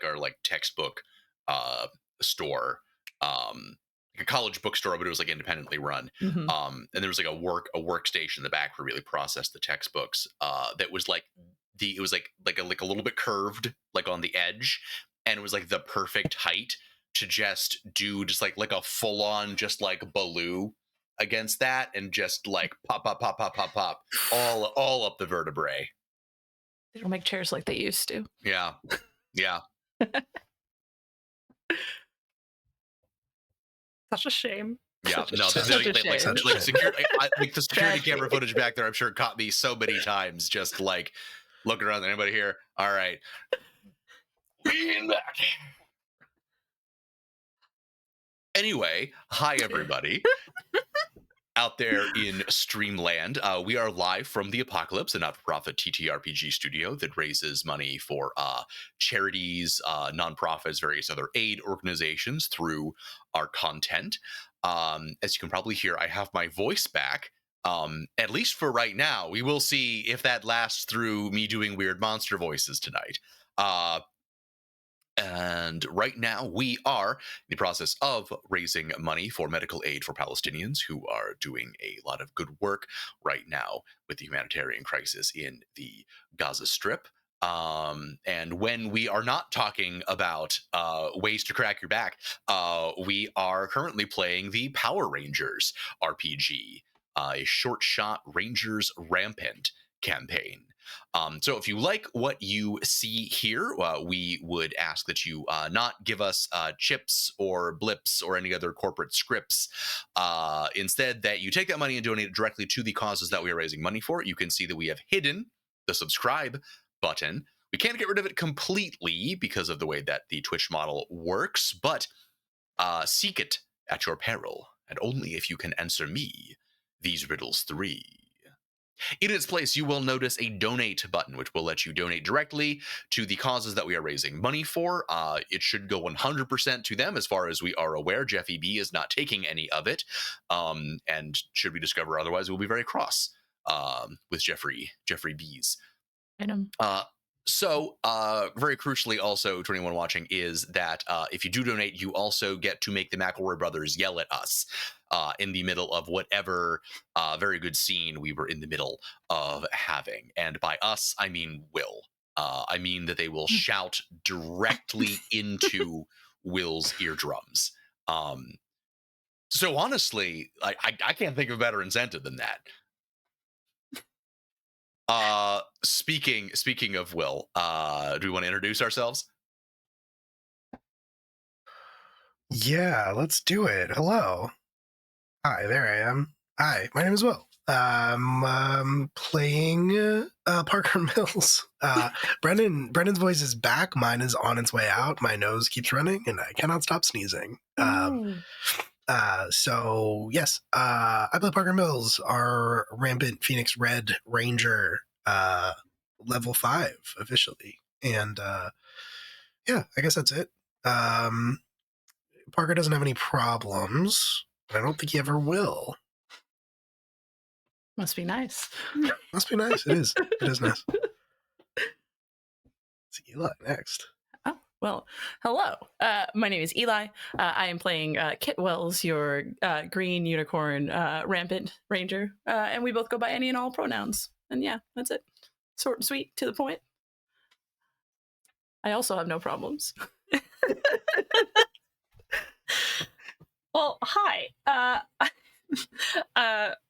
our like textbook store, like a college bookstore, but it was like independently run. Mhm. And there was like a workstation in the back where we really processed the textbooks. That was like it was like a little bit curved, like on the edge, and it was like the perfect height to just do just like a full on just like Baloo against that, and just like pop pop pop pop pop pop all up the vertebrae. They don't make chairs like they used to. Yeah, yeah. Such a shame. Yeah, no, Such a like shame. security, like the security Tragedy. camera footage back there, I'm sure caught me so many times, just like looking around. Anybody here? All right, lean back. Anyway, hi everybody out there in Streamland. We are live from the Apocalypse, a not-for-profit TTRPG studio that raises money for charities, nonprofits, various other aid organizations through our content. As you can probably hear, I have my voice back, at least for right now. We will see if that lasts through me doing weird monster voices tonight. And right now, we are in the process of raising money for medical aid for Palestinians who are doing a lot of good work right now with the humanitarian crisis in the Gaza Strip. And when we are not talking about ways to crack your back, we are currently playing the Power Rangers RPG, a short shot Rangers Rampant campaign. So if you like what you see here, we would ask that you not give us chips or blips or any other corporate scripts. Instead, that you take that money and donate it directly to the causes that we are raising money for. You can see that we have hidden the subscribe button. We can't get rid of it completely because of the way that the Twitch model works, but seek it at your peril, and only if you can answer me these riddles 3. In its place, you will notice a donate button, which will let you donate directly to the causes that we are raising money for. It should go 100% to them as far as we are aware. Jeffy B is not taking any of it. And should we discover otherwise, we'll be very cross with Jeffrey B's. Item. So, very crucially also to anyone watching is that if you do donate, you also get to make the McElroy brothers yell at us in the middle of whatever very good scene we were in the middle of having. And by us, I mean Will. I mean that they will shout directly into Will's eardrums. So honestly, I can't think of a better incentive than that. Speaking of Will, do we want to introduce ourselves? Yeah, let's do it. Hello. Hi, there I am. Hi, my name is Will. I'm playing Parker Mills. Brendan's voice is back. Mine is on its way out. My nose keeps running, and I cannot stop sneezing. So yes, I play Parker Mills, our rampant Phoenix Red Ranger, level 5 officially, and yeah, I guess that's it. Parker doesn't have any problems. I don't think he ever will. Must be nice. Must be nice. It is. It is nice. It's Eli next. Oh, well, hello. My name is Eli. I am playing Kit Wells, your green unicorn rampant ranger. And we both go by any and all pronouns. And yeah, that's it. Short and sweet, to the point. I also have no problems. Well, hi.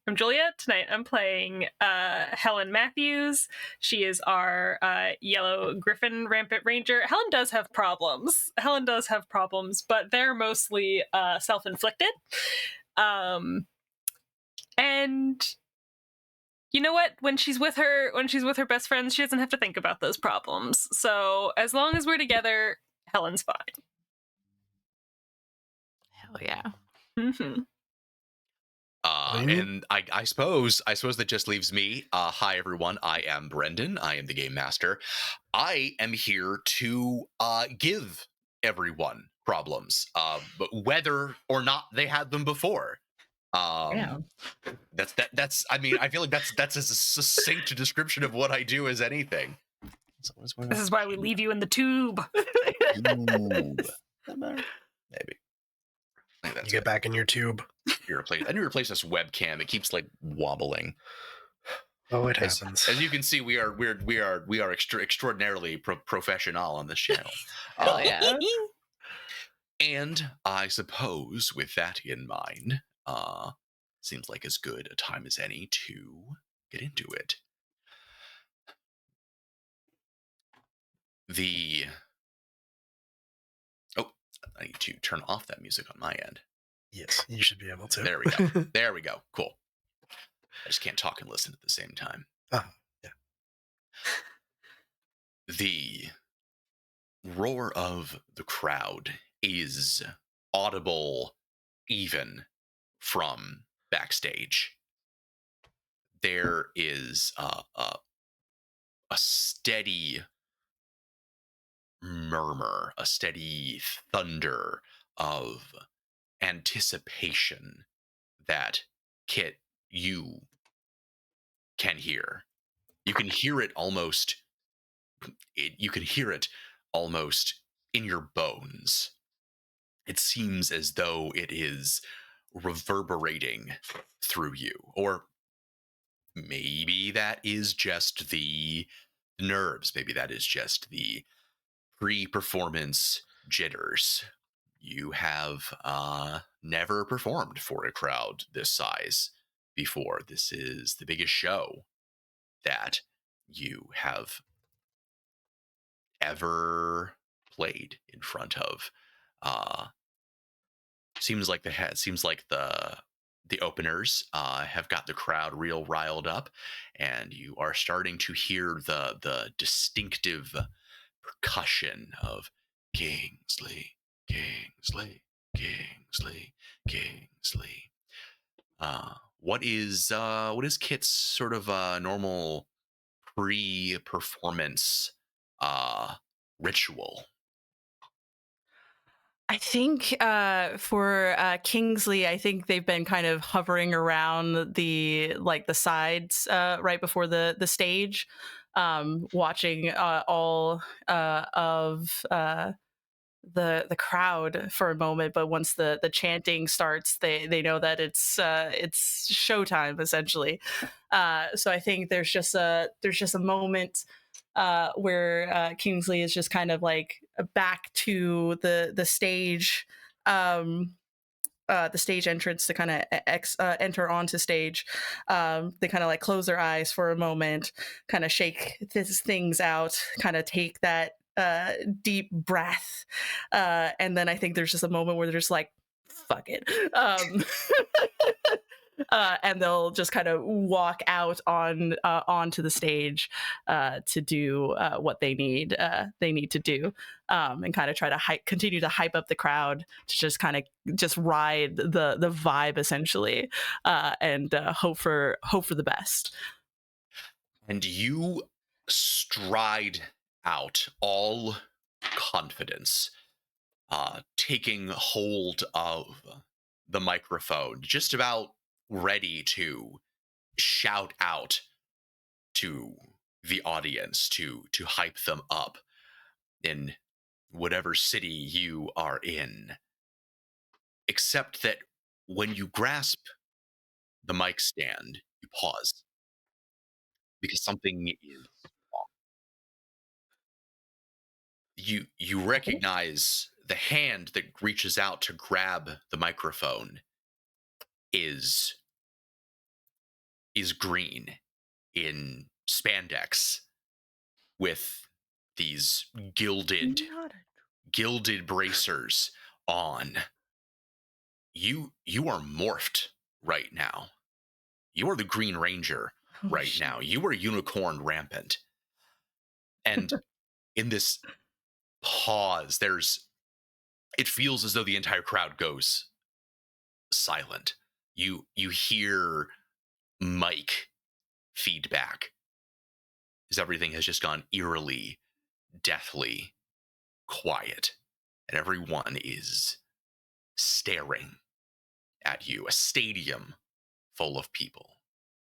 I'm Julia. Tonight I'm playing Helen Matthews. She is our yellow griffin rampant ranger. Helen does have problems, but they're mostly self-inflicted. And you know what? When she's with her best friends, she doesn't have to think about those problems. So as long as we're together, Helen's fine. Hell yeah. Mm-hmm. And I suppose that just leaves me. Hi everyone, I am Brendan. I am the game master. I am here to give everyone problems, but whether or not they had them before. Yeah. That's. I mean, I feel like that's as a succinct description of what I do as anything. What is going This on? is why we leave you in the tube. Tube. Is that better? Maybe. I think that's You get back in your tube. You replace this webcam. It keeps like wobbling. Oh, it happens. As you can see, we are extraordinarily professional on this channel. Hell yeah. And I suppose with that in mind, seems like as good a time as any to get into it. I need to turn off that music on my end. Yes, you should be able to. There we go. There we go. Cool. I just can't talk and listen at the same time. Yeah. The roar of the crowd is audible even from backstage. There is a steady murmur, a steady thunder of anticipation that, Kit, you can hear. You can hear it almost. You can hear it almost in your bones. It seems as though it is reverberating through you, or maybe that is just the nerves. Maybe that is just the pre-performance jitters. You have never performed for a crowd this size before. This is the biggest show that you have ever played in front of. Seems like the openers have got the crowd real riled up, and you are starting to hear the distinctive percussion of Kingsley, Kingsley, Kingsley, Kingsley. What is Kit's sort of normal pre-performance ritual? I think for Kingsley, I think they've been kind of hovering around the sides right before the stage, watching all of the crowd for a moment. But once the chanting starts, they know that it's showtime essentially. So I think there's just a moment where Kingsley is just kind of like back to the stage, the stage entrance to kind of enter onto stage. They kind of like close their eyes for a moment, kind of shake things out, kind of take that deep breath, and then I think there's just a moment where they're just like, "Fuck it." And they'll just kind of walk out onto the stage to do what they need to do, and kind of try to continue to hype up the crowd to just kind of just ride the vibe essentially, and hope for the best. And you stride out, all confidence, taking hold of the microphone, just about ready to shout out to the audience to hype them up in whatever city you are in. Except that when you grasp the mic stand, you pause because something is wrong. You recognize the hand that reaches out to grab the microphone is green in spandex with these gilded bracers on. You are morphed right now. You are the Green Ranger right now. You are Unicorn Rampant. And in this pause, it feels as though the entire crowd goes silent. You hear mic feedback as everything has just gone eerily, deathly quiet, and everyone is staring at you. A stadium full of people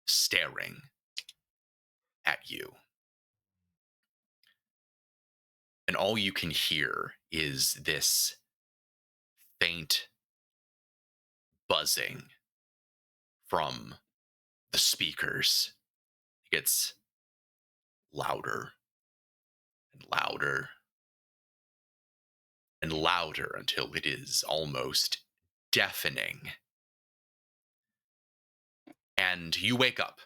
staring at you. and all you can hear is this faint buzzing from the speakers. It gets louder and louder and louder until it is almost deafening. And you wake up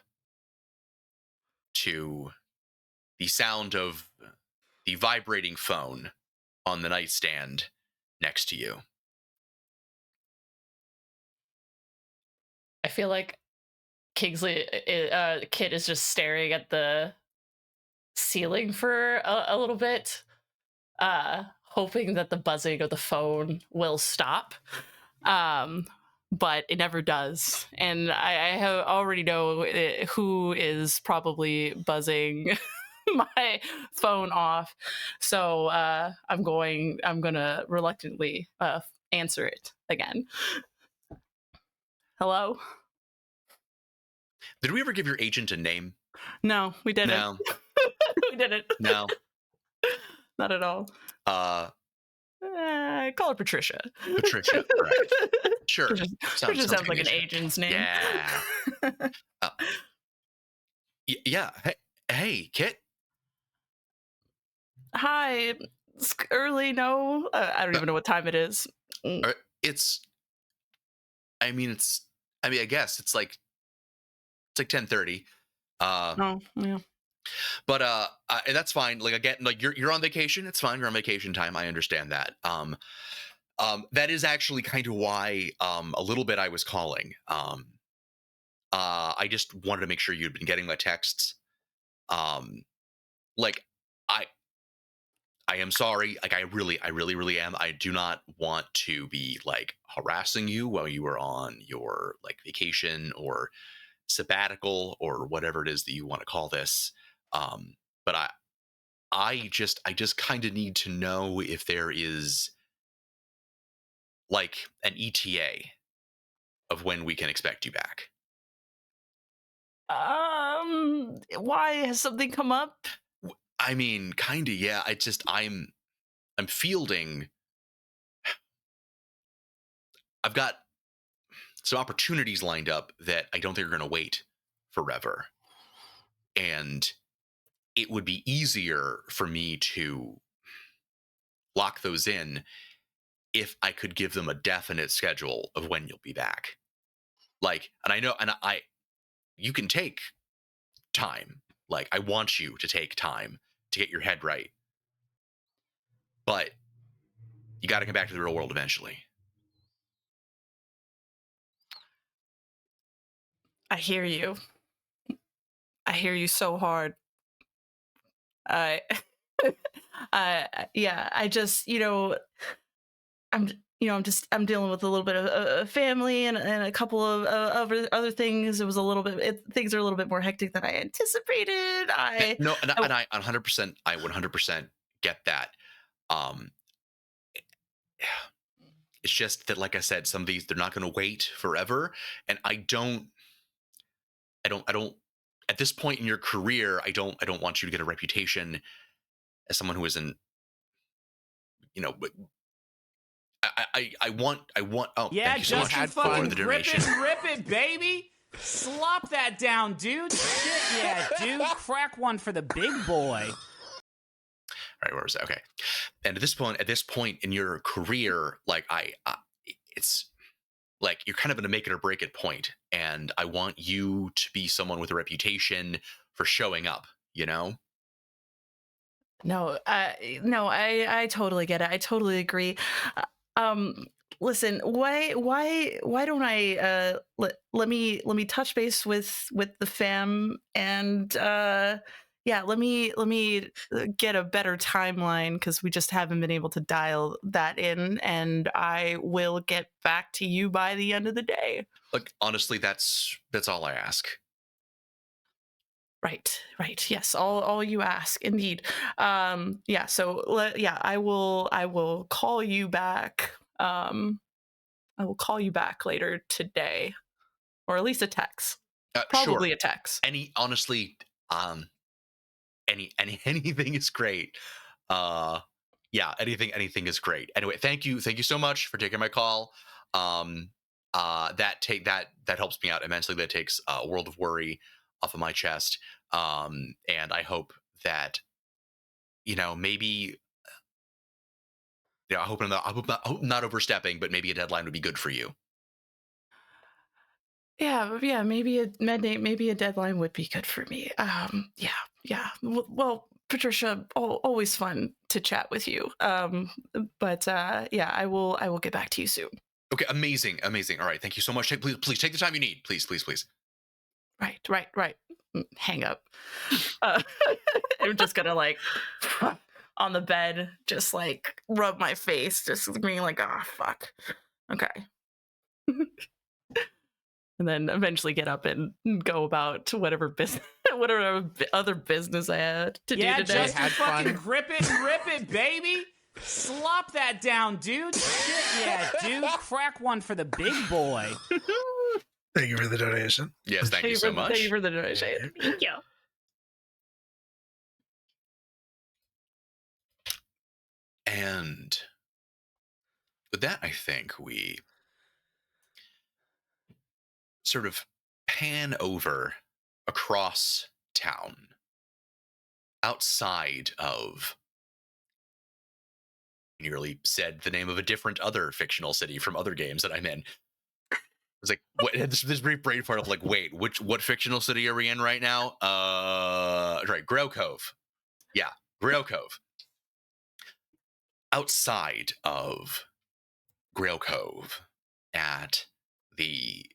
to the sound of the vibrating phone on the nightstand next to you. I feel like Kit is just staring at the ceiling for a little bit, hoping that the buzzing of the phone will stop. But it never does. And I already know who is probably buzzing my phone off. So I'm gonna reluctantly answer it again. Hello? Did we ever give your agent a name? No, we didn't. No. We didn't. No. Not at all. Call her Patricia. Patricia, correct. Sure. Patricia sounds like an agent's name. Yeah. Yeah. Hey, Kit. Hi. It's early. No, I don't even know what time it is. I guess it's like 10:30. Oh, yeah. But and that's fine. Like again, like you're on vacation. It's fine. You're on vacation time. I understand that. That is actually kind of why a little bit I was calling. I just wanted to make sure you'd been getting my texts. Like I am sorry. Like I really am. I do not want to be like harassing you while you were on your like vacation or sabbatical or whatever it is that you want to call this. But I just kind of need to know if there is like an ETA of when we can expect you back. Why has something come up? I mean, kind of, yeah. I'm fielding. I've got some opportunities lined up that I don't think are going to wait forever. And it would be easier for me to lock those in if I could give them a definite schedule of when you'll be back. Like, and I know, and you can take time. Like, I want you to take time to get your head right. But you got to come back to the real world eventually. I hear you. I hear you so hard. Yeah, I just, I'm dealing with a little bit of family and a couple of other things. It was a little bit, things are a little bit more hectic than I anticipated. I 100% get that. It's just that, like I said, some of these, they're not going to wait forever. And I don't, at this point in your career, I don't want you to get a reputation as someone who isn't, I want. Oh, yeah, thank you so much just for fucking the rip donation. it, rip it, baby. Slop that down, dude. Shit, yeah, dude. Crack one for the big boy. All right, where was that? Okay. And at this point in your career, like it's like you're kind of in a make it or break it point, and I want you to be someone with a reputation for showing up. No, I totally get it. I totally agree. Listen, why don't I let me touch base with the fam and yeah, let me get a better timeline because we just haven't been able to dial that in, and I will get back to you by the end of the day. Look, honestly, that's all I ask. Right. Yes, all you ask, indeed. Yeah. So I will call you back. I will call you back later today, or at least a text. Probably Sure. a text. Honestly, anything is great. Yeah, anything is great. Anyway, thank you so much for taking my call. That helps me out immensely. That takes a world of worry off of my chest. And I hope that maybe I hope I'm not overstepping, but maybe a deadline would be good for you. Yeah, maybe maybe a deadline would be good for me. Yeah. Well, Patricia, always fun to chat with you. But yeah, I will get back to you soon. Okay, amazing. All right, thank you so much. Please take the time you need. Please. Right. Hang up. I'm just gonna like on the bed, just like rub my face, just being like, oh fuck. Okay. And then eventually get up and go about whatever other business I had to do today. Just fucking grip it and rip it, baby. Slop that down, dude. Shit, yeah, dude. Crack one for the big boy. Thank you for the donation. Yes, thank you so much. Thank you for the donation. Thank you. And with that, I think we sort of pan over across town, outside of, nearly said the name of a different other fictional city from other games that I'm in. It's like, what, this brief brain fart of like, wait, what fictional city are we in right now? Right, Grail Cove. Yeah, Grail Cove. Outside of Grail Cove, at the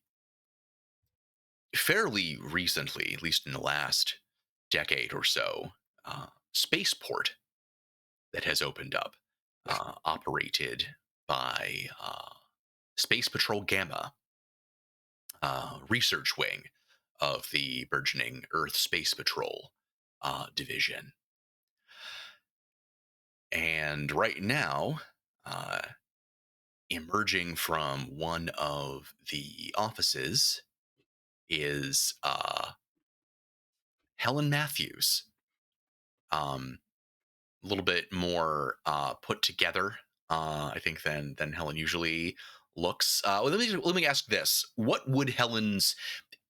fairly recently, at least in the last decade or so, spaceport that has opened up, operated by Space Patrol Gamma, research wing of the burgeoning Earth Space Patrol division. And right now, emerging from one of the offices is Helen Matthews. A little bit more put together, I think, than Helen usually looks. Well, let me ask this: what would Helen's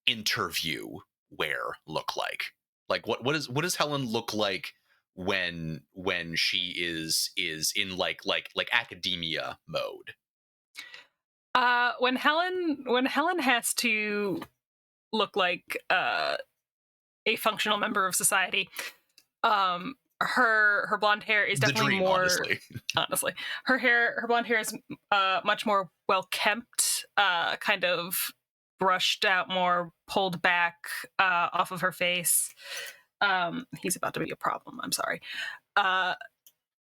interview wear look like? Like, what does Helen look like when she is in like academia mode? When Helen has to look like a functional member of society, her blonde hair is definitely more, honestly. Her blonde hair is much more well kempt, kind of brushed out, more pulled back off of her face. He's about to be a problem. I'm sorry.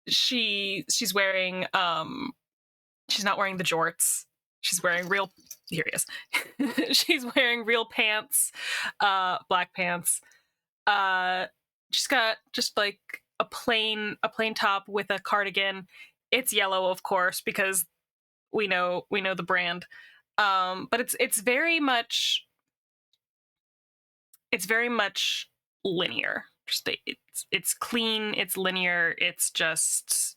She's wearing she's not wearing the jorts. She's wearing real. Here he is. She's wearing real pants, black pants. She's got just like a plain top with a cardigan. It's yellow, of course, because we know the brand. But it's very much linear. Just it's clean, it's linear, it's just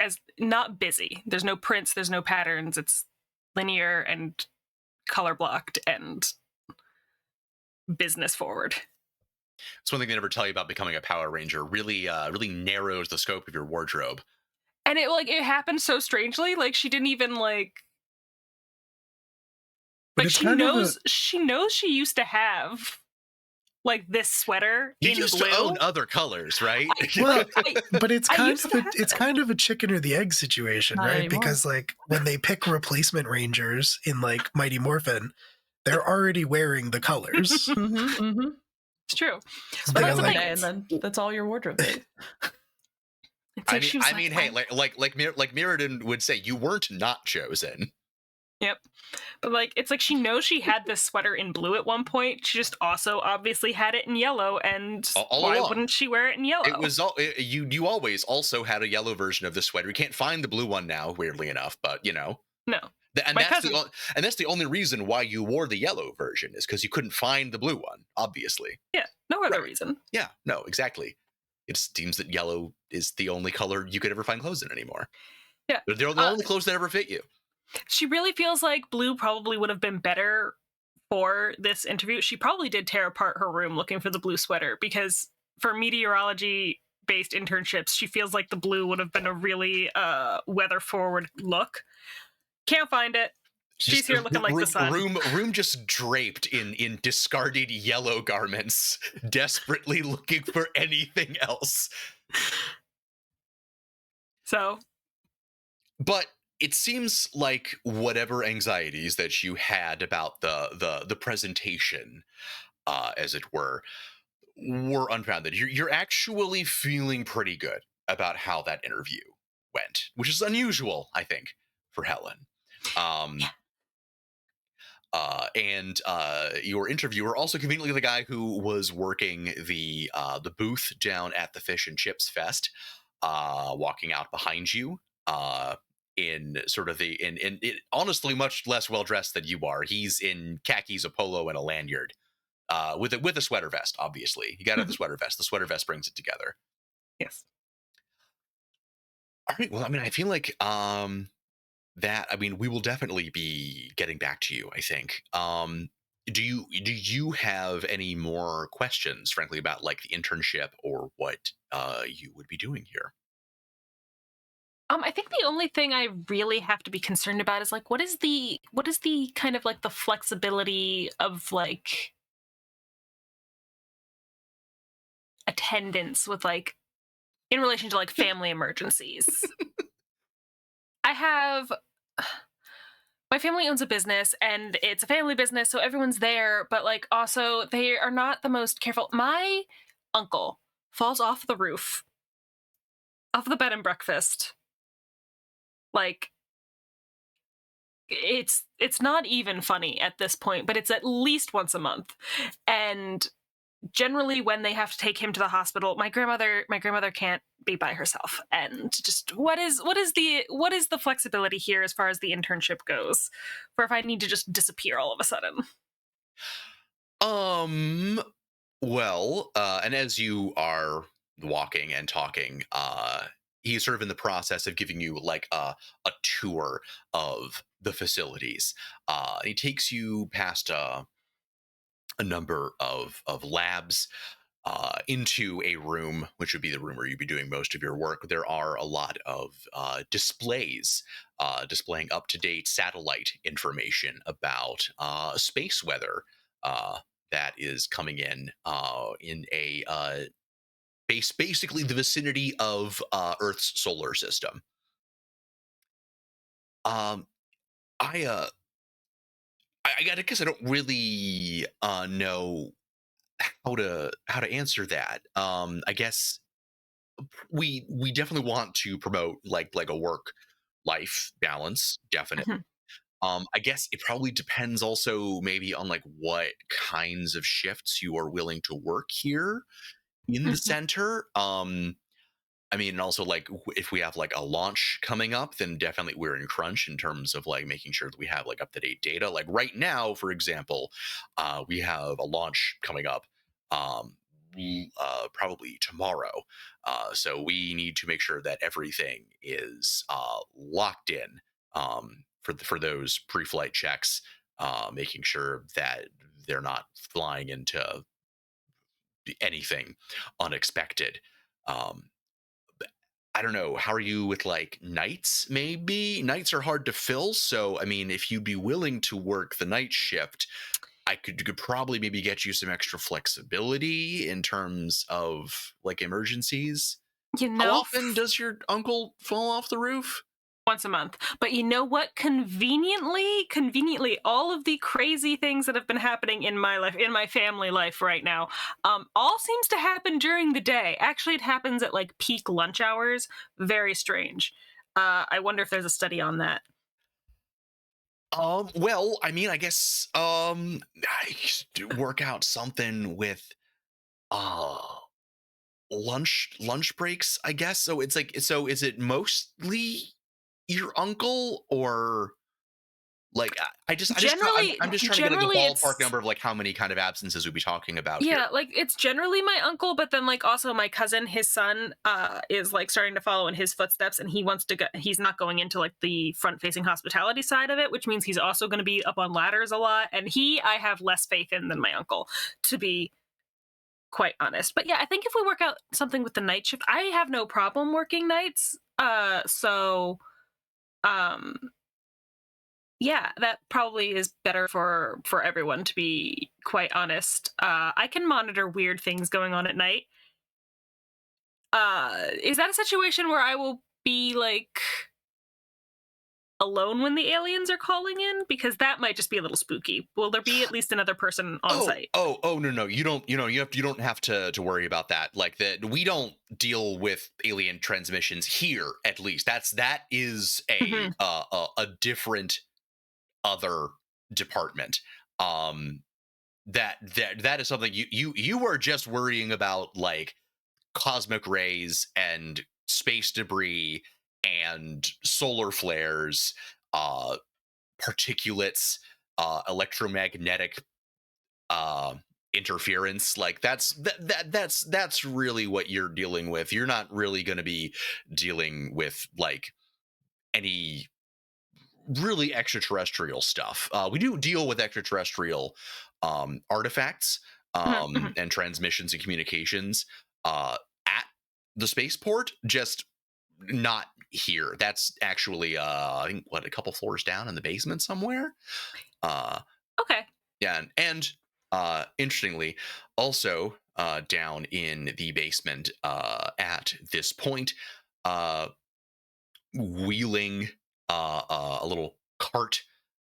as not busy. There's no prints, there's no patterns. It's linear and color blocked and business forward. It's one thing they never tell you about becoming a Power Ranger. Really narrows the scope of your wardrobe. And it happened so strangely. Like, she didn't even like she knows she used to have like this sweater you in used blue. To own other colors, right? Well, but it's kind of a chicken or the egg situation, Not right? anymore. Because like when they pick replacement Rangers in like Mighty Morphin, they're already wearing the colors. It's true. But That's like, and then that's all your wardrobe is. It's like hey, like Mirrodin would say, you weren't not chosen. Yep. But like, it's like she knows she had this sweater in blue at one point. She just also obviously had it in yellow, and why wouldn't she wear it in yellow? It was you always also had a yellow version of the sweater. You can't find the blue one now, weirdly enough, but no. And that's the only reason why you wore the yellow version, is because you couldn't find the blue one, obviously. Yeah, no other reason. Yeah, no, exactly. it seems that yellow is the only color you could ever find clothes in anymore. Yeah. They're the only clothes that ever fit you. She really feels like blue probably would have been better for this interview. She probably did tear apart her room looking for the blue sweater, because for meteorology based internships, she feels like the blue would have been a really weather forward look. Can't find it. She's Just here looking like the sun. Room just draped in discarded yellow garments, desperately looking for anything else. So, but it seems like whatever anxieties that you had about the presentation, as it were unfounded. You're actually feeling pretty good about how that interview went, which is unusual, I think, for Helen. And your interviewer, also conveniently the guy who was working the booth down at the Fish and Chips Fest, walking out behind you, in sort of honestly much less well dressed than you are. He's in khakis, a polo, and a lanyard, with a sweater vest. Obviously, you got to have the sweater vest. The sweater vest brings it together. yes. All right. Well, I mean, I feel like we will definitely be getting back to you, I think. Do you have any more questions, frankly, about like the internship or what you would be doing here? I think the only thing I really have to be concerned about is like what is the kind of like the flexibility of like attendance with like in relation to like family emergencies. I have my family owns a business and it's a family business, so everyone's there, but like also they are not the most careful. My uncle falls off the roof of the bed and breakfast. Like it's not even funny at this point, but it's at least once a month. And generally when they have to take him to the hospital, my grandmother can't be by herself. And just what is the flexibility here as far as the internship goes for if I need to just disappear all of a sudden? Well, and as you are walking and talking, he's sort of in the process of giving you like a tour of the facilities. He takes you past a number of labs, into a room, which would be the room where you'd be doing most of your work. There are a lot of displays displaying up-to-date satellite information about space weather that is coming in a basically the vicinity of Earth's solar system. Um, I I guess I don't really know how to answer that. I guess we definitely want to promote like a work life balance, definitely. Mhm. I guess it probably depends also maybe on like what kinds of shifts you are willing to work here in the Mhm. center. I mean, and also like if we have like a launch coming up, then definitely we're in crunch in terms of like making sure that we have like up to date data. Like right now, for example, we have a launch coming up, um, probably tomorrow. So we need to make sure that everything is locked in, for those pre-flight checks, making sure that they're not flying into anything unexpected. Um, I don't know. How are you with like nights? Maybe nights are hard to fill. So, I mean, if you'd be willing to work the night shift, I could probably maybe get you some extra flexibility in terms of like emergencies. You How know, often does your uncle fall off the roof? once a month. But you know what? Conveniently, all of the crazy things that have been happening in my life, in my family life right now, all seems to happen during the day. Actually, it happens at like peak lunch hours. Very strange. I wonder if there's a study on that. Well, I mean, I guess I could work out something with uh lunch breaks, I guess. So it's like, so is it mostly your uncle, or Like, I'm just trying Generally- to get like a generally ballpark it's- number of like how many kind of absences we'd be talking about Yeah, here. like it's generally my uncle, but then like also my cousin, his son, is like starting to follow in his footsteps, and he wants to go. He's not going into like the front-facing hospitality side of it, which means he's also going to be up on ladders a lot. And I have less faith in than my uncle, to be quite honest. But yeah, I think if we work out something with the night shift, I have no problem working nights. Yeah, that probably is better for everyone, to be quite honest. I can monitor weird things going on at night. Is that a situation where I will be like alone when the aliens are calling in? Because that might just be a little spooky. Will there be at least another person on site? No, you don't have to worry about that. Like that, we don't deal with alien transmissions here. At least that is a different other department. That is something you were just worrying about, like cosmic rays and space debris and solar flares, particulates, electromagnetic interference. Like that's really what you're dealing with. You're not really going to be dealing with like any really extraterrestrial stuff. We do deal with extraterrestrial artifacts and transmissions and communications at the spaceport, just not here. That's actually I think a couple floors down in the basement somewhere. Okay. Yeah, and interestingly, also down in the basement at this point, wheeling a little cart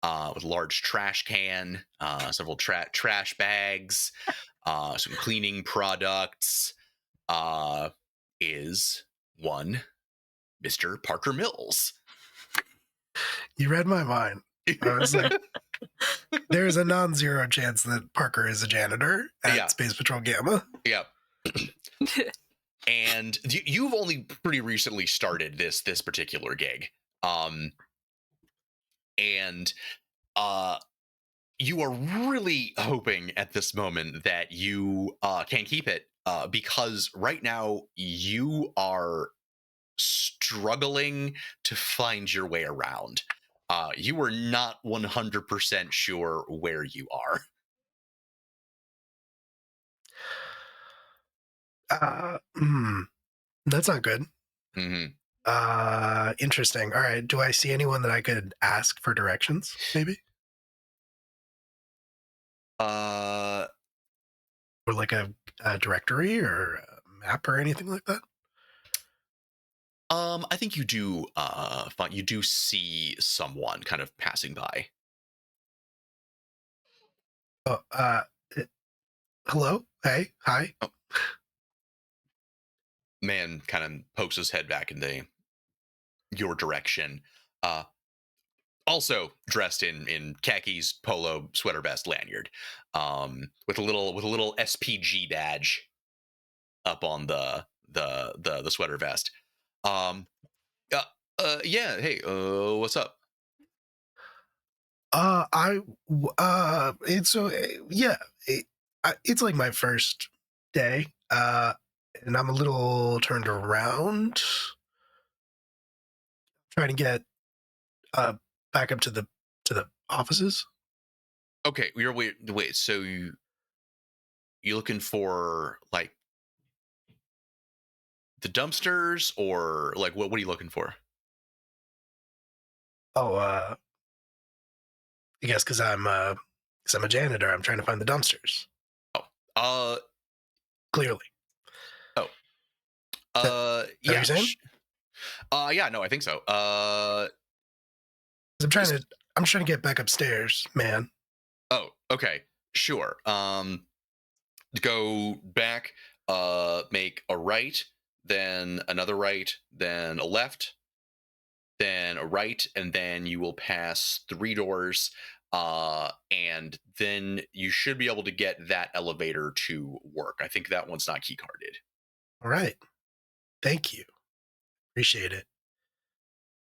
with a large trash can, several trash bags, some cleaning products, is one Mr. Parker Mills. You read my mind. I was like, there's a non-zero chance that Parker is a janitor at Space Patrol Gamma. Yeah. And you've only pretty recently started this particular gig. And you are really hoping at this moment that you can keep it, because right now you are struggling to find your way around. You are not 100% sure where you are. That's not good. Mm-hmm. Interesting. All right. Do I see anyone that I could ask for directions? Maybe. Or like a directory or a map or anything like that. I think you do. You do see someone kind of passing by. Oh. Hello. Hey. Hi. Oh. Man kind of pokes his head back in your direction. Also dressed in khakis, polo, sweater vest, lanyard, with a little SPG badge up on the sweater vest. Yeah. Hey. What's up? It's like my first day. And I'm a little turned around, trying to get back up to the offices. Okay, wait. So you looking for like the dumpsters, or like what are you looking for? Oh, I guess because I'm a janitor, I'm trying to find the dumpsters. Oh, clearly. Oh, yeah. What you're saying? Yeah, no, I think so. I'm trying to get back upstairs, man. Oh, okay, sure. Go back. Make a right, then another right, then a left, then a right, and then you will pass 3 doors. And then you should be able to get that elevator to work. I think that one's not key carded. All right. Thank you. Appreciate it.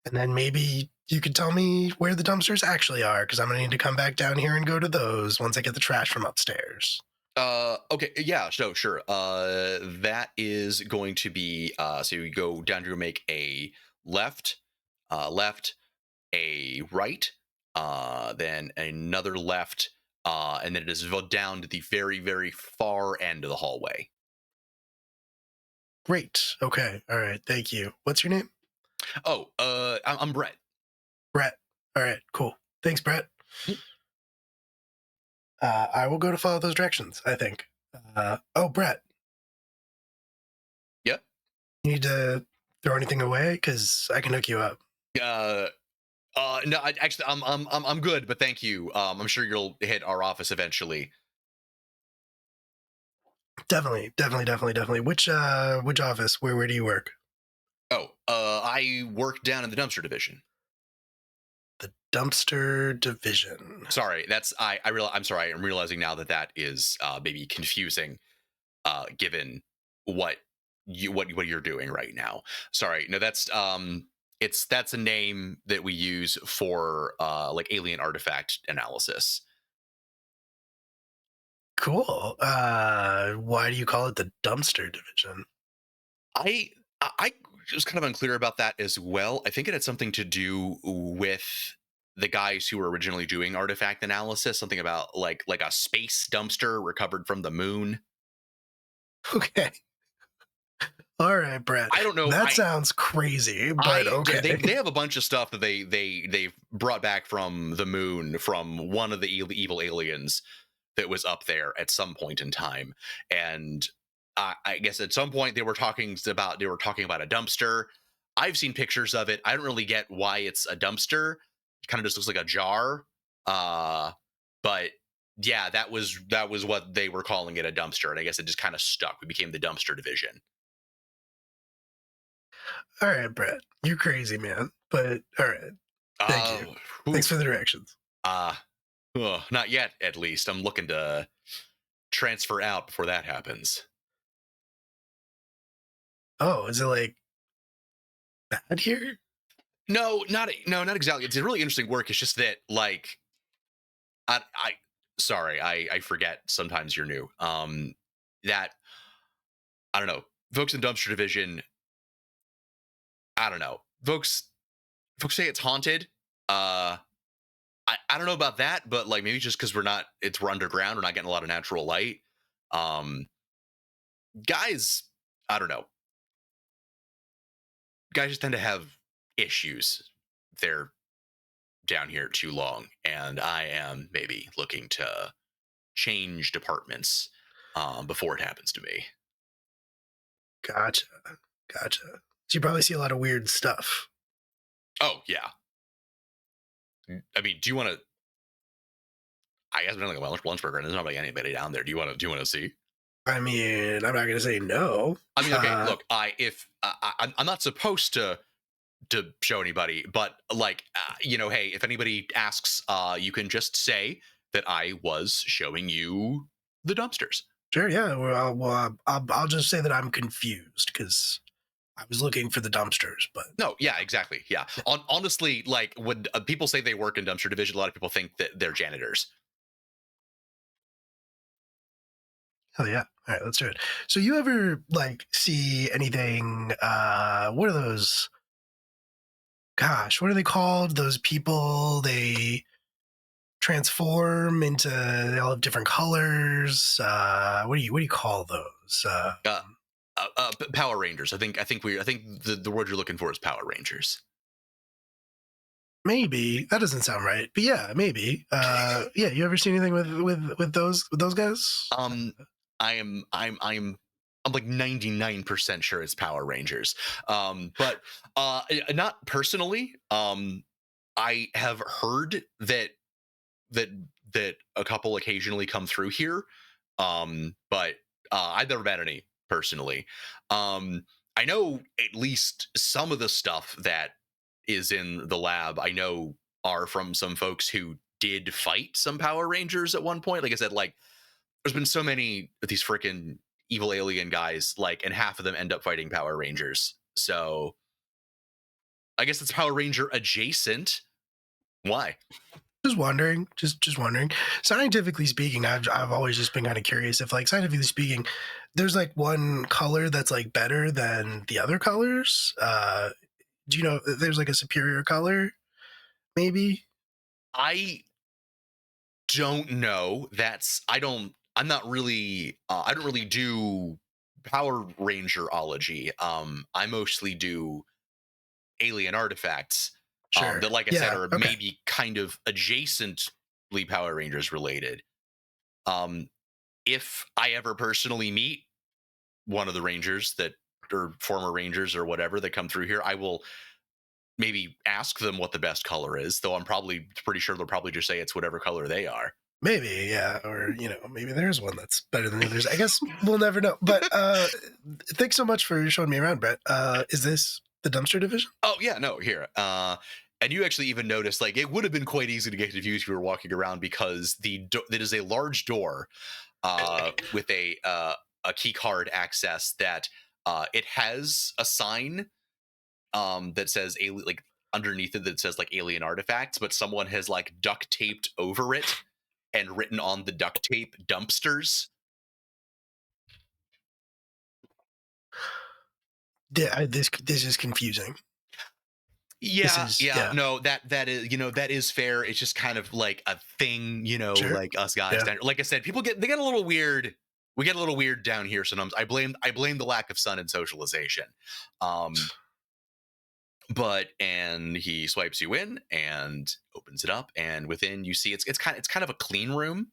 And then maybe you could tell me where the dumpsters actually are, because I'm going to need to come back down here and go to those once I get the trash from upstairs. Okay, yeah, so sure. That is going to be so you go down to make a left, left, a right, then another left, and then it is down to the very, very far end of the hallway. Great. Okay. All right. Thank you. What's your name? Oh, I'm Brett. Brett. All right. Cool. Thanks, Brett. I will go to follow those directions, I think. Oh, Brett. Yep. You need to throw anything away? Because I can hook you up. No, actually, I'm good, but thank you. I'm sure you'll hit our office eventually. Definitely. Which office? Where do you work? Oh, I work down in the dumpster division. The dumpster division. Sorry, I'm sorry. I'm realizing now that is maybe confusing, given what you're doing right now. Sorry, no, that's that's a name that we use for like alien artifact analysis. Cool. Why do you call it the dumpster division? I was kind of unclear about that as well. I think it had something to do with the guys who were originally doing artifact analysis, something about like a space dumpster recovered from the moon. Okay. All right, Brett. I don't know. That sounds crazy, but okay. They have a bunch of stuff that they brought back from the moon from one of the evil aliens that was up there at some point in time, and I guess at some point they were talking about a dumpster. I've seen pictures of it. I don't really get why it's a dumpster. It kind of just looks like a jar. But yeah, that was what they were calling it, a dumpster, and I guess it just kind of stuck. We became the dumpster division. All right, Brett. You're crazy, man. But all right. Thank you. Thanks for the directions. Not yet, at least. I'm looking to transfer out before that happens. Oh, is it like bad here? No, not exactly. It's a really interesting work. It's just that, like, sorry, I forget sometimes you're new. That I don't know. Folks in dumpster division, I don't know. Folks say it's haunted. I don't know about that, but like maybe just because we're underground, we're not getting a lot of natural light. Guys, I don't know. Guys just tend to have issues. They're down here too long, and I am maybe looking to change departments before it happens to me. Gotcha. So you probably see a lot of weird stuff. Oh yeah. I mean, do you want to? I guess we're doing like a lunch burger, and there's not like anybody down there. Do you want to see? I mean, I'm not going to say no. I mean, okay, look, I'm not supposed to show anybody, but like, hey, if anybody asks, you can just say that I was showing you the dumpsters. Sure, yeah. Well, I'll just say that I'm confused because I was looking for the dumpsters, but no, yeah, exactly, yeah. Honestly, like when people say they work in dumpster division, a lot of people think that they're janitors. Hell yeah. All right, let's do it. So you ever like see anything, what are those? Gosh, what are they called? Those people, they transform into, they all have different colors. What do you call those? Power Rangers. I think the word you're looking for is Power Rangers. Maybe that doesn't sound right, but yeah, maybe. Yeah, you ever see anything with those guys? I'm like 99% sure it's Power Rangers. But not personally. I have heard that a couple occasionally come through here. But I've never met any personally. I know at least some of the stuff that is in the lab, I know are from some folks who did fight some Power Rangers at one point. Like I said, like there's been so many of these freaking evil alien guys, like, and half of them end up fighting Power Rangers. So I guess it's Power Ranger adjacent. Why? Just wondering, just wondering. Scientifically speaking, I've always just been kind of curious if, like, scientifically speaking, there's like one color that's like better than the other colors. Do you know there's like a superior color? Maybe. I don't know. I'm not really. I don't really do Power Rangerology. I mostly do alien artifacts. Sure. That, like I said, Yeah. are Okay. maybe kind of adjacently Power Rangers related. If I ever personally meet one of the Rangers that, or former Rangers or whatever that come through here, I will maybe ask them what the best color is. Though I'm probably pretty sure they'll probably just say it's whatever color they are. Maybe, yeah, or maybe there's one that's better than the others. I guess we'll never know. But thanks so much for showing me around, Brett. Is this the dumpster division? Oh yeah, no, here. And you actually even noticed, like, it would have been quite easy to get confused if you were walking around, because it is a large door with a key card access that it has a sign that says like underneath it that says like alien artifacts, but someone has like duct taped over it and written on the duct tape dumpsters. This is confusing. Yeah, yeah. no, that is, that is fair. It's just kind of like a thing, Sure. like us guys. Yeah. Like I said, they get a little weird. We get a little weird down here sometimes. I blame the lack of sun and socialization. And he swipes you in and opens it up, and within you see it's kind of a clean room,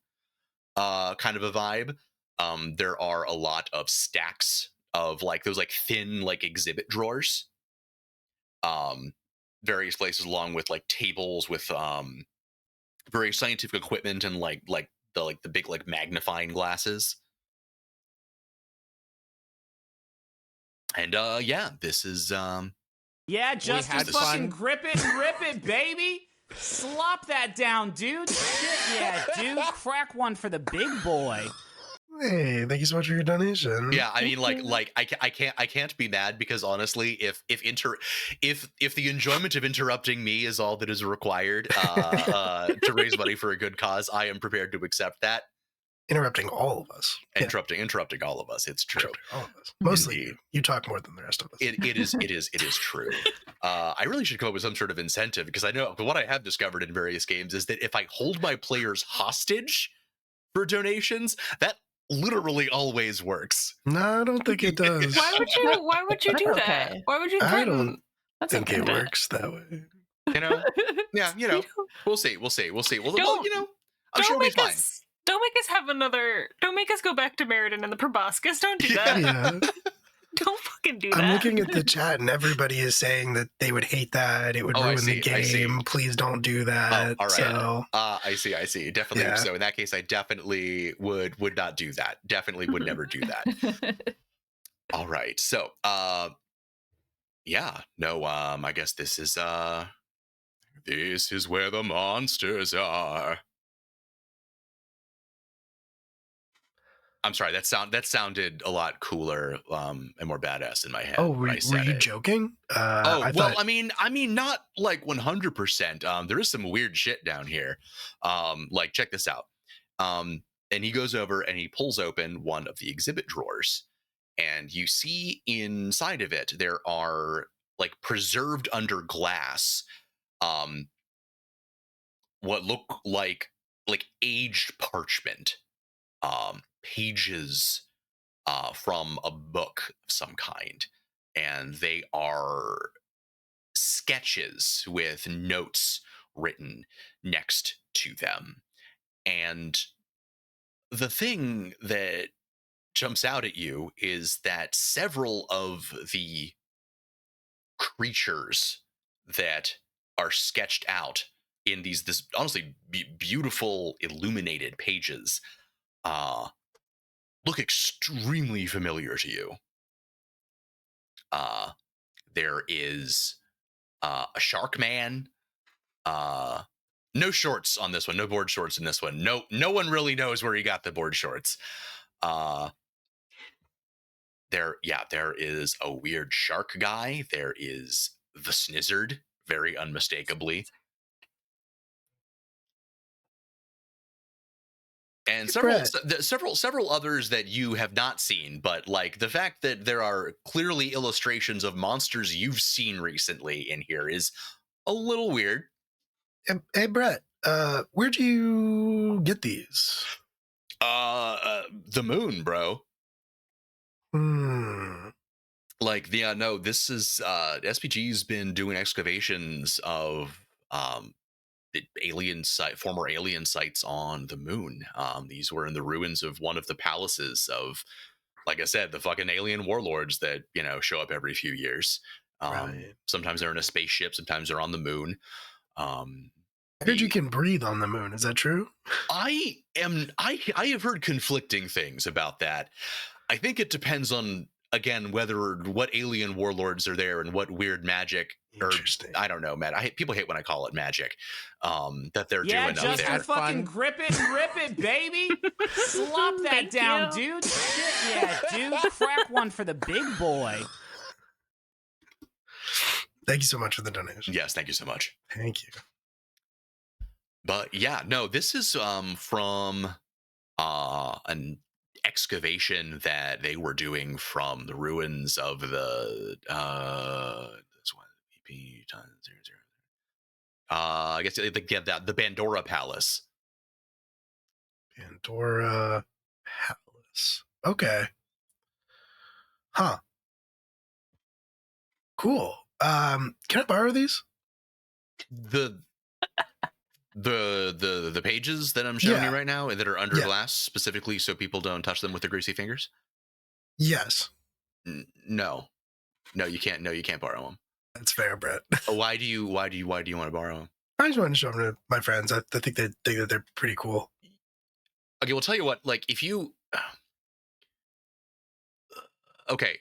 kind of a vibe. There are a lot of stacks of like those like thin like exhibit drawers. Various places along with like tables with very scientific equipment and like the big like magnifying glasses. And yeah, this is Yeah, had Justice fucking fun. grip it and rip it, baby. Slop that down, dude. Shit, yeah, dude. Crack one for the big boy. Hey, thank you so much for your donation. Yeah, I mean, like I can't be mad, because honestly, if the enjoyment of interrupting me is all that is required to raise money for a good cause, I am prepared to accept that. Interrupting all of us. Interrupting all of us. It's true. Interrupting all of us. Mostly Indeed. you talk more than the rest of us. It is true. I really should come up with some sort of incentive, because I know what I have discovered in various games is that if I hold my players hostage for donations, that literally always works. No, I don't think it does. Why would you do That's that? okay. Why would you I threaten? don't That's think okay. it works that way. Yeah, we'll see. Well, I'm sure it'll be fine. Don't make us have another. Don't make us go back to Meriden and the Proboscis. Don't do that. Yeah. Don't fucking do that. I'm looking at the chat and everybody is saying that they would hate that. It would Oh, I ruin the see, I see. game. Please don't do that. all right. So I see. Definitely. Yeah. So in that case, I definitely would not do that. Definitely would never do that. All right. So, yeah, no, I guess this is where the monsters are. I'm sorry, that sounded a lot cooler and more badass in my head. oh, when were I said you it. joking? I mean, not like 100%. There is some weird shit down here. Like, check this out. And he goes over and he pulls open one of the exhibit drawers, and you see inside of it there are like preserved under glass, what look like aged parchment, pages from a book of some kind, and they are sketches with notes written next to them. And the thing that jumps out at you is that several of the creatures that are sketched out in this honestly beautiful illuminated pages look extremely familiar to you. There is a shark man. No shorts on this one. No board shorts in this one. No one really knows where he got the board shorts. There is a weird shark guy. There is the Snizzard, very unmistakably. And several others that you have not seen, but like the fact that there are clearly illustrations of monsters you've seen recently in here is a little weird. Hey, Brett, where'd you get these? The moon, bro. Like no, this is SPG's been doing excavations of former alien sites on the moon. These were in the ruins of one of the palaces of, like I said, the fucking alien warlords that, you know, show up every few years. Right. Sometimes they're in a spaceship, sometimes they're on the moon. I heard you can breathe on the moon. Is that true? I have heard conflicting things about that. I think it depends on, again, what alien warlords are there and what weird magic, or I don't know, man. People hate when I call it magic. That they're doing up there. Yeah, just fucking grip it and rip it, baby. Slop that down, dude. Shit, yeah, dude. Crack one for the big boy. Thank you so much for the donation. Yes, thank you so much. Thank you. But yeah, no, this is from an excavation that they were doing from the ruins of the this one EP times 00. I guess the Bandora Palace. Bandora Palace. Okay. Huh. Cool. Can I borrow these? The pages that I'm showing you right now that are under glass, specifically so people don't touch them with their greasy fingers? Yes. No, you can't. No, you can't borrow them. That's fair, Brett. Why do you want to borrow them? I just wanted to show them to my friends. I think that they're pretty cool. Okay, well, tell you what. Like, if you, okay,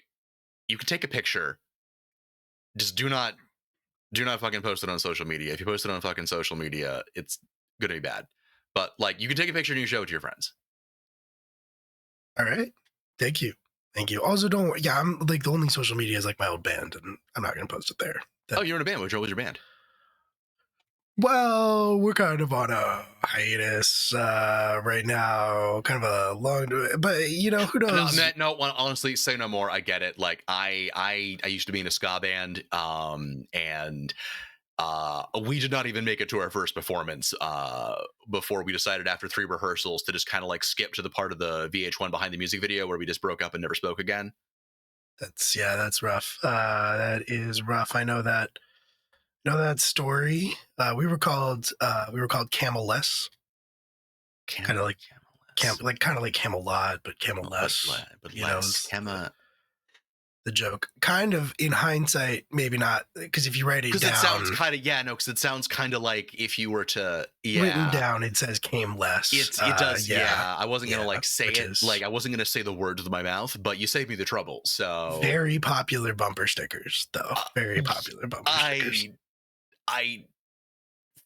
you can take a picture. Just do not fucking post it on social media. If you post it on fucking social media, it's gonna be bad. But like, you can take a picture and you show it to your friends. All right. Thank you. Also, don't worry. Yeah, I'm like, the only social media is like my old band, and I'm not gonna post it there. Oh, you're in a band. What was your band? Well, we're kind of on a hiatus right now, kind of a long, but you know, who knows? No, honestly, say no more. I get it. Like I used to be in a ska band, and we did not even make it to our first performance before we decided after 3 rehearsals to just kind of like skip to the part of the VH1 behind the music video where we just broke up and never spoke again. That's rough. That is rough. I know that. Know that story? We were called Camel-less. Kind of like Camelot, but Camel-less. But less. The joke. Kind of in hindsight, maybe not, because if you write it down, because it sounds kind of because it sounds kind of like if you were to written down, it says came-less. It does. I wasn't gonna like say it. Like I wasn't gonna say the words with my mouth, but you saved me the trouble. So very popular bumper stickers, though. Very popular bumper stickers. I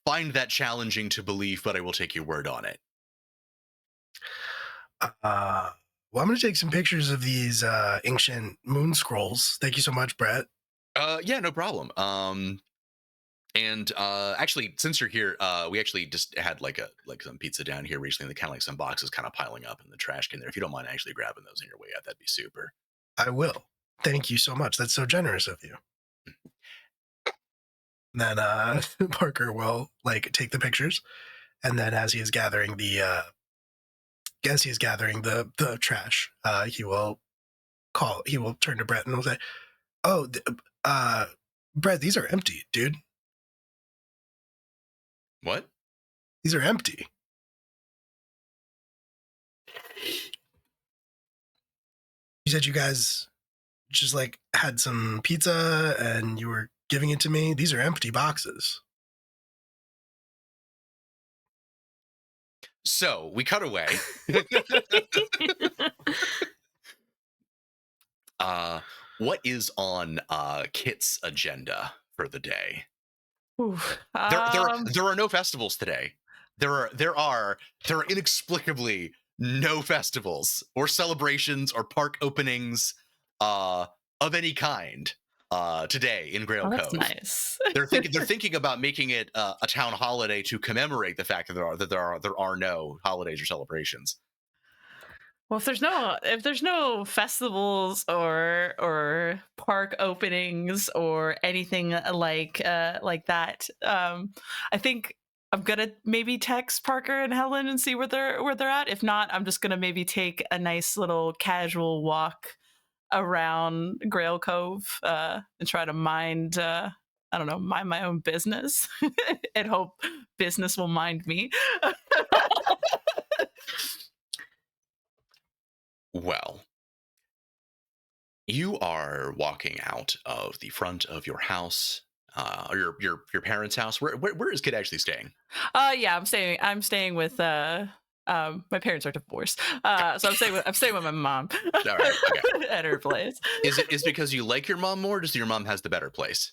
find that challenging to believe, but I will take your word on it. Well, I'm going to take some pictures of these ancient moon scrolls. Thank you so much, Brett. Yeah, no problem. And actually, since you're here, we actually just had like some pizza down here recently, and kind of like some boxes kind of piling up in the trash can there. If you don't mind actually grabbing those on your way out, that'd be super. I will. Thank you so much. That's so generous of you. Then Parker will like take the pictures, and then as he is gathering the trash, he will turn to Brett and will say, "Oh, Brett, these are empty, dude." What? These are empty. You said you guys just like had some pizza and you were giving it to me. These are empty boxes. So we cut away. What is on Kit's agenda for the day? There are no festivals today. There are inexplicably no festivals or celebrations or park openings of any kind. today in Grail Oh, that's Cove. nice. They're thinking about making it a town holiday to commemorate the fact that there are no holidays or celebrations. Well, if there's no festivals or park openings or anything like that, I think I'm gonna maybe text Parker and Helen and see where they're at. If not, I'm just gonna maybe take a nice little casual walk around Grail Cove and try to mind I don't know, mind my own business and hope business will mind me. Well, you are walking out of the front of your house, or your parents' house. Where is Kid actually staying? Yeah, I'm staying with my parents are divorced. So I'm staying with my mom. All right, okay. At her place. Is it because you like your mom more, or just your mom has the better place?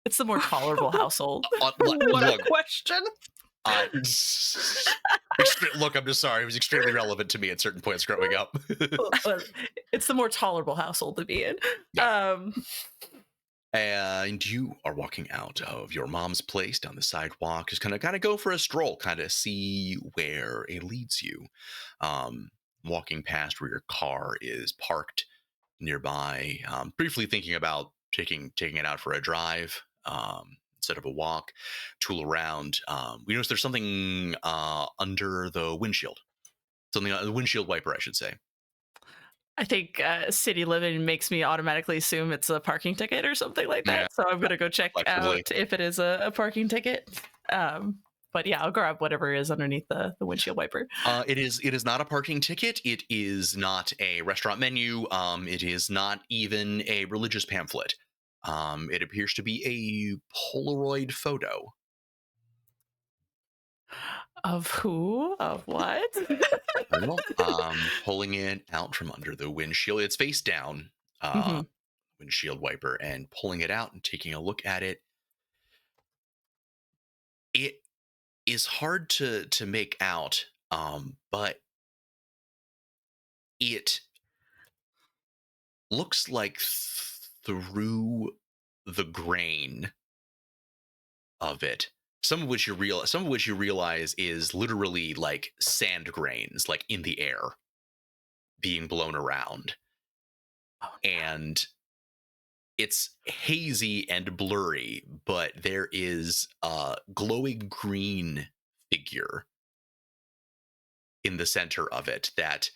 It's the more tolerable household. What a question. Look, I'm just sorry. It was extremely relevant to me at certain points growing up. It's the more tolerable household to be in. Yeah. And you are walking out of your mom's place down the sidewalk, just kind of go for a stroll, kind of see where it leads you. Walking past where your car is parked nearby, briefly thinking about taking it out for a drive instead of a walk. Tool around. We notice there's something under the windshield, something the windshield wiper, I should say. I think city living makes me automatically assume it's a parking ticket or something like that. Yeah. So I'm gonna go check out if it is a parking ticket. But yeah, I'll grab whatever is underneath the windshield wiper. It is not a parking ticket. It is not a restaurant menu. It is not even a religious pamphlet. It appears to be a Polaroid photo. Of who? Of what? Pulling it out from under the windshield. It's face down, windshield wiper, and pulling it out and taking a look at it. It is hard to make out, but it looks like through the grain of it, some of which you realize is literally like sand grains, like in the air, being blown around. Oh, and it's hazy and blurry, but there is a glowing green figure in the center of it that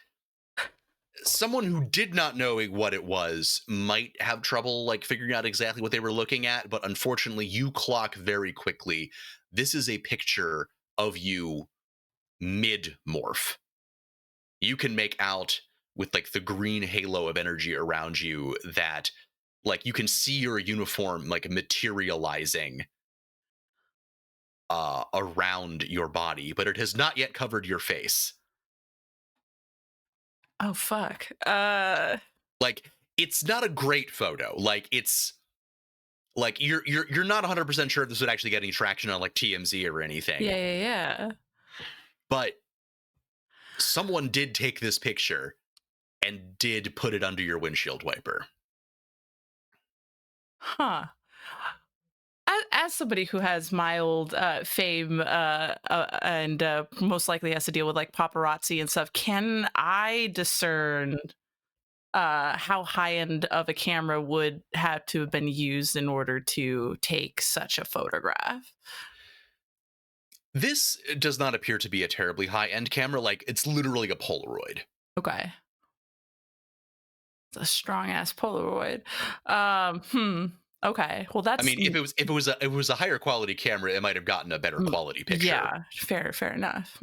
someone who did not know what it was might have trouble like figuring out exactly what they were looking at. But unfortunately, you clock very quickly. This is a picture of you mid-morph. You can make out with like the green halo of energy around you that like you can see your uniform like materializing around your body, but it has not yet covered your face. Oh fuck. Like it's not a great photo. Like it's like you're not 100% sure if this would actually get any traction on like TMZ or anything. Yeah. But someone did take this picture and did put it under your windshield wiper. Huh. As somebody who has mild fame and most likely has to deal with like paparazzi and stuff, can I discern how high end of a camera would have to have been used in order to take such a photograph? This does not appear to be a terribly high end camera. Like it's literally a Polaroid. Okay. It's a strong ass Polaroid. Okay. Well, that's. I mean, if it was a higher quality camera, it might have gotten a better quality picture. Yeah, fair enough.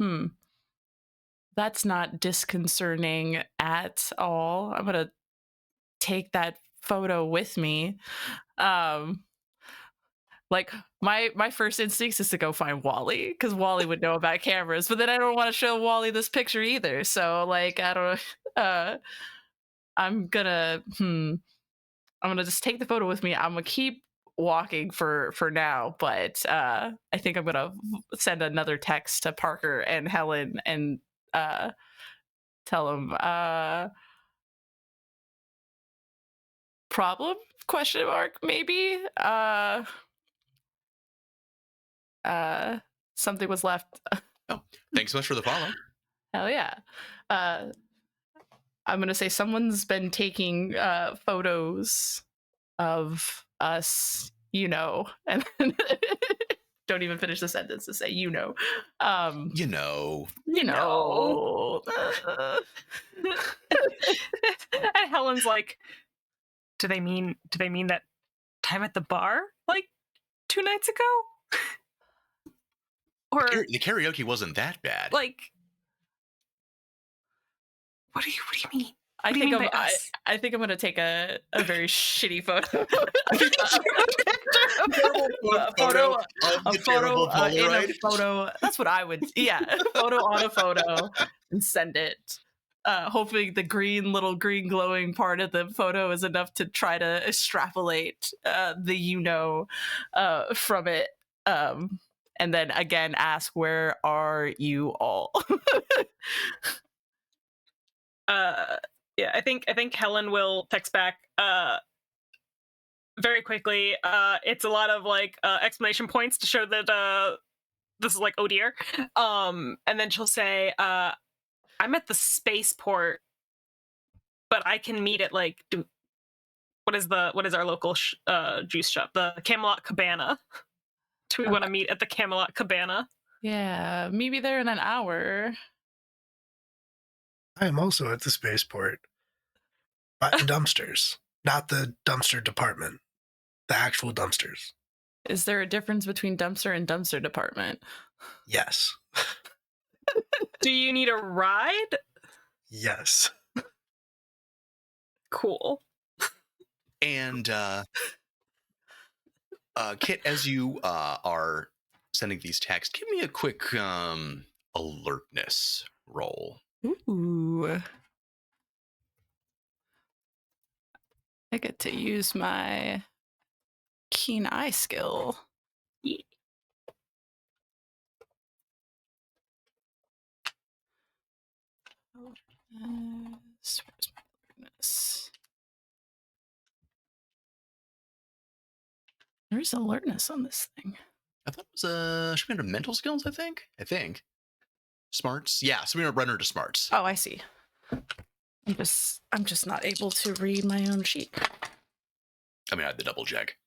That's not disconcerting at all. I'm gonna take that photo with me. Like my first instinct is to go find Wally because Wally would know about cameras, but then I don't want to show Wally this picture either. So like I don't. I'm gonna just take the photo with me. I'm gonna keep walking for now, but I think I'm gonna send another text to Parker and Helen and tell them problem. Question mark, maybe. Something was left. Oh, thanks so much for the follow. Hell yeah. I'm gonna say someone's been taking photos of us, and then don't even finish the sentence to say You know. And Helen's like, do they mean that time at the bar like 2 nights ago? Or The karaoke wasn't that bad. like, what do you mean? I What do you think mean I'm by us? I think I'm gonna take a very shitty photo. A photo of the terrible in a Polaroid. photo. That's what I would. Yeah, photo on a photo and send it. Hoping the little green glowing part of the photo is enough to try to extrapolate the from it. And then again ask, where are you all? Yeah, I think Helen will text back very quickly. It's a lot of like exclamation points to show that this is like, oh dear. And then she'll say, I'm at the spaceport, but I can meet at like what is our local juice shop? The Camelot Cabana. Do we want to meet at the Camelot Cabana? Yeah, maybe there in an hour. I am also at the spaceport. But the dumpsters, not the dumpster department. The actual dumpsters. Is there a difference between dumpster and dumpster department? Yes. Do you need a ride? Yes. Cool. And Kit, as you are sending these texts, give me a quick alertness roll. Ooh. I get to use my keen eye skill. Yeah. Where's my alertness? There's alertness on this thing. I thought it was should be under mental skills, I think. Smarts. Yeah, so we're runner to smarts. Oh, I see. I'm just not able to read my own sheet. I mean, I had the double check.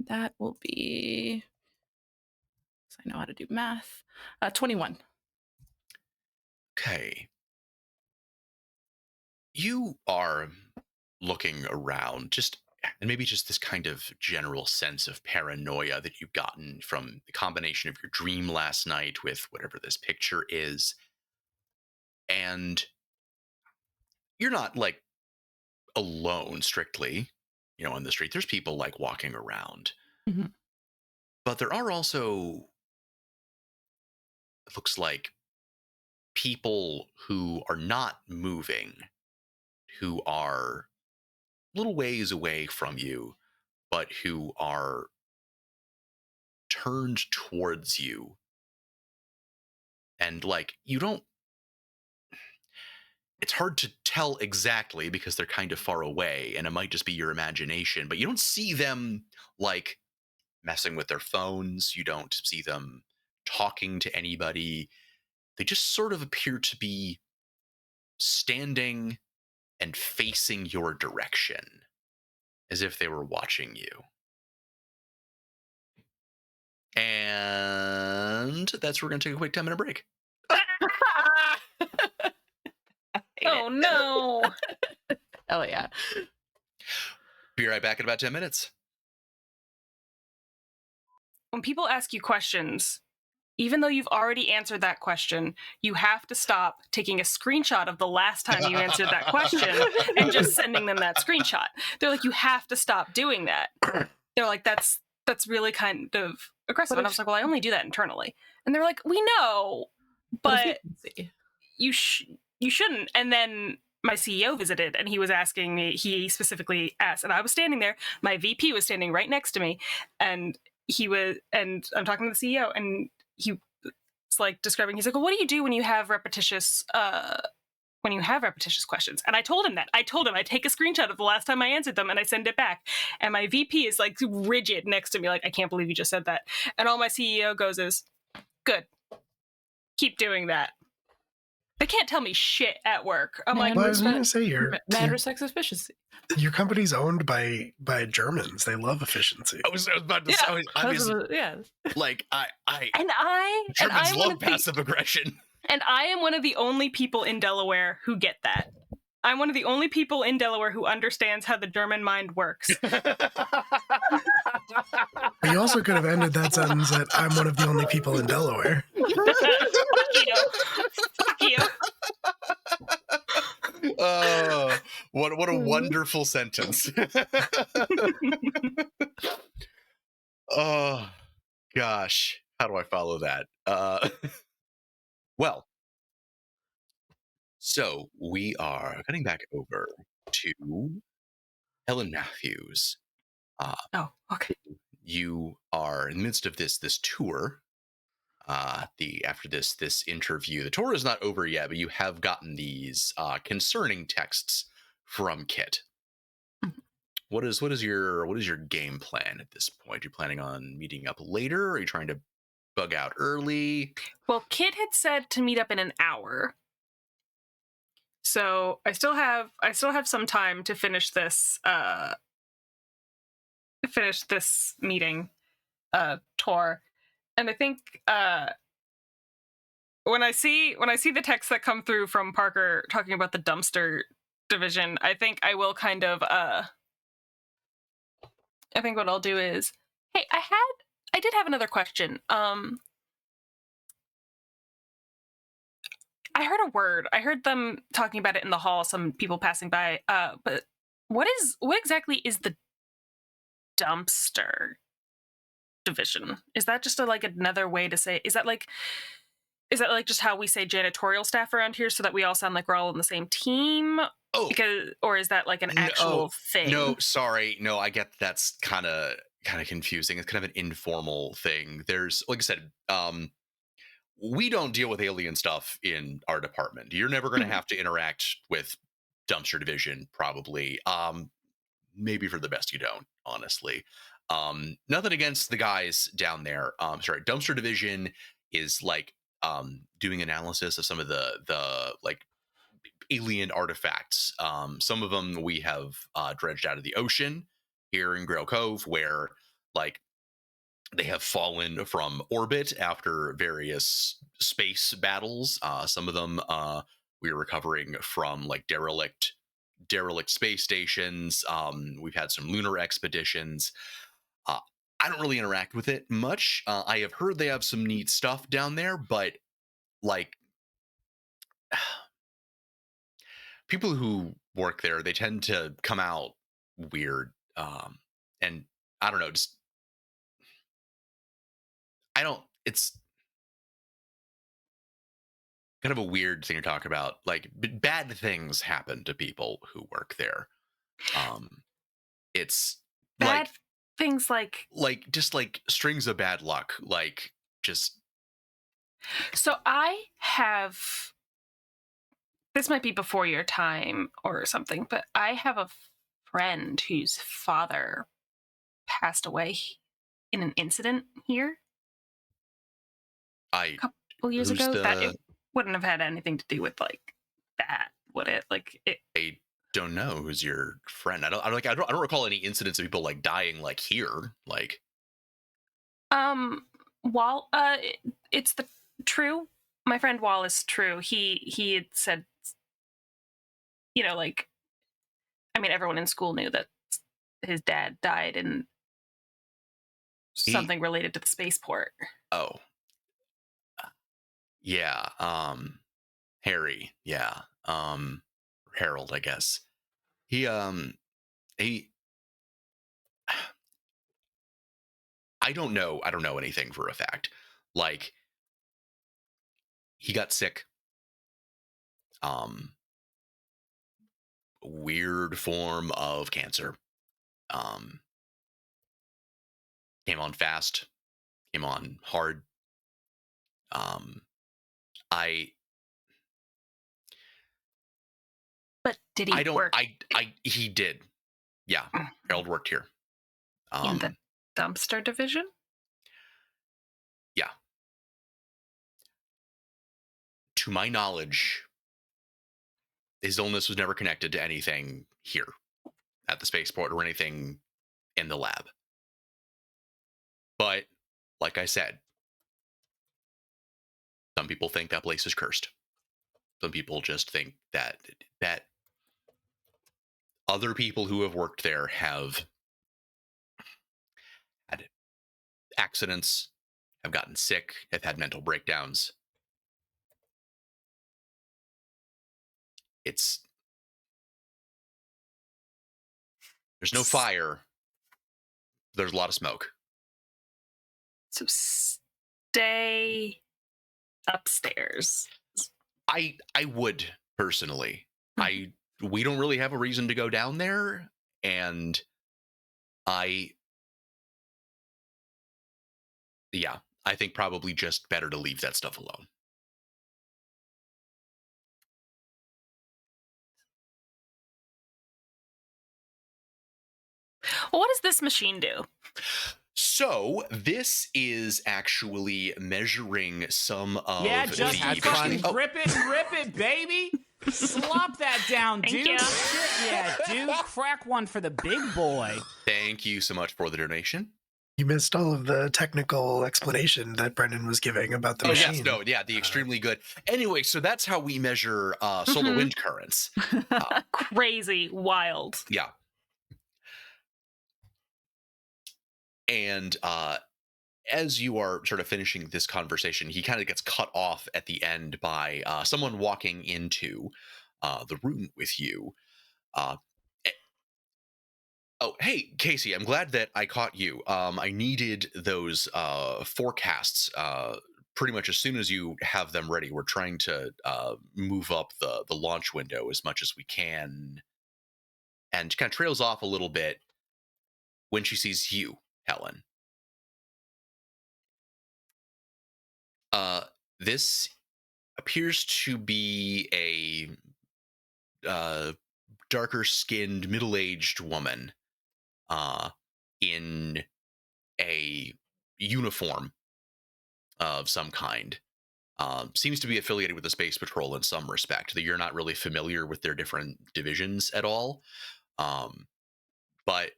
That will be, because I know how to do math. 21. Okay. You are looking around, and maybe just this kind of general sense of paranoia that you've gotten from the combination of your dream last night with whatever this picture is. And you're not like alone strictly, on the street. There's people like walking around. Mm-hmm. But there are also, it looks like, people who are not moving, who are a little ways away from you, but who are turned towards you. And like, it's hard to tell exactly because they're kind of far away and it might just be your imagination, but you don't see them like messing with their phones. You don't see them talking to anybody. They just sort of appear to be standing and facing your direction as if they were watching you. And that's where we're going to take a quick 10-minute break. Oh no. Oh yeah. Be right back in about 10 minutes. When people ask you questions, even though you've already answered that question, you have to stop taking a screenshot of the last time you answered that question and just sending them that screenshot. They're like, you have to stop doing that. They're like, that's really kind of aggressive. And I was like, well, I only do that internally. And they're like, we know, but you shouldn't. And then my CEO visited and he was asking me, he specifically asked, and I was standing there, my VP was standing right next to me, and I'm talking to the CEO, and he was like describing, he's like, well, what do you do when you have repetitious when you have repetitious questions. And I told him that. I told him I take a screenshot of the last time I answered them and I send it back. And my VP is like rigid next to me, like, I can't believe you just said that. And all my CEO goes is, good. Keep doing that. They can't tell me shit at work. I'm like, Well, I was going to say mad respects efficiency. your company's owned by Germans. They love efficiency. I was about to say, Yeah. like, and Germans I'm love passive aggression. And I am one of the only people in Delaware who get that. I'm one of the only people in Delaware who understands how the German mind works. But you also could have ended that sentence at, I'm one of the only people in Delaware. Fuck you. Oh, what a wonderful sentence. Oh, gosh. How do I follow that? Well, so we are cutting back over to Helen Matthews. Oh, okay. You are in the midst of this tour. After this interview, the tour is not over yet, but you have gotten these concerning texts from Kit. Mhm. What is your game plan at this point? Are you planning on meeting up later? Are you trying to bug out early? Well, Kit had said to meet up in an hour. So I still have some time to finish this meeting tour. And I think when I see the texts that come through from Parker talking about the dumpster division, I think I will kind of I think what I'll do is, hey, I did have another question. I heard a word. I heard them talking about it in the hall, some people passing by. But what exactly is the dumpster division? Is that just like another way to say, is that like just how we say janitorial staff around here so that we all sound like we're all on the same team? Oh, Or is that like an actual thing? No, sorry. No, I get that's kind of confusing. It's kind of an informal thing. There's, like I said, we don't deal with alien stuff in our department. You're never going to have to interact with dumpster division, probably. Maybe for the best you don't, honestly. Nothing against the guys down there. Sorry, dumpster division is like doing analysis of some of the like alien artifacts. Some of them we have dredged out of the ocean here in Grail Cove, where like they have fallen from orbit after various space battles. Some of them we're recovering from like derelict space stations. We've had some lunar expeditions. I don't really interact with it much. I have heard they have some neat stuff down there, but like people who work there, they tend to come out weird. And I don't know, just it's kind of a weird thing to talk about. Like bad things happen to people who work there. It's Bad like things like just like strings of bad luck. Like just. So I have, this might be before your time or something, but I have a friend whose father passed away in an incident here a couple years ago. That it wouldn't have had anything to do with like that, would it? Like it. I don't know who's your friend. I don't recall any incidents of people like dying like here. Like. Wall. It's the True. My friend Wall is True. He had said, you know, like, I mean, everyone in school knew that his dad died in something related to the spaceport. Oh. Yeah. Harry. Yeah. Harold, I guess. He I don't know anything for a fact. Like he got sick. Weird form of cancer. Came on fast, came on hard. I But did he I don't. work He did. Yeah, Harold worked here. in the dumpster division? Yeah. To my knowledge, his illness was never connected to anything here at the spaceport or anything in the lab. But like I said, some people think that place is cursed. Some people just think that other people who have worked there have had accidents, have gotten sick, have had mental breakdowns. There's no fire. There's a lot of smoke. So stay upstairs. I would personally. We don't really have a reason to go down there, and I think probably just better to leave that stuff alone. Well, what does this machine do? So this is actually measuring some of Yeah, just the fucking Oh, rip it, baby. Slop that down, Thank dude. you. Shit, yeah, dude. Crack one for the big boy. thank you so much for the donation. You missed all of the technical explanation that Brendan was giving about the machine. Yes, no, yeah, the extremely good. Anyway, so that's how we measure solar wind currents. Crazy, wild. Yeah. And as you are sort of finishing this conversation, he kind of gets cut off at the end by someone walking into the room with you. Oh, hey, Casey, I'm glad that I caught you. I needed those forecasts pretty much as soon as you have them ready. We're trying to move up the launch window as much as we can. And kind of trails off a little bit when she sees you, Helen. This appears to be a darker skinned, middle-aged woman in a uniform of some kind. Seems to be affiliated with the Space Patrol in some respect, that you're not really familiar with their different divisions at all. But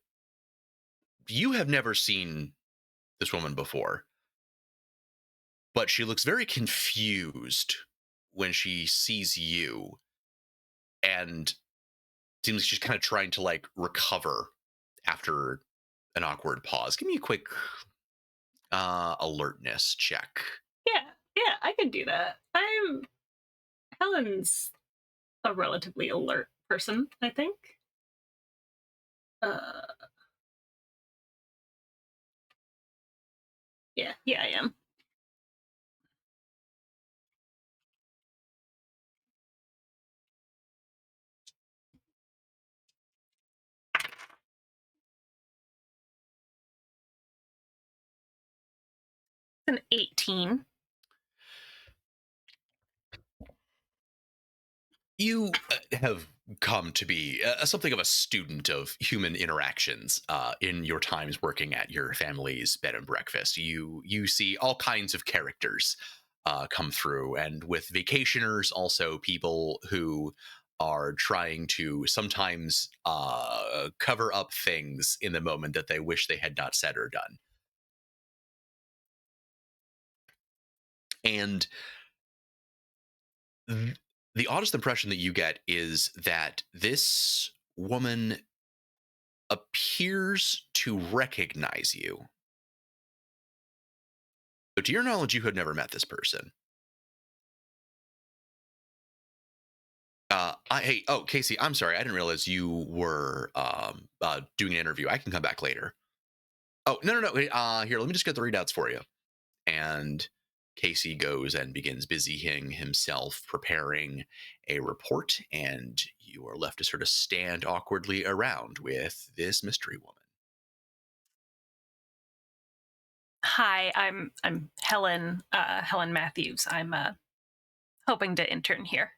you have never seen this woman before. But she looks very confused when she sees you, and seems like she's kind of trying to like recover after an awkward pause. Give me a quick alertness check. Yeah, I can do that. Helen's a relatively alert person, I think. Yeah, I am. An 18. You have come to be something of a student of human interactions in your times working at your family's bed and breakfast. You see all kinds of characters come through, and with vacationers, also people who are trying to sometimes cover up things in the moment that they wish they had not said or done. And the oddest impression that you get is that this woman appears to recognize you. So to your knowledge, you had never met this person. Casey, I'm sorry. I didn't realize you were doing an interview. I can come back later. Oh, no. Here, let me just get the readouts for you. And Casey goes and begins busying himself preparing a report, and you are left to sort of stand awkwardly around with this mystery woman. Hi, I'm Helen. Helen Matthews. I'm hoping to intern here.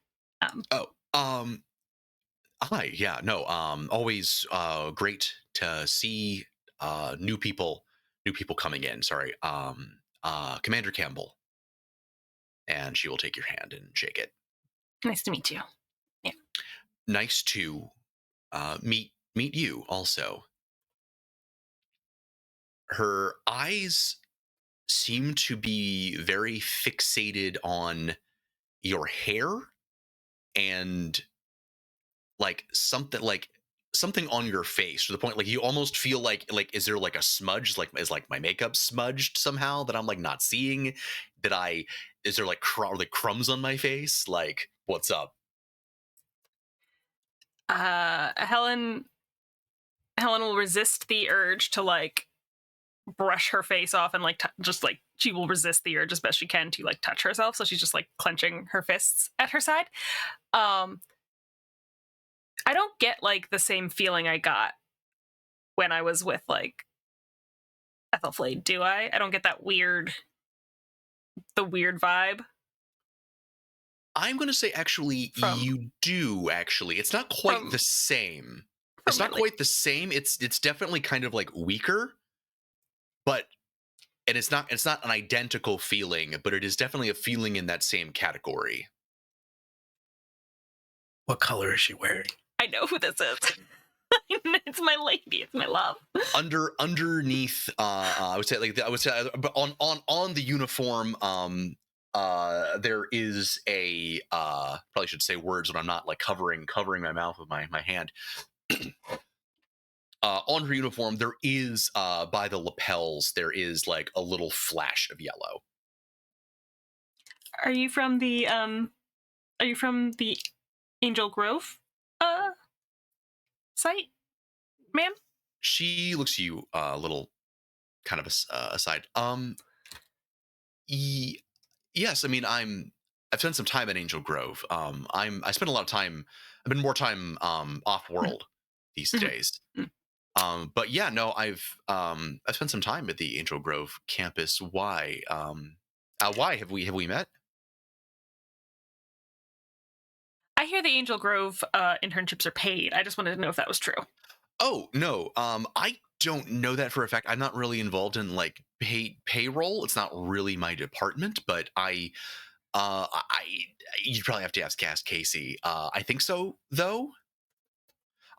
Hi, yeah, no, always great to see new people coming in. Sorry, Commander Campbell, and she will take your hand and shake it. Nice to meet you. Yeah. Nice to meet you also. Her eyes seem to be very fixated on your hair and like something on your face to the point like you almost feel like is there like a smudge, like is like my makeup smudged somehow that I'm like not seeing, that I is there like crumbs on my face, like what's up? Helen will resist the urge to like brush her face off and like just like she will resist the urge as best she can to like touch herself, so she's just like clenching her fists at her side. I don't get like the same feeling I got when I was with like Ethelflade, do I don't get that weird vibe I'm gonna say actually from you do. Actually, it's not quite the same. It's not quite the same. It's definitely kind of like weaker, but and it's not an identical feeling, but it is definitely a feeling in that same category. What color is she wearing? I know who this is. It's my lady. It's my love. Underneath, I would say but on the uniform, there is a probably should say words when I'm not like covering my mouth with my hand. On her uniform, there is by the lapels, there is like a little flash of yellow. Are you from the Angel Grove site, ma'am? She looks at you a little kind of aside. Yes, I mean I've spent some time at Angel Grove. I spend a lot of time. I've been more time off world these days. But yeah, no, I've spent some time at the Angel Grove campus. Why? Why have we met? I hear the Angel Grove internships are paid. I just wanted to know if that was true. Oh no, I don't know that for a fact. I'm not really involved in like payroll. It's not really my department, but I you'd probably have to ask Casey. I think so though.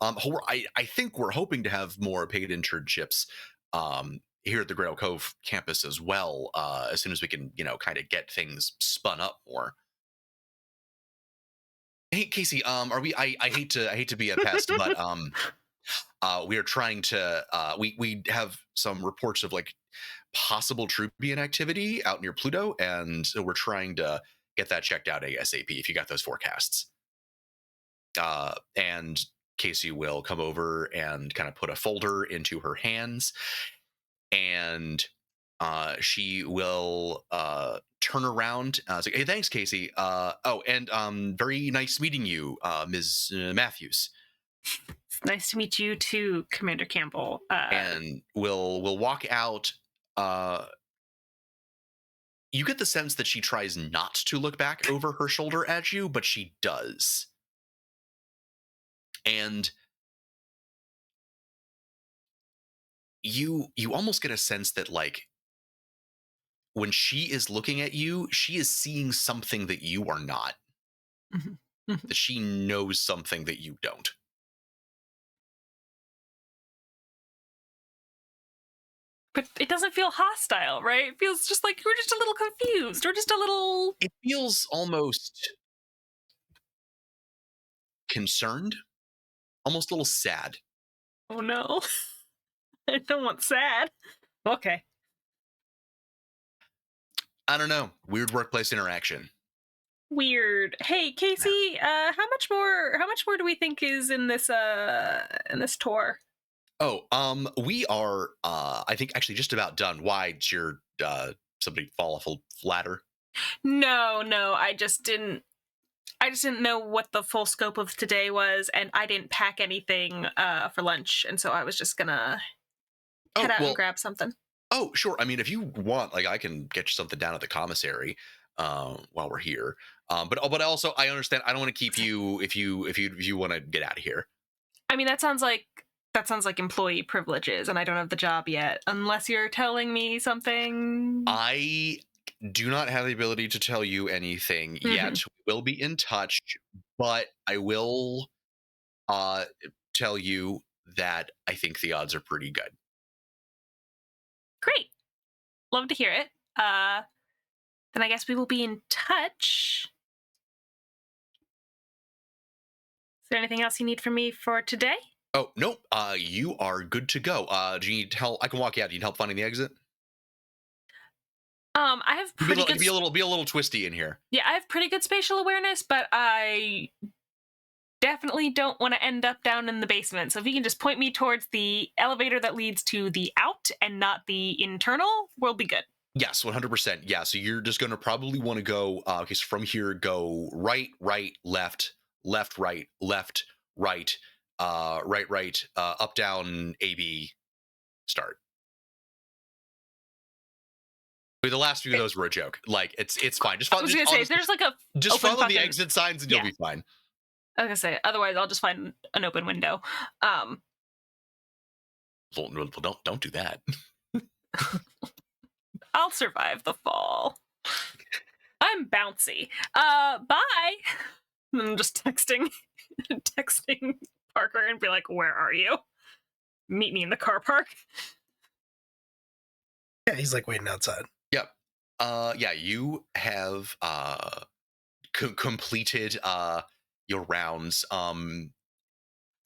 I think we're hoping to have more paid internships here at the Grail Cove campus as well, as soon as we can, kind of get things spun up more. Hey, Casey, are we? I hate to be a pest, but we are trying to. We have some reports of like possible Troopian activity out near Pluto, and so we're trying to get that checked out ASAP. If you got those forecasts, and Casey will come over and kind of put a folder into her hands, and she will turn around. It's like, hey, thanks, Casey. Oh, and very nice meeting you, Ms. Matthews. It's nice to meet you too, Commander Campbell. And we'll walk out. You get the sense that she tries not to look back over her shoulder at you, but she does. And you almost get a sense that like when she is looking at you, she is seeing something that you are not. That she knows something that you don't. But it doesn't feel hostile, right? It feels just like we're just a little confused. We're just a little... It feels almost concerned, almost a little sad. Oh no. I don't want sad. Okay. I don't know. Weird workplace interaction. Weird. Hey, Casey, how much more do we think is in this tour? Oh, we are I think actually just about done. Why? Did your somebody fall off a ladder? No, I just didn't know what the full scope of today was, and I didn't pack anything for lunch, and so I was just gonna head out and grab something. Oh, sure. I mean, if you want, like, I can get you something down at the commissary. while we're here. But also I understand I don't want to keep you if you want to get out of here. I mean, that sounds like employee privileges, and I don't have the job yet. Unless you're telling me something. I do not have the ability to tell you anything yet. We will be in touch, but I will tell you that I think the odds are pretty good. Great. Love to hear it. Then I guess we will be in touch. Is there anything else you need from me for today? Oh, nope. You are good to go. Do you need help? I can walk you out. Do you need help finding the exit? I have pretty It good. could be a little twisty in here. Yeah, I have pretty good spatial awareness, but I definitely don't want to end up down in the basement. So if you can just point me towards the elevator that leads to the out and not the internal, we'll be good. Yes, 100%. Yeah, so you're just going to probably want to go, okay, so from here, go right, left, right, right, right, up, down, AB, start. The last few of those were a joke. Like, it's fine. Just follow, I was going to say, if there's like a just open follow the fucking- exit signs and you'll be fine. I was going to say, otherwise I'll just find an open window. Well, don't do that. I'll survive the fall. I'm bouncy. Bye. And I'm just texting Parker and be like, where are you? Meet me in the car park. Yeah, he's like waiting outside. Yep. Yeah, you have completed your rounds.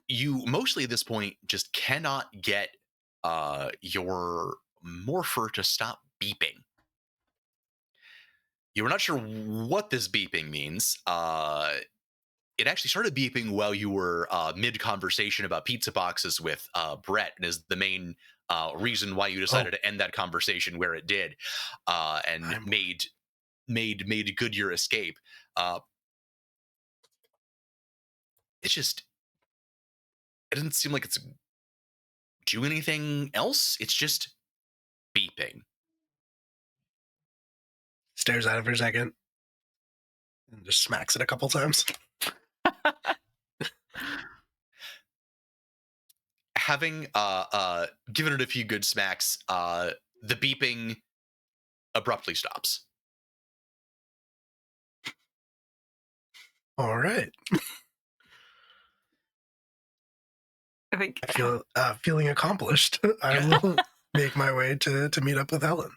You mostly at this point just cannot get your morpher to stop beeping. You were not sure what this beeping means. It actually started beeping while you were mid-conversation about pizza boxes with Brett, and is the main reason why you decided to end that conversation where it did, and made good your escape. It's just, it doesn't seem like it's doing anything else. It's just beeping. Stares at it for a second and just smacks it a couple times. Having given it a few good smacks, the beeping abruptly stops. All right. I think I feel feeling accomplished. I will make my way to meet up with Helen.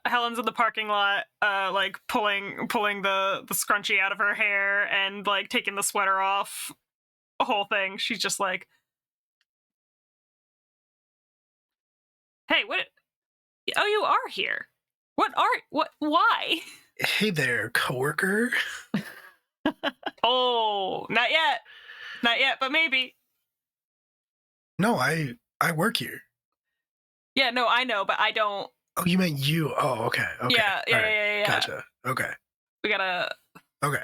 Helen's in the parking lot, like pulling the scrunchie out of her hair and like taking the sweater off. The whole thing. She's just like, "Hey, what? Oh, you are here. Why? Hey there, coworker. Oh, not yet, but maybe. No, I work here. Yeah, no, I know, but I don't. Oh, you meant you. Oh, okay. Yeah. All right. Gotcha. Okay. We gotta. Okay.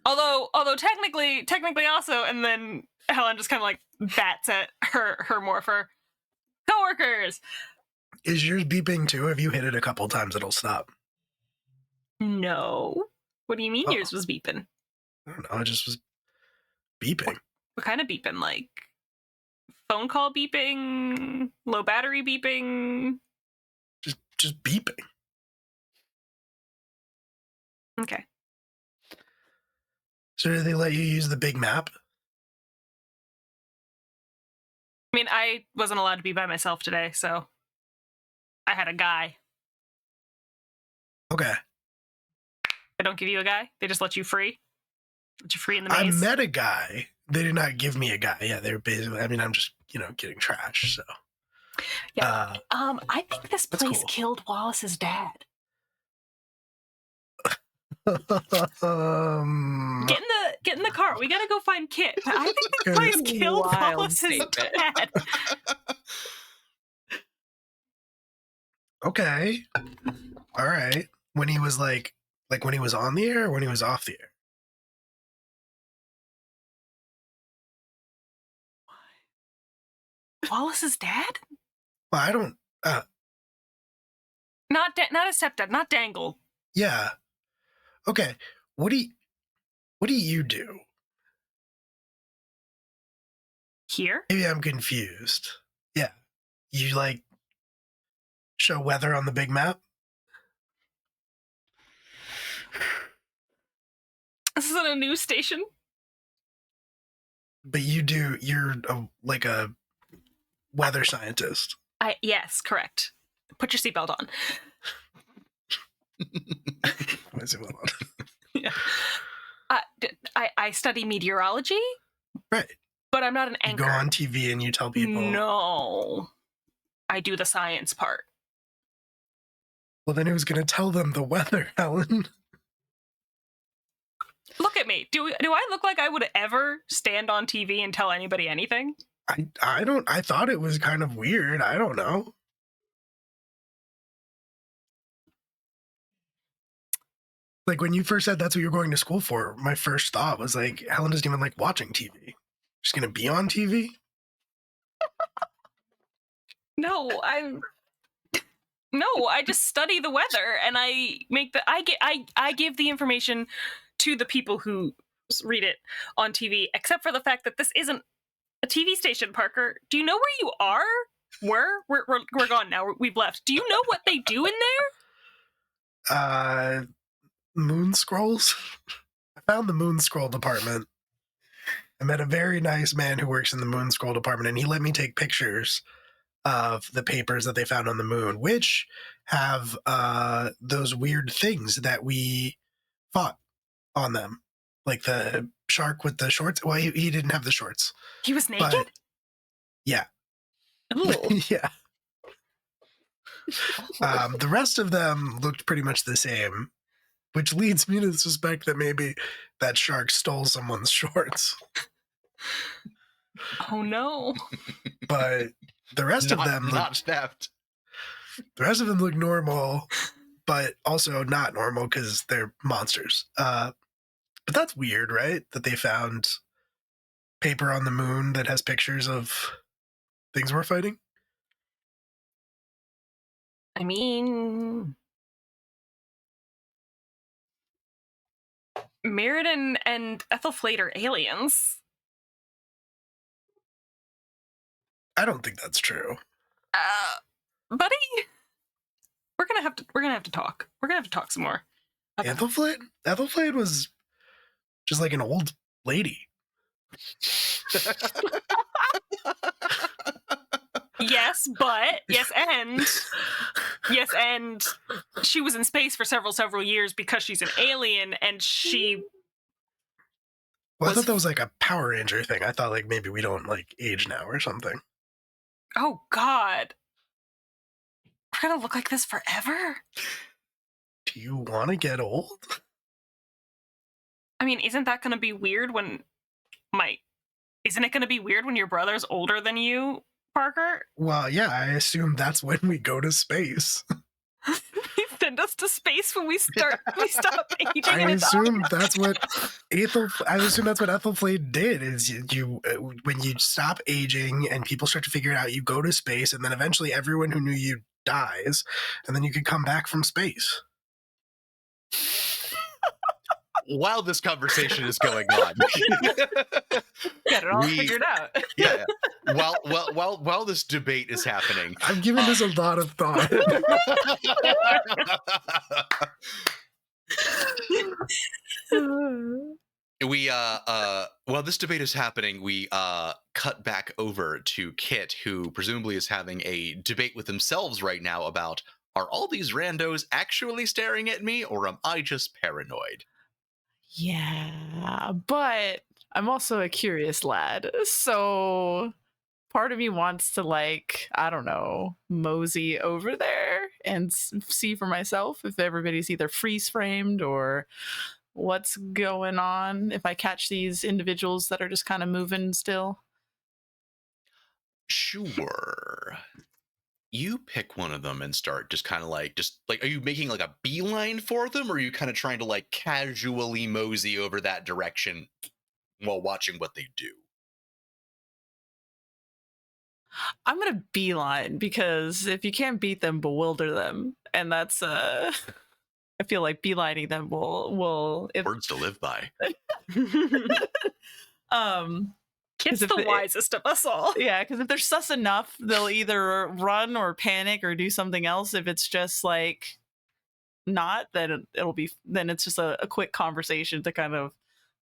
Although technically also, and then Helen just kind of like bats at her morpher. Coworkers. Is yours beeping too? If you hit it a couple times, it'll stop. No. What do you mean Oh. yours was beeping? I don't know. It just was beeping. What kind of beeping? Like phone call beeping? Low battery beeping? Just beeping. Okay. So do they let you use the big map? I mean, I wasn't allowed to be by myself today, so I had a guy. Okay. They don't give you a guy. They just let you free. Let you free in the I maze. met a guy. They did not give me a guy. Yeah, they're basically. I mean, I'm just getting trash. So. Yeah. I think this That's place cool. killed Wallace's dad. Um, Get in the car. We gotta go find Kit. But I think this place killed Wild Wallace's statement. dad. okay. All right. When he was like when he was on the air or when he was off the air? Wallace's dad? Well, I don't. Not a stepdad, not Dangle. Yeah. Okay. What do you do? Here? Maybe I'm confused. Yeah. You like show weather on the big map? This isn't a news station. But you're like a weather scientist. Yes, correct. Put your seatbelt on. My seatbelt on. Yeah. I study meteorology. Right. But I'm not an You anchor. go on TV and you tell people. No. I do the science part. Well, then who's going to tell them the weather, Helen? Look at me. Do I look like I would ever stand on TV and tell anybody anything? I don't. I thought it was kind of weird. I don't know. Like when you first said that's what you're going to school for, my first thought was like, Helen doesn't even like watching TV. She's going to be on TV? No, I just study the weather and I give the information to the people who read it on TV, except for the fact that this isn't a TV station, Parker. Do you know where you are? We're gone now. We've left. Do you know what they do in there? Moon scrolls. I found the moon scroll department. I met a very nice man who works in the moon scroll department, and he let me take pictures of the papers that they found on the moon, which have those weird things that we fought on them, like the shark with the shorts. Well, he didn't have the shorts. He was naked? But, yeah. Ooh. Yeah. The rest of them looked pretty much the same, which leads me to suspect that maybe that shark stole someone's shorts. Oh no. But the rest of them not theft. The rest of them look normal, but also not normal because they're monsters. But that's weird, right? That they found paper on the moon that has pictures of things we're fighting. I mean, Mirrodin and Ethelflate are aliens. I don't think that's true. Buddy, we're gonna have to talk. We're gonna have to talk some more. Ethelflate was just like an old lady. Yes, and she was in space for several years because she's an alien, and she. Well, I thought that was like a Power Ranger thing. I thought like maybe we don't like age now or something. Oh God, we're gonna look like this forever. Do you want to get old? I mean, isn't that gonna be weird when Isn't it gonna be weird when your brother's older than you, Parker? Well, yeah, I assume that's when we go to space. You send us to space when we stop aging. I assume that's what Ethelflate did. Is you when you stop aging and people start to figure it out, you go to space, and then eventually everyone who knew you dies, and then you can come back from space. While this conversation is going on, Got it all figured out. yeah. While this debate is happening, I'm giving this a lot of thought. While this debate is happening, we cut back over to Kit, who presumably is having a debate with themselves right now about, are all these randos actually staring at me, or am I just paranoid? Yeah, but I'm also a curious lad. So part of me wants to, like, I don't know, mosey over there and see for myself if everybody's either freeze framed or what's going on, if I catch these individuals that are just kind of moving still. Sure. You pick one of them and start just kind of like, are you making like a beeline for them, or are you kind of trying to like casually mosey over that direction while watching what they do? I'm gonna beeline, because if you can't beat them, bewilder them, and that's I feel like beelining them will if Words to live by. It's if the it- wisest of us all. yeah, because if they're sus enough, they'll either run or panic or do something else. If it's just like not, then then it's just a quick conversation to kind of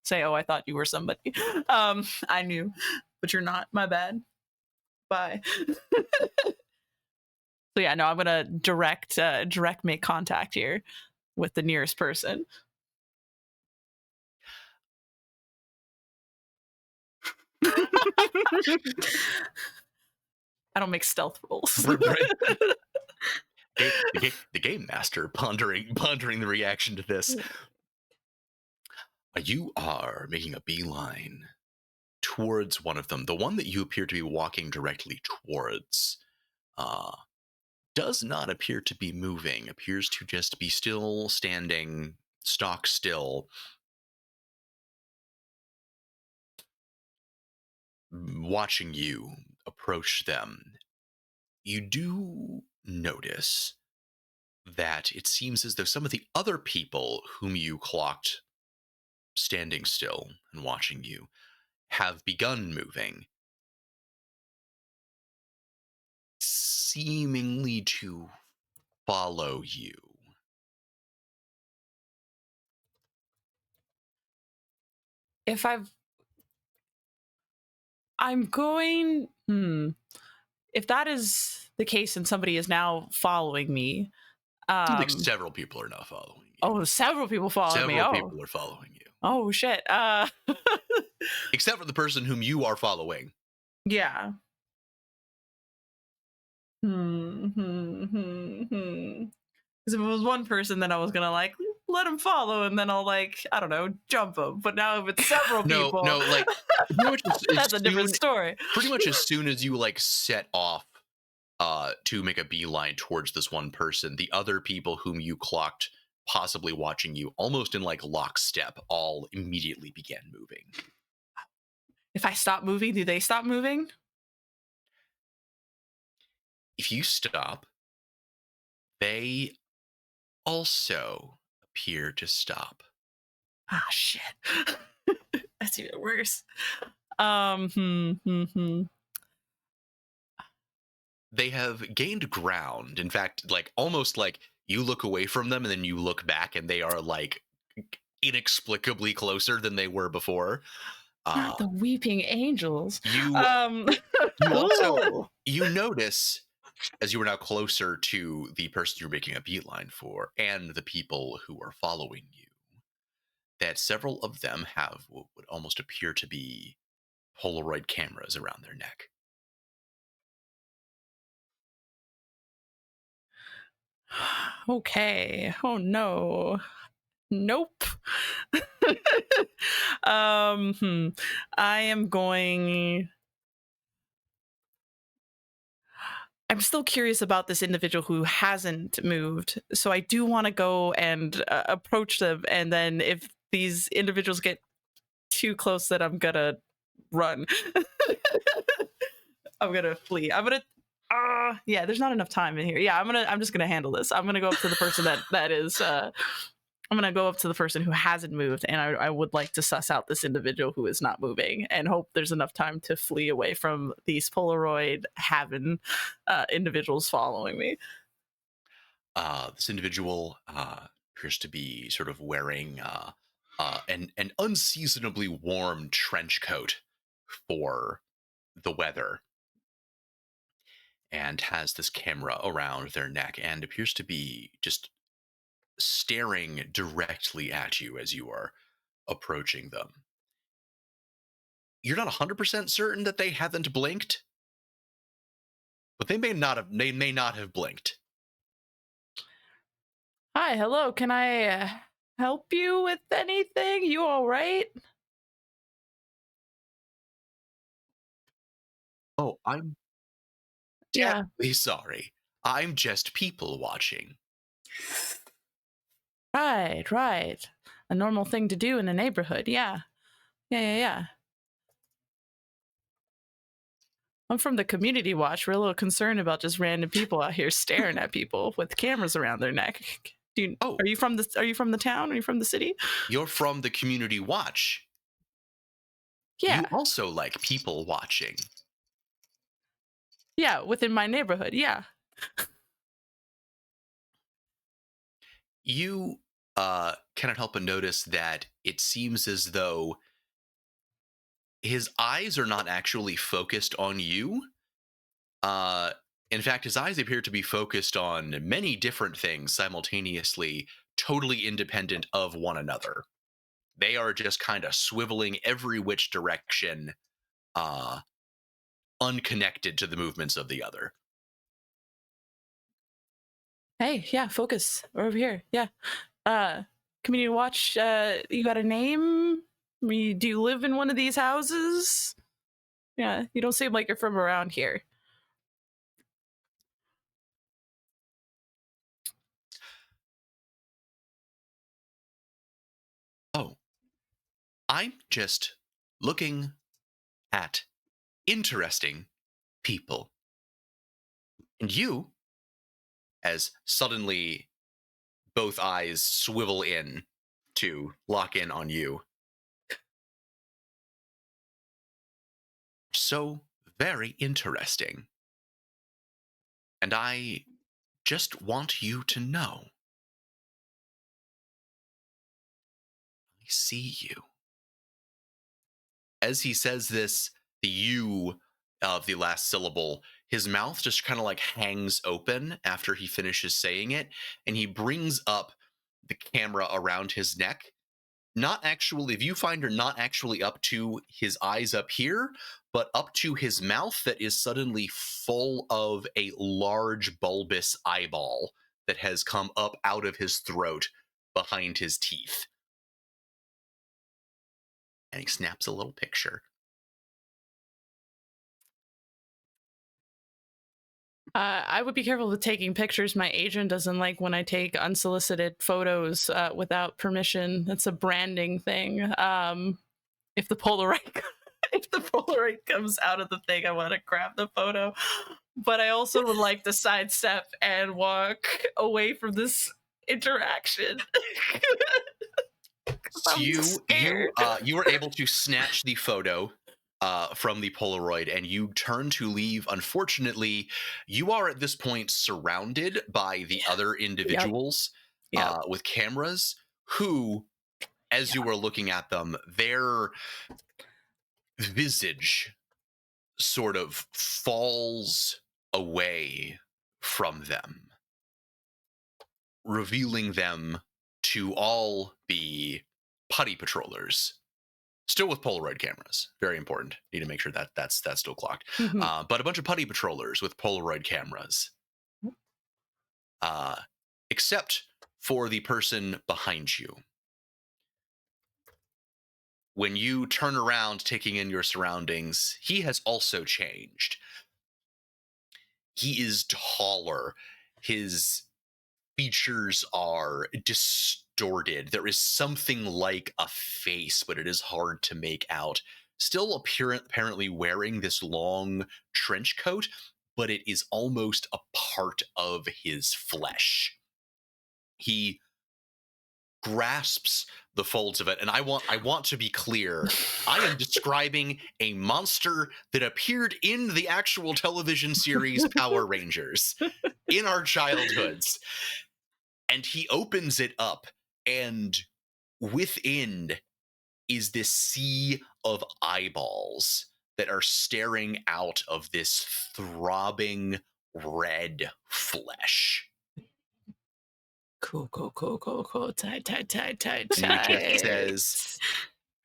say, oh, I thought you were somebody. I knew, but you're not. My bad. Bye. So yeah, no, I'm gonna direct make contact here with the nearest person. I don't make stealth rolls. Right. The game master pondering the reaction to this. You are making a beeline towards one of them. The one that you appear to be walking directly towards does not appear to be moving, appears to just be still standing, stock still, watching you approach them. You do notice that it seems as though some of the other people whom you clocked standing still and watching you have begun moving, seemingly to follow you. If I'm going, if that is the case and somebody is now following me, I think several people are now following you. oh, several people following me. Several people are following you. Oh shit. Except for the person whom you are following. Yeah. Because if it was one person, then I was gonna like let him follow, and then I'll like, I don't know, jump him. But now if it's several people, No, like pretty much that's a different story. Pretty much as soon as you like set off to make a beeline towards this one person, the other people whom you clocked possibly watching you almost in like lockstep all immediately began moving. If I stop moving, do they stop moving? If you stop, they also appear to stop. Ah, shit. That's even worse. They have gained ground. In fact, like almost like you look away from them and then you look back and they are like inexplicably closer than they were before. Not the weeping angels. You also you notice as you are now closer to the person you're making a beeline for and the people who are following you, that several of them have what would almost appear to be Polaroid cameras around their neck. Okay. Oh no. Nope. I am going. I'm still curious about this individual who hasn't moved, so I do want to go and approach them. And then if these individuals get too close, then I'm gonna run. I'm gonna flee. I'm gonna. Yeah, there's not enough time in here. Yeah, I'm just gonna handle this. I'm gonna go up to the person that is. I'm gonna go up to the person who hasn't moved, and I would like to suss out this individual who is not moving, and hope there's enough time to flee away from these Polaroid having individuals following me. This individual appears to be sort of wearing an unseasonably warm trench coat for the weather, and has this camera around their neck and appears to be just staring directly at you as you are approaching them. You're not 100% certain that they haven't blinked, but they may not have blinked. Hi, hello. Can I help you with anything? You all right? Oh, I'm Yeah. deadly sorry. I'm just people watching. Right. A normal thing to do in a neighborhood. Yeah. I'm from the community watch. We're a little concerned about just random people out here staring at people with cameras around their neck. Oh. Are you from the town? Are you from the city? You're from the community watch. Yeah. You also like people watching. Yeah, within my neighborhood. Yeah. You cannot help but notice that it seems as though his eyes are not actually focused on you. In fact, his eyes appear to be focused on many different things simultaneously, totally independent of one another. They are just kind of swiveling every which direction, unconnected to the movements of the other. Hey, yeah, focus. We're over here. Yeah. Community watch, you got a name? Do you live in one of these houses? Yeah, you don't seem like you're from around here. Oh, I'm just looking at interesting people. And you, as suddenly both eyes swivel in to lock in on you, so very interesting. And I just want you to know. I see you. As he says this, the you of the last syllable, his mouth just kind of like hangs open after he finishes saying it, and he brings up the camera around his neck. Not actually, the viewfinder not actually up to his eyes up here, but up to his mouth that is suddenly full of a large bulbous eyeball that has come up out of his throat behind his teeth. And he snaps a little picture. I would be careful with taking pictures. My agent doesn't like when I take unsolicited photos without permission. That's a branding thing. If the Polaroid comes out of the thing, I want to grab the photo. But I also would like to sidestep and walk away from this interaction. So you were able to snatch the photo from the Polaroid, and you turn to leave. Unfortunately, you are at this point surrounded by the other individuals with cameras who, as you were looking at them, their visage sort of falls away from them, revealing them to all be putty patrollers. Still with Polaroid cameras. Very important. Need to make sure that that's still clocked. But a bunch of putty patrollers with Polaroid cameras. Except for the person behind you. When you turn around, taking in your surroundings, he has also changed. He is taller. His features are distorted. There is something like a face, but it is hard to make out. Still apparently wearing this long trench coat, but it is almost a part of his flesh. He grasps the folds of it, and I want to be clear. I am describing a monster that appeared in the actual television series Power Rangers in our childhoods. And he opens it up, and within is this sea of eyeballs that are staring out of this throbbing red flesh. Cool. Tight. And he just says,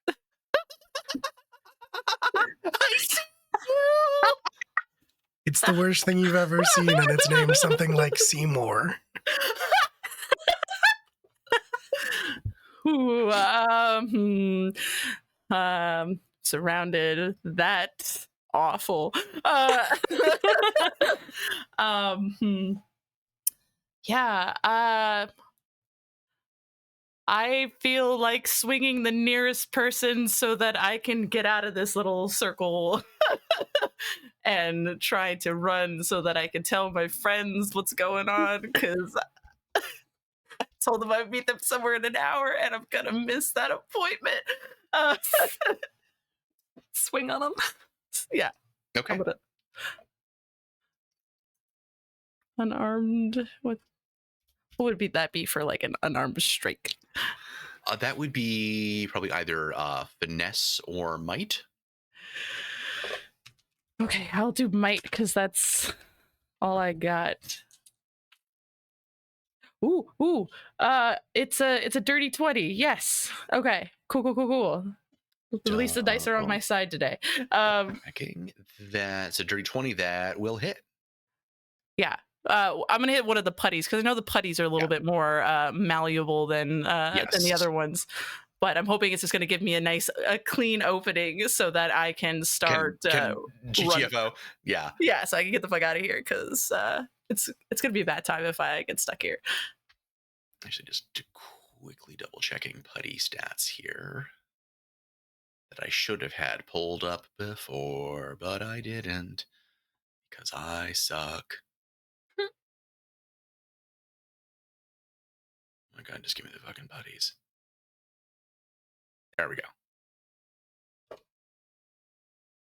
I see you! It's the worst thing you've ever seen, and it's named something like Seymour. Ooh, surrounded. That's awful. Yeah. I feel like swinging the nearest person so that I can get out of this little circle and try to run so that I can tell my friends what's going on, because I told them I'd meet them somewhere in an hour and I'm gonna miss that appointment. Swing on them. Yeah. Okay. I'm gonna unarmed. What would that be for like an unarmed strike? That would be probably either finesse or might. Okay, I'll do might because that's all I got. Ooh. It's a dirty 20. Yes. Okay. Cool. At least the dice are on my side today. Checking. That's a dirty 20 that will hit. Yeah. I'm gonna hit one of the putties because I know the putties are a little bit more malleable than the other ones. But I'm hoping it's just going to give me a clean opening so that I can start GTFO. Yeah. Yeah, so I can get the fuck out of here because it's going to be a bad time if I get stuck here. Actually, just quickly double checking putty stats here that I should have had pulled up before, but I didn't because I suck. Oh my god, just give me the fucking putties. There we go.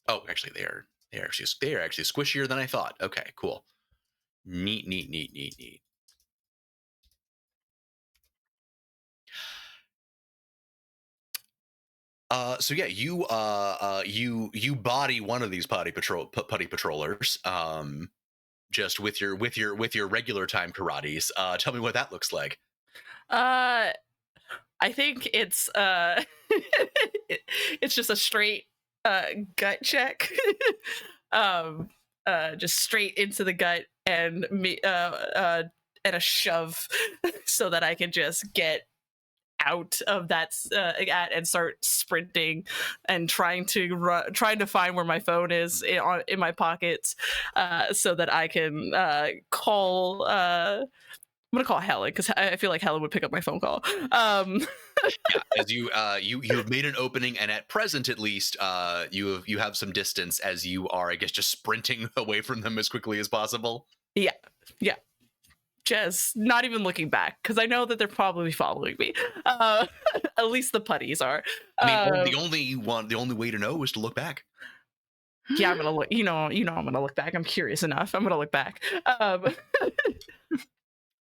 Oh, actually, they are actually squishier than I thought. Okay, cool. Neat. So yeah, you body one of these putty patrollers. Just with your regular time karates. Tell me what that looks like. I think it's it's just a straight gut check. Just straight into the gut and a shove so that I can just get out of that and start sprinting and trying to find where my phone is in my pockets so that I can call I'm gonna call Helen because I feel like Helen would pick up my phone call. Yeah, as you have made an opening, and at present, at least, you have some distance as you are, I guess, just sprinting away from them as quickly as possible. Yeah, just not even looking back because I know that they're probably following me. At least the putties are. I mean, the only way to know is to look back. Yeah, I'm gonna look. You know, I'm gonna look back. I'm curious enough. I'm gonna look back.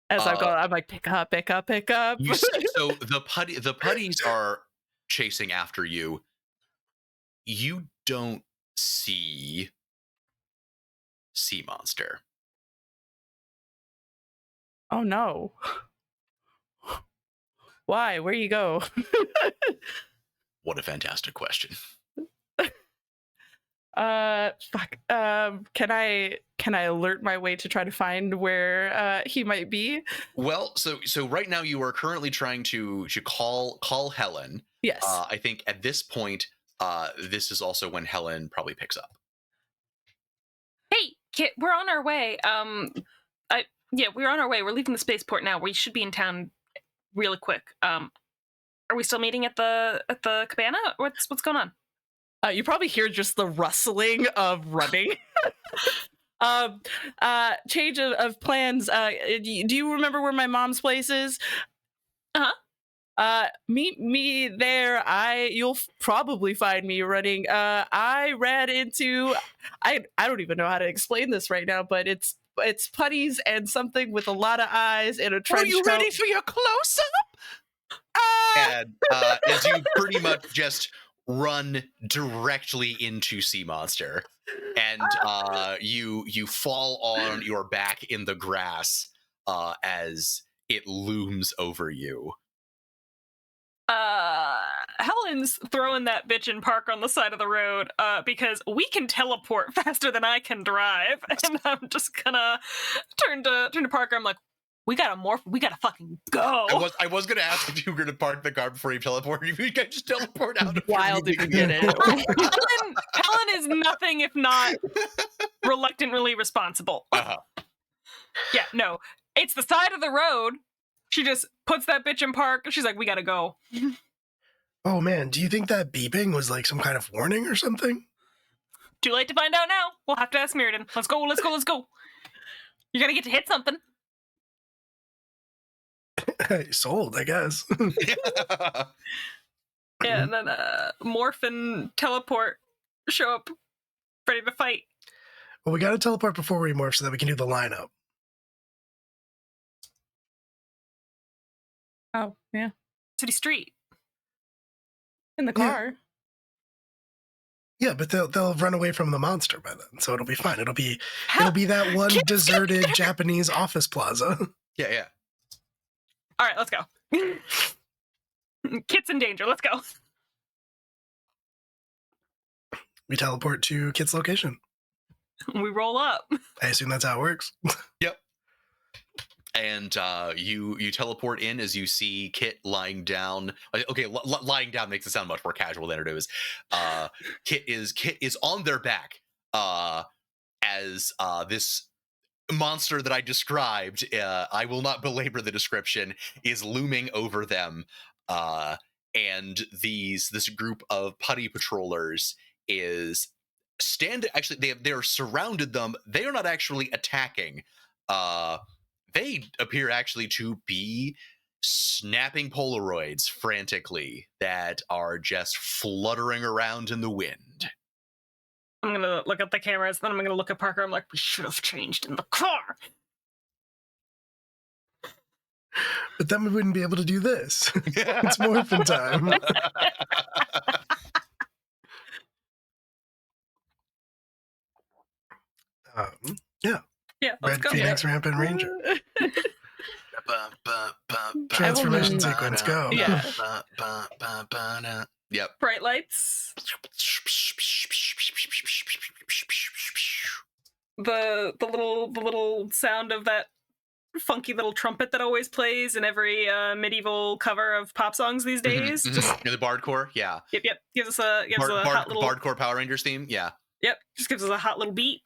As I've gone, I'm like, pick up. You see, so the putties are chasing after you. You don't see sea monster. Oh no! Why? Where you go? What a fantastic question. Fuck. Can I alert my way to try to find where he might be? Well, so right now you are currently trying to call Helen. Yes. I think at this point, this is also when Helen probably picks up. Hey, Kit, we're on our way. We're on our way. We're leaving the spaceport now. We should be in town really quick. Are we still meeting at the cabana? What's going on? You probably hear just the rustling of running. Change of plans. Do you remember where my mom's place is? Meet me there. You'll probably find me running. I ran into. I don't even know how to explain this right now, but it's putties and something with a lot of eyes and a trench coat. Are you ready for your close up? And as you pretty much just run directly into sea monster, and you fall on your back in the grass as it looms over you. Helen's throwing that bitch in park on the side of the road because we can teleport faster than I can drive, and I'm just gonna turn to Parker. I'm like, we gotta fucking go. I was gonna ask if you were gonna park the car before you teleport. If you guys just teleport out. Wild if you get it. Helen is nothing if not reluctantly responsible. Yeah, no, it's the side of the road. She just puts that bitch in park. She's like, we gotta go. Oh man, do you think that beeping was like some kind of warning or something? Too late to find out now. We'll have to ask Mirrodin. Let's go, let's go, let's go. You're gonna get to hit something. Sold, I guess. Yeah, and then Morph and Teleport show up ready to fight. Well, we got to teleport before we morph so that we can do the lineup. Oh, yeah. City Street. In the car. Yeah, but they'll run away from the monster by then, so it'll be fine. It'll be that one deserted Japanese office plaza. Yeah. All right, let's go. Kit's in danger. Let's go. We teleport to Kit's location. We roll up. I assume that's how it works. Yep. And you teleport in as you see Kit lying down. Okay, lying down makes it sound much more casual than it is. Kit is on their back as this monster that I described. I will not belabor the description. Is looming over them, and this group of putty patrollers is actually they're surrounded them. They are not actually attacking. They appear actually to be snapping Polaroids frantically that are just fluttering around in the wind. I'm gonna look at the cameras, then I'm gonna look at Parker. I'm like, we should have changed in the car. But then we wouldn't be able to do this. It's morphin' time. Yeah. Yeah, let's Red go. Phoenix Rampant Ranger. Transformation sequence, go. Yeah. Yep. Bright lights. The little sound of that funky little trumpet that always plays in every medieval cover of pop songs these days. Just The Bardcore, yeah. Yep. Gives us a hot little Bardcore Power Rangers theme, yeah. Yep. Just gives us a hot little beat.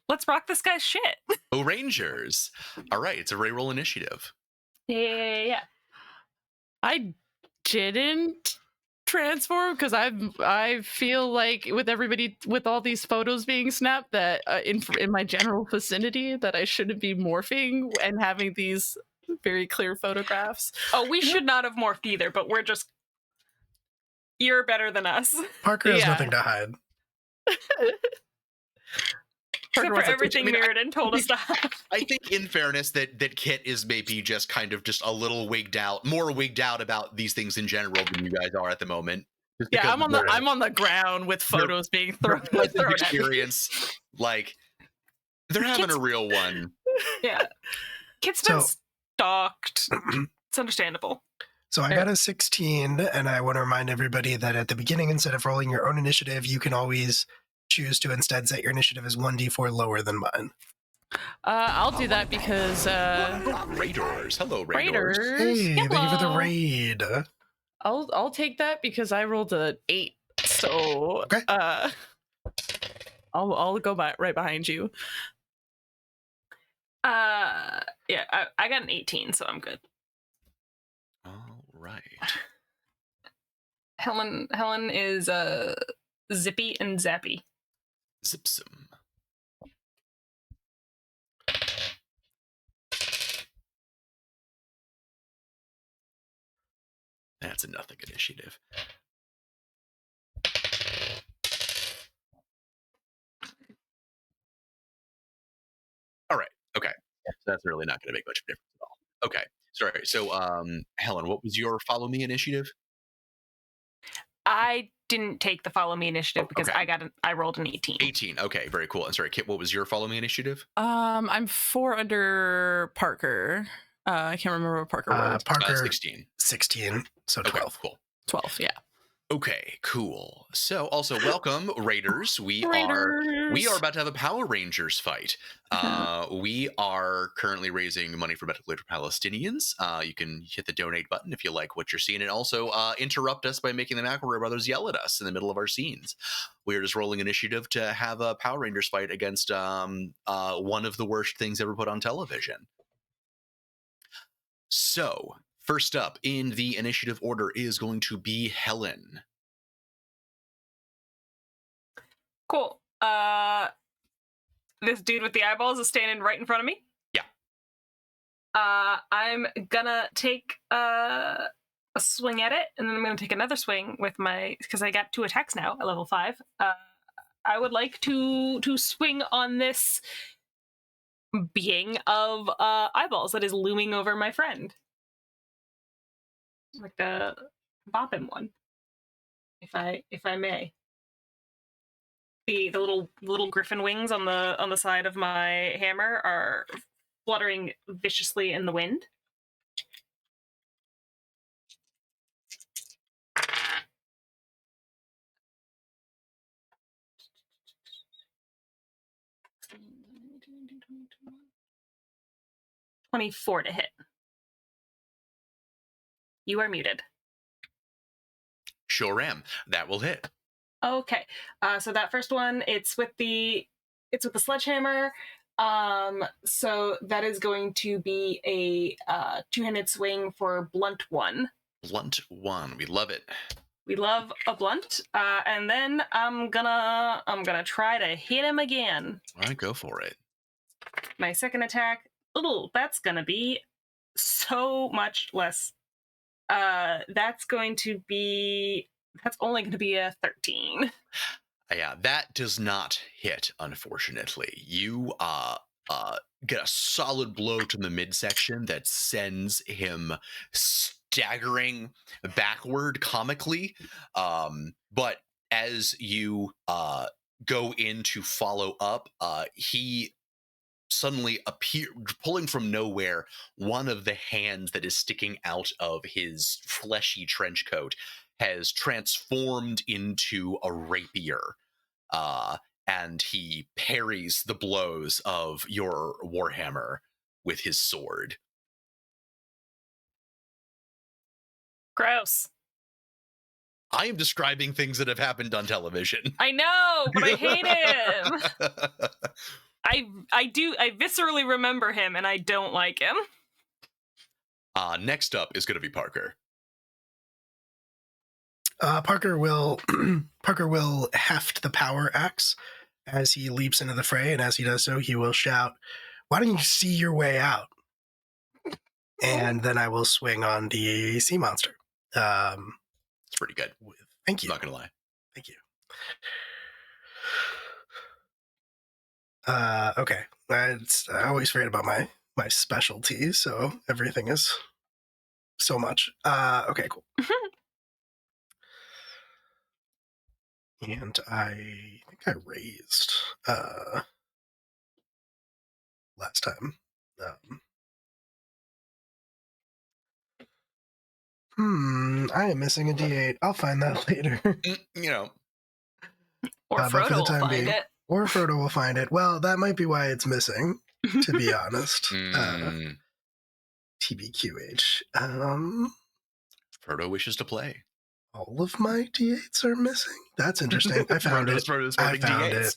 Let's rock this guy's shit. Oh, Rangers. All right, it's a Ray-roll initiative. Yeah. I didn't transform because I feel like with all these photos being snapped that in my general vicinity that I shouldn't be morphing and having these very clear photographs. Oh, we should not have morphed either, but you're better than us. Parker has Yeah. nothing to hide. Except for wants a everything Mirrodin told us to have. I think, in fairness, that Kit is maybe just kind of just a little more wigged out about these things in general than you guys are at the moment. Yeah, I'm on the ground with photos being thrown at me. experience. Like, they're having a real one. Yeah. Kit's been So- stalked. It's understandable. So I got a 16, and I want to remind everybody that at the beginning, instead of rolling your own initiative, you can always choose to instead set your initiative as 1d4 lower than mine. I'll do that because Raiders. Hello, Raiders. Hey, thank you for the Hello. raid. I'll take that because I rolled an 8. So Okay. I'll go right behind you. Yeah, I got an 18, so I'm good. All right. Helen is zippy and zappy. Zipsum. That's a nothing initiative. All right. Okay. So that's really not going to make much of a difference at all. Okay. Sorry. So, Helen, what was your follow me initiative? I didn't take the follow me initiative because Okay. I rolled an 18. 18. Okay. Very cool. And sorry, Kit, what was your follow me initiative? I'm 4 under Parker. I can't remember what Parker was. Parker, 16. 16, so Okay. 12. Cool. 12, yeah. Okay, cool. So, also welcome, Raiders. We are about to have a Power Rangers fight. We are currently raising money for medical aid for Palestinians. You can hit the donate button if you like what you're seeing, and also interrupt us by making the McElroy brothers yell at us in the middle of our scenes. We are just rolling initiative to have a Power Rangers fight against one of the worst things ever put on television. So, First up in the initiative order is going to be Helen. Cool. This dude with the eyeballs is standing right in front of me. Yeah. I'm gonna take a swing at it, and then I'm gonna take another swing with my, because I got 2 attacks now at level 5. I would like to swing on this being of eyeballs that is looming over my friend. Like to bop him one, if I may. The little griffin wings on the side of my hammer are fluttering viciously in the wind. $24 to hit. You are muted. Sure am. That will hit. Okay. So that first one, it's with the sledgehammer. So that is going to be a 2-handed swing for blunt 1. Blunt 1. We love it. We love a blunt. And then I'm gonna try to hit him again. All right, go for it. My second attack. Ooh, that's gonna be so much less. That's only going to be a 13. Yeah, that does not hit, unfortunately. You get a solid blow to the midsection that sends him staggering backward comically. But as you go in to follow up, he suddenly appear, pulling from nowhere, one of the hands that is sticking out of his fleshy trench coat has transformed into a rapier, and he parries the blows of your warhammer with his sword. Gross. I am describing things that have happened on television. I know, but I hate him. I viscerally remember him, and I don't like him. Next up is going to be Parker. Parker will heft the power axe as he leaps into the fray, and as he does so, he will shout, "Why don't you see your way out?" And then I will swing on the sea monster. It's pretty good. Thank you. I'm not going to lie. Thank you. Okay. I always forget about my specialties, so everything is so much. Okay, cool. And I think I raised last time. I am missing a D8. I'll find that later. You know. Or but for the Frodo will time find being, it. Or Frodo will find it. Well, that might be why it's missing, to be honest. TBQH. Frodo wishes to play. All of my D8s are missing? That's interesting. I found it. I found it.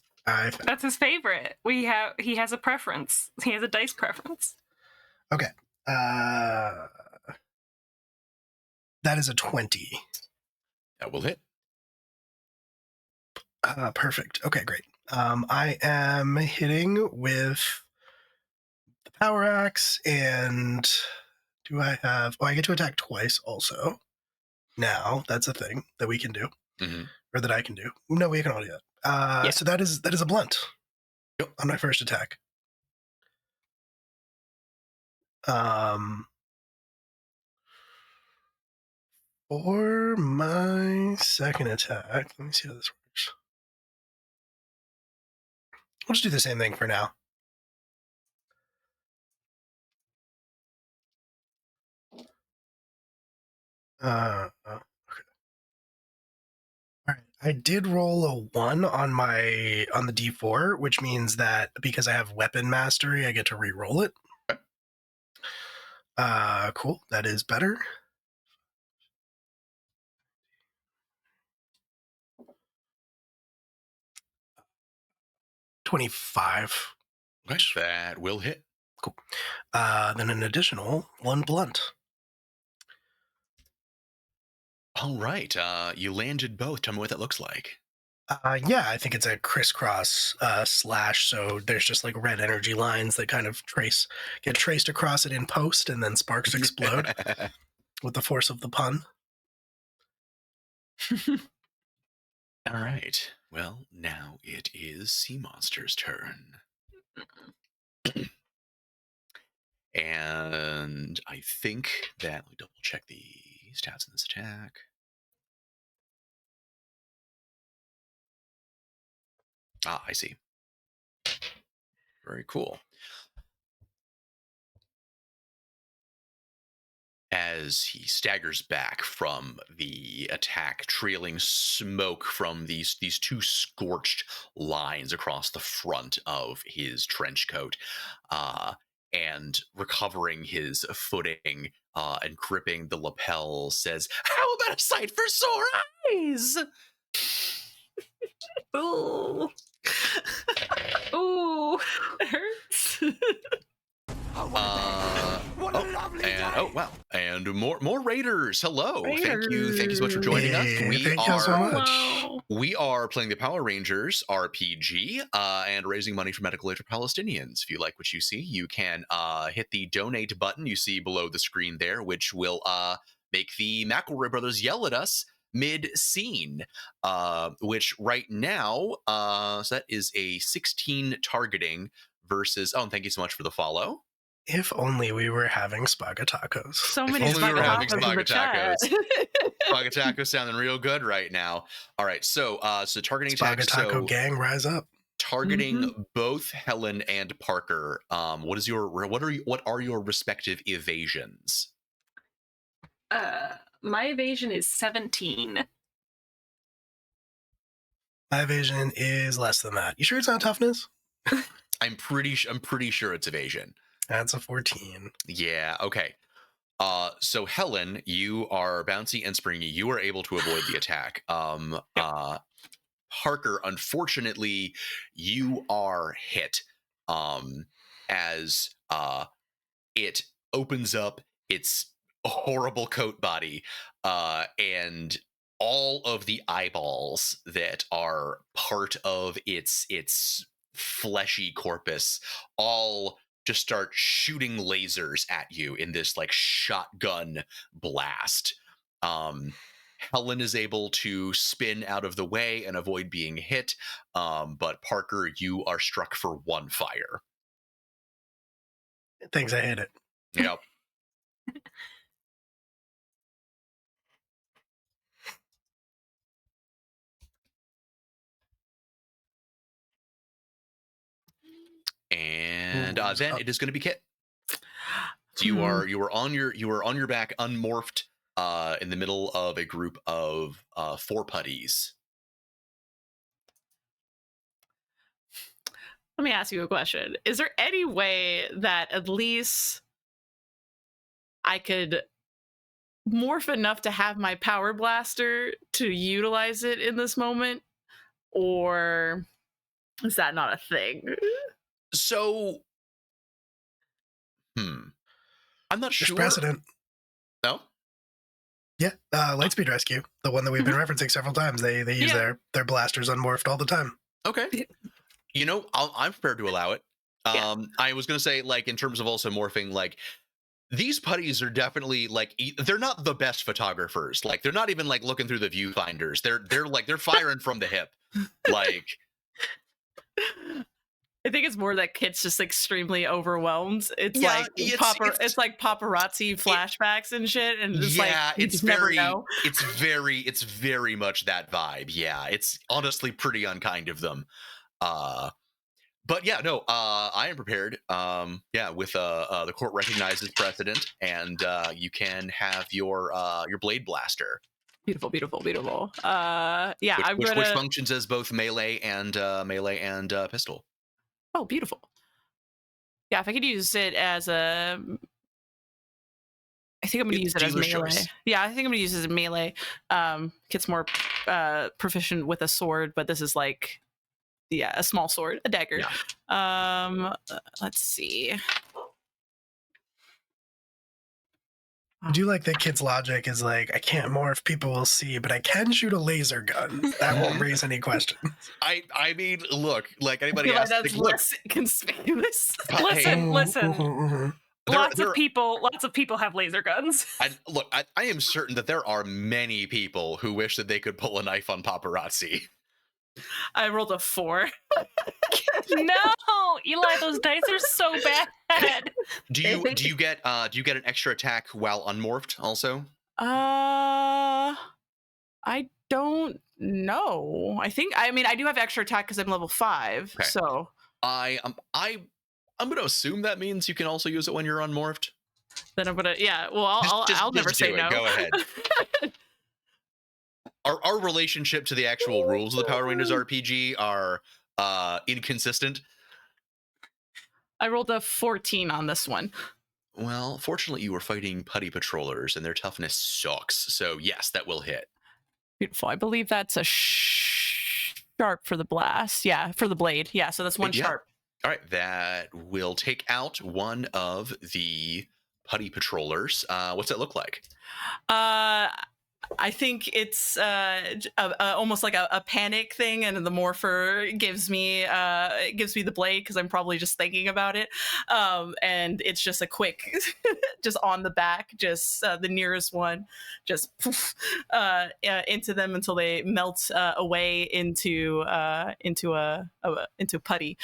That's his favorite. He has a preference. He has a dice preference. Okay. That is a 20. That will hit. Perfect. Okay, great. I am hitting with the power axe, and do I have... Oh, I get to attack twice also. Now, that's a thing that we can do. Mm-hmm. Or that I can do. No, we can all do that. Yeah. So that is a blunt. Yep. On my first attack. For my second attack, let me see how this works. We'll just do the same thing for now. Okay. All right. I did roll a 1 on the D4, which means that because I have weapon mastery, I get to re-roll it. Cool. That is better. $25. Okay, that will hit. Cool. Then an additional 1 blunt. All right. You landed both. Tell me what that looks like. Yeah, I think it's a crisscross slash. So there's just like red energy lines that kind of get traced across it in post, and then sparks explode with the force of the pun. All right. Well, now it is Sea Monster's turn. And I think that, let me double check the stats in this attack. Ah, I see. Very cool. As he staggers back from the attack, trailing smoke from these two scorched lines across the front of his trench coat, and recovering his footing and gripping the lapel, says, "How about a sight for sore eyes?" Ooh. Ooh. It hurts. Oh wow, and more raiders. Hello, thank you so much for joining us. Thank you so much. We are playing the Power Rangers RPG and raising money for medical aid for Palestinians. If you like what you see, you can hit the donate button you see below the screen there, which will make the McElroy brothers yell at us mid-scene, which right now, so that is a 16 targeting versus, and thank you so much for the follow. If only we were having Spaga tacos. So If many only we were having Spaga Spaga tacos. Spaga tacos sounding real good right now. All right, so targeting Spaga attacks. taco So gang, rise up. targeting both Helen and Parker. What are your respective evasions? My evasion is 17. My evasion is less than that. You sure it's not toughness? I'm pretty sure it's evasion. That's a 14. Yeah. Okay. So Helen, you are bouncy and springy. You are able to avoid the attack. Parker, unfortunately, you are hit. As it opens up its horrible coat body, and all of the eyeballs that are part of its fleshy corpus all just start shooting lasers at you in this like shotgun blast. Helen is able to spin out of the way and avoid being hit, but Parker, you are struck for one fire. Thanks, I hit it. Yep. And then it is going to be Kit. So you are on your back, unmorphed, in the middle of a group of 4 putties. Let me ask you a question. Is there any way that at least I could morph enough to have my power blaster to utilize it in this moment? Or is that not a thing? So, I'm not There's sure. precedent. No? Yeah, Lightspeed Rescue, the one that we've been referencing several times. They use their blasters unmorphed all the time. Okay. You know, I'm prepared to allow it. I was going to say, like, in terms of also morphing, like, these putties are definitely like they're not the best photographers. Like they're not even like looking through the viewfinders. They're firing from the hip. Like I think it's more that Kit's just extremely overwhelmed. It's it's like paparazzi flashbacks and shit, and it's it's never very know. it's very much that vibe. Yeah, it's honestly pretty unkind of them. But yeah, no, I am prepared. With the court recognizes precedent, and you can have your blade blaster. Beautiful. Which functions as both melee and pistol. Oh, beautiful. Yeah, if I could use it as a, I think I'm going to use it as melee. Choice. Yeah, I think I'm going to use it as melee. Kit's more proficient with a sword, but this is like. Yeah, a small sword, a dagger. Yeah. Let's see. I do like that kid's logic is like, I can't morph, people will see, but I can shoot a laser gun. That won't raise any questions. I mean, look, like I anybody feel like has to that's think, look, less conspicuous. Listen, listen. there- Lots there- of people have laser guns. I am certain that there are many people who wish that they could pull a knife on paparazzi. I rolled a 4. No, Eli, those dice are so bad. Do you get an extra attack while unmorphed also? I don't know. I mean, I do have extra attack because I'm level 5. Okay. So I'm going to assume that means you can also use it when you're unmorphed. then I'm gonna, yeah. Well, I'll never just say do it. no. Go ahead. Our relationship to the actual rules of the Power Rangers RPG are inconsistent. I rolled a 14 on this one. Well, fortunately, you were fighting putty patrollers, and their toughness sucks. So yes, that will hit. Beautiful. I believe that's a sharp for the blast. Yeah, for the blade. Yeah, so that's 1 Yeah. sharp. All right, that will take out one of the putty patrollers. What's that look like? I think it's almost like a panic thing, and the morpher gives me the blade because I'm probably just thinking about it, and it's just a quick, just on the back, just the nearest one, just poof, into them until they melt away into putty,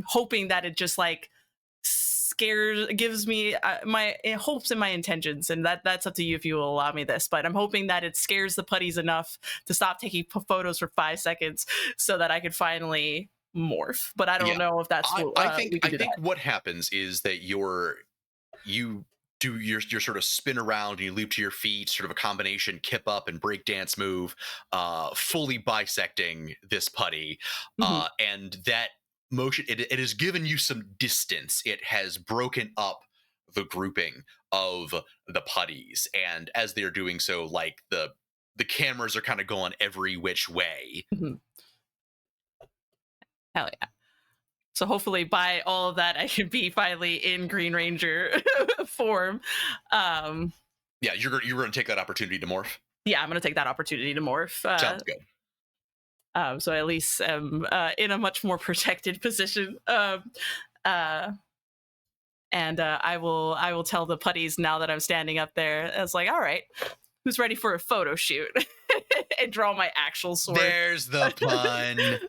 hoping that it just like scares, gives me my hopes and my intentions, and that's up to you if you will allow me this, but I'm hoping that it scares the putties enough to stop taking photos for 5 seconds so that I could finally morph. But I don't know if that's I think that. what happens is that you do your sort of spin around and you leap to your feet, sort of a combination kip up and break dance move, fully bisecting this putty, and that motion, it has given you some distance. It has broken up the grouping of the putties, and as they're doing so, like the cameras are kind of going every which way. Hell yeah. So hopefully by all of that I can be finally in Green Ranger form. Yeah, you're going to take that opportunity to morph. Yeah, I'm going to take that opportunity to morph. Sounds good. So at least I'm in a much more protected position. And I will tell the putties now that I'm standing up there. It's like, all right, who's ready for a photo shoot? And draw my actual sword. There's the pun.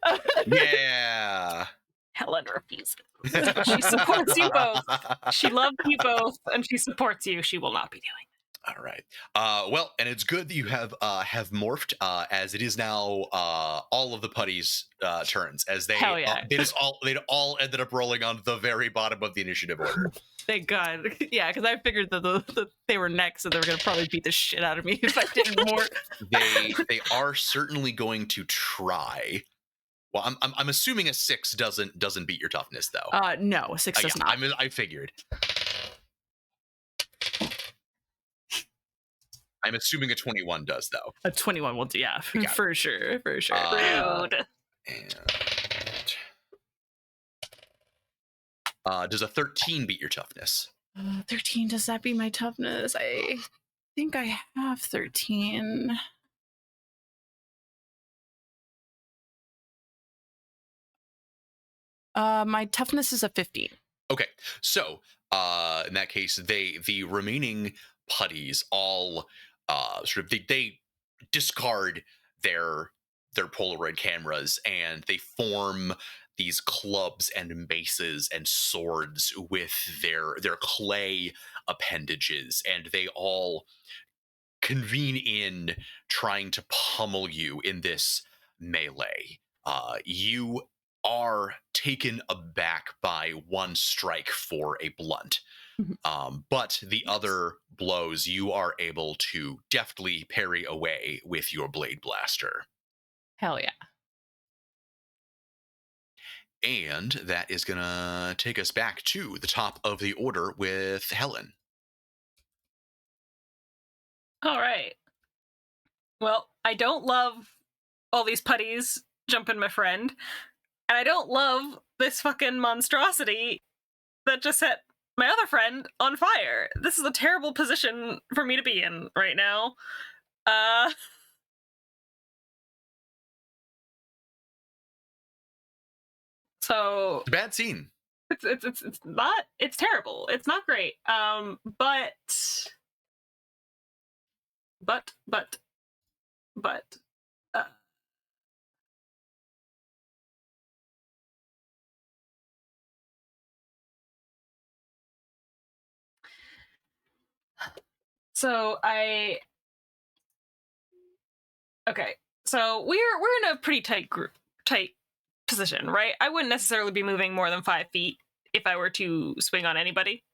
Yeah. Helen refuses. She supports you both. She loves you both, and she supports you. She will not be doing it. All right. Well, and it's good that you have morphed, as it is now all of the putties' turns, as they all ended up rolling on the very bottom of the initiative order. Thank God. Yeah, because I figured that they were next, so they were going to probably beat the shit out of me if I didn't morph. They are certainly going to try. Well, I'm assuming a 6 doesn't beat your toughness though. No, a 6 does not. I figured. I'm assuming a 21 does though. A 21 will do, yeah, for sure. Rude. And does a 13 beat your toughness? 13, does that beat my toughness? I think I have 13. My toughness is a 15. Okay, so in that case, the remaining putties all they discard their Polaroid cameras and they form these clubs and maces and swords with their clay appendages, and they all convene in trying to pummel you in this melee. You are taken aback by one strike for a blunt. But the other blows you are able to deftly parry away with your blade blaster. Hell yeah. And that is going to take us back to the top of the order with Helen. All right. Well, I don't love all these putties jumping my friend. And I don't love this fucking monstrosity that just my other friend on fire. This is a terrible position for me to be in right now. So It's a bad scene. it's not, it's terrible. It's not great. But uh, so okay. So we're in a pretty tight position, right? I wouldn't necessarily be moving more than 5 feet if I were to swing on anybody.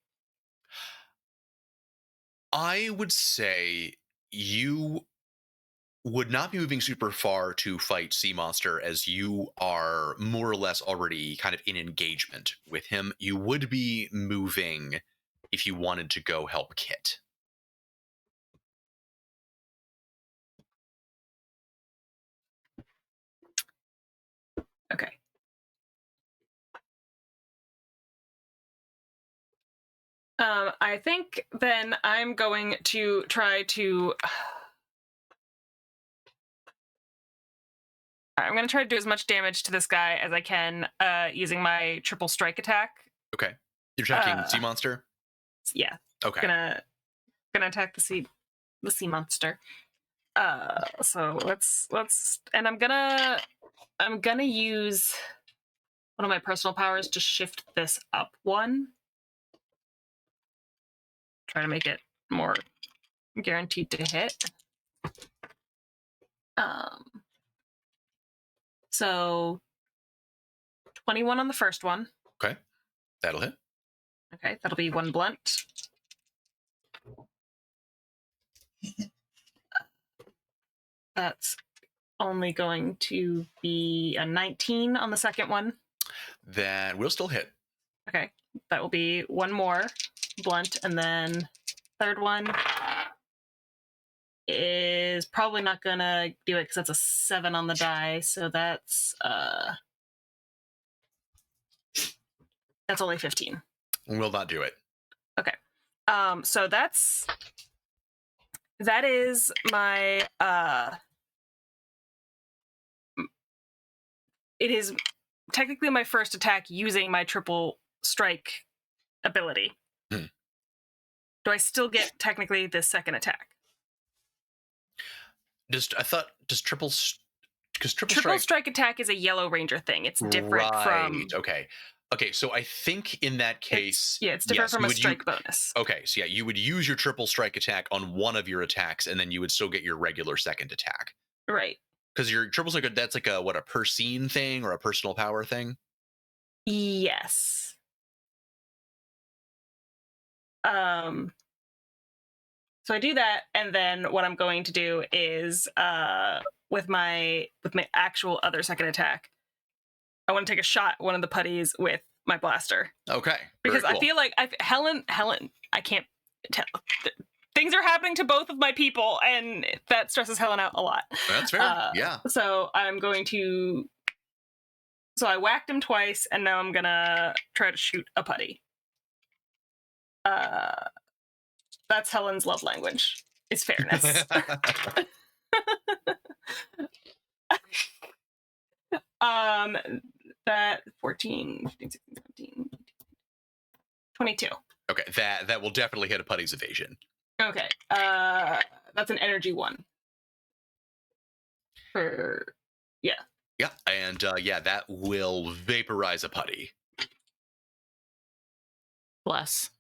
I would say you would not be moving super far to fight Sea Monster, as you are more or less already kind of in engagement with him. You would be moving if you wanted to go help Kit. Okay. I think then I'm going to try to. I'm going to try to do as much damage to this guy as I can using my triple strike attack. Okay. You're attacking Sea Monster? Yeah. Okay. Gonna attack the sea monster. So let's and I'm gonna use one of my personal powers to shift this up one. Try to make it more guaranteed to hit. So 21 on the first one. Okay. That'll hit. Okay, that'll be 1 blunt. That's only going to be a 19 on the second one. That will still hit. Okay, that will be 1 more blunt, and then third one is probably not gonna do it because that's a 7 on the die, so that's only 15. Will not do it. Okay. So that is my it is technically my first attack using my triple strike ability. Do I still get technically this second attack? Does triple strike attack is a yellow ranger thing. It's different from Okay, so I think in that case, it's different from a strike bonus. Okay, so yeah, you would use your triple strike attack on one of your attacks, and then you would still get your regular second attack. Right. Because your triple strike, that's like a per scene thing or a personal power thing? Yes. So I do that, and then what I'm going to do is with my actual other second attack, I want to take a shot at one of the putties with my blaster. Okay. Because cool. I feel like Helen, I can't tell. Things are happening to both of my people, and that stresses Helen out a lot. That's fair. Yeah. So I'm going to. So I whacked him twice, and now I'm gonna try to shoot a putty. That's Helen's love language. Is fairness. That 14, 15, 16, 17, 22. Okay, that will definitely hit a putty's evasion. Okay, that's an energy 1. Yeah, and that will vaporize a putty. Bless.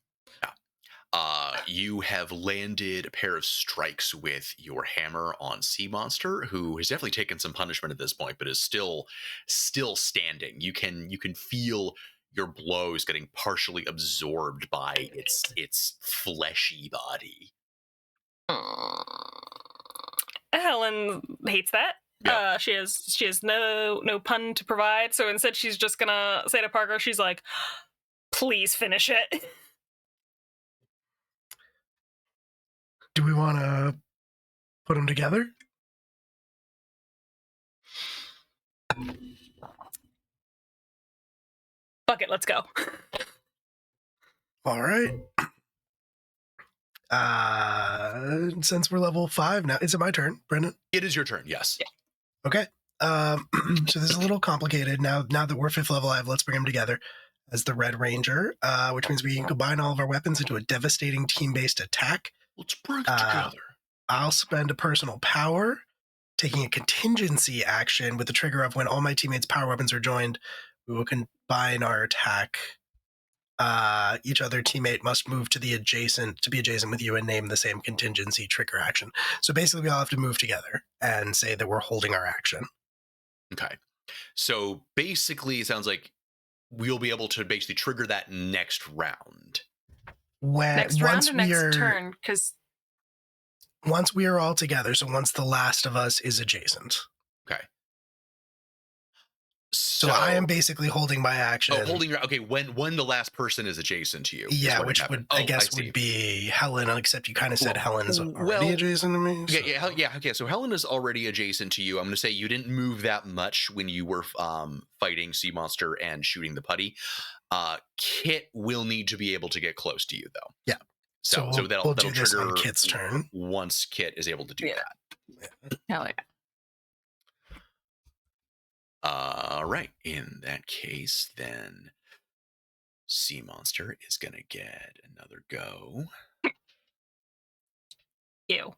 You have landed a pair of strikes with your hammer on Sea Monster, who has definitely taken some punishment at this point, but is still standing. You can feel your blows getting partially absorbed by its fleshy body. Helen hates that. Yeah. She has no pun to provide, so instead she's just gonna say to Parker, she's like, "Please finish it." Do we want to put them together? Fuck it, let's go. All right. Since we're level 5 now, is it my turn, Brendan? It is your turn, yes. Yeah. Okay. So this is a little complicated. Now that we're 5th level, let's bring them together as the Red Ranger, which means we can combine all of our weapons into a devastating team-based attack. Let's bring it together. I'll spend a personal power, taking a contingency action with the trigger of when all my teammates' power weapons are joined. We will combine our attack. Each other teammate must move to be adjacent with you and name the same contingency trigger action. So basically, we all have to move together and say that we're holding our action. Okay. So basically, it sounds like we'll be able to basically trigger that next round. Next round or next turn? Because once we are all together, so once the last of us is adjacent. Okay. So I am basically holding my action. Oh, holding your... Okay, when the last person is adjacent to you. Yeah, which would, I guess, would be Helen, except you kind of said Helen's already adjacent to me. So. Yeah, okay, so Helen is already adjacent to you. I'm going to say you didn't move that much when you were fighting Sea Monster and shooting the putty. Kit will need to be able to get close to you, though. Yeah. So that'll do trigger this on Kit's turn. Once Kit is able to do that. Hell yeah. All right. In that case, then Sea Monster is going to get another go. Ew.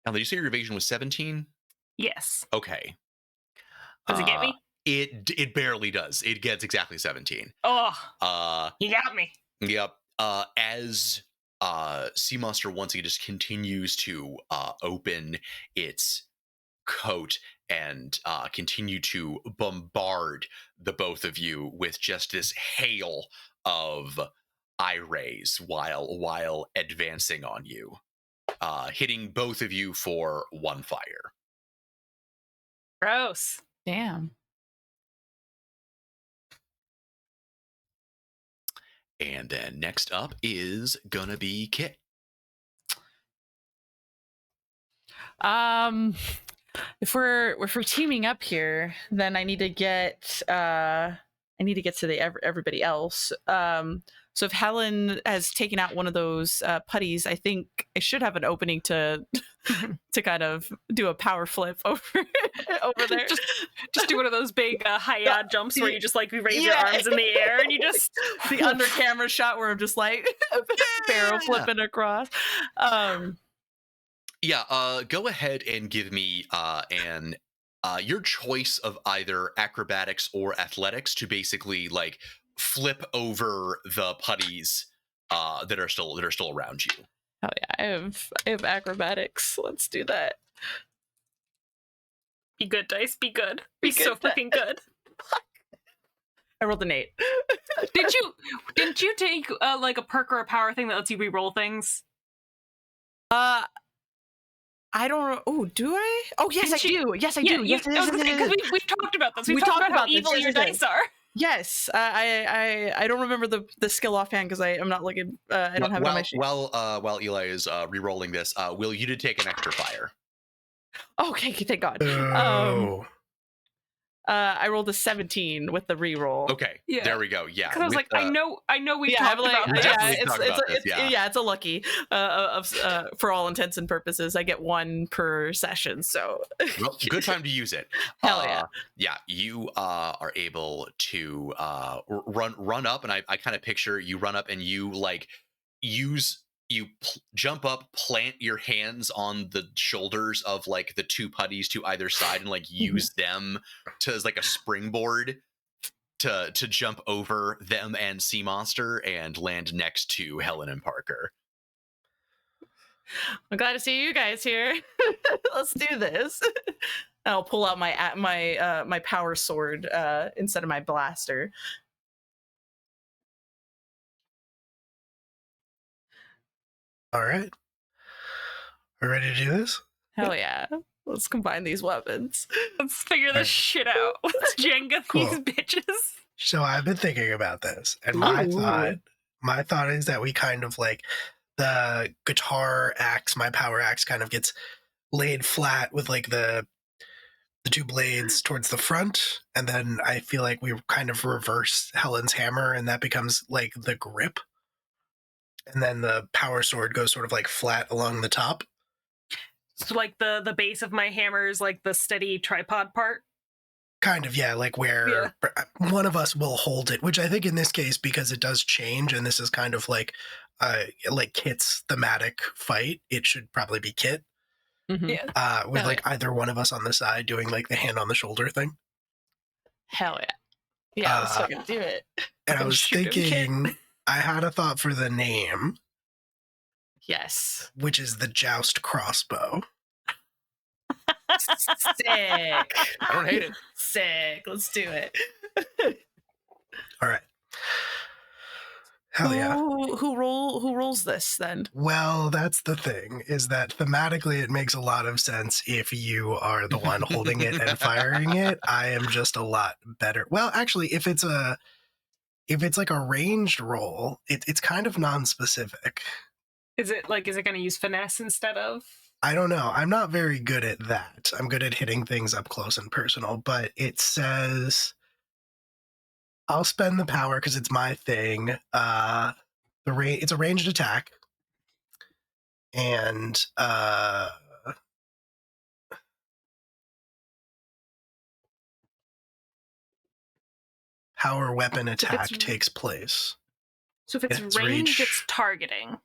Now, did you say your evasion was 17? Yes. Okay. Does it get me? It barely does. It gets exactly 17. Oh. You got me. Yep. As Sea Monster once again just continues to open its coat and continue to bombard the both of you with just this hail of eye rays while advancing on you, hitting both of you for 1 fire. Gross. Damn. And then next up is gonna be Kit. If we're teaming up here, then I need to get to the everybody else. So if Helen has taken out one of those putties, I think I should have an opening to kind of do a power flip over there. Just do one of those big high jumps where you just like raise your arms in the air and you just the under camera shot where I'm just like barrel flipping across. Go ahead and give me your choice of either acrobatics or athletics to basically like flip over the putties that are still around you. Oh yeah, I have acrobatics. Let's do that. Be good, dice. Be good. Be so fucking good. I rolled an 8. Didn't you take like a perk or a power thing that lets you re-roll things? I don't. Oh, do I? Oh, yes, I do. Yes, I do. Yes, because we've talked about this. We've talked about how evil your dice are. Yes, I don't remember the skill offhand because I'm not looking. I don't have it on my sheet. While Eli is re-rolling this, Will, you did take an extra fire. Okay, thank God. Oh. I rolled a 17 with the re-roll. Okay, there we go. Yeah, because I was like, I know we've talked about this. It's a lucky for all intents and purposes. I get 1 per session, so well, good time to use it. Hell yeah! Yeah, you are able to run up, and I kind of picture you run up and you like jump up, plant your hands on the shoulders of like the 2 putties to either side and like use them as like a springboard to jump over them and Sea Monster and land next to Helen and Parker. I'm glad to see you guys here. Let's do this. I'll pull out my power sword instead of my blaster. All right. We're ready to do this? Hell yeah. Let's combine these weapons. Let's figure this shit out. Let's Jenga these bitches. So I've been thinking about this, and my thought my thought is that we kind of like the guitar axe, my power axe kind of gets laid flat with like the two blades towards the front, and then I feel like we kind of reverse Helen's hammer and that becomes like the grip. And then the power sword goes sort of like flat along the top. So like the base of my hammer is like the steady tripod part. Kind of, yeah, like where one of us will hold it, which I think in this case, because it does change, and this is kind of like Kit's thematic fight, it should probably be Kit. Mm-hmm. Yeah. With like either one of us on the side doing like the hand on the shoulder thing. Hell yeah. Yeah, let's fucking do it. And I was Shoot him, thinking, I had a thought for the name, Yes. which is the Joust Crossbow. Sick. I don't hate it. Sick. Let's do it. All right. Hell yeah. Who rolls this then? Well, that's the thing, is that thematically it makes a lot of sense if you are the one holding it and firing it. I am just a lot better. Well, actually, if it's like a ranged roll, it's kind of non-specific. Is it going to use finesse instead of? I don't know. I'm not very good at that. I'm good at hitting things up close and personal, but it says I'll spend the power because it's my thing. It's a ranged attack, and power weapon attack takes place. So if it's It's ranged, reach. it's targeting.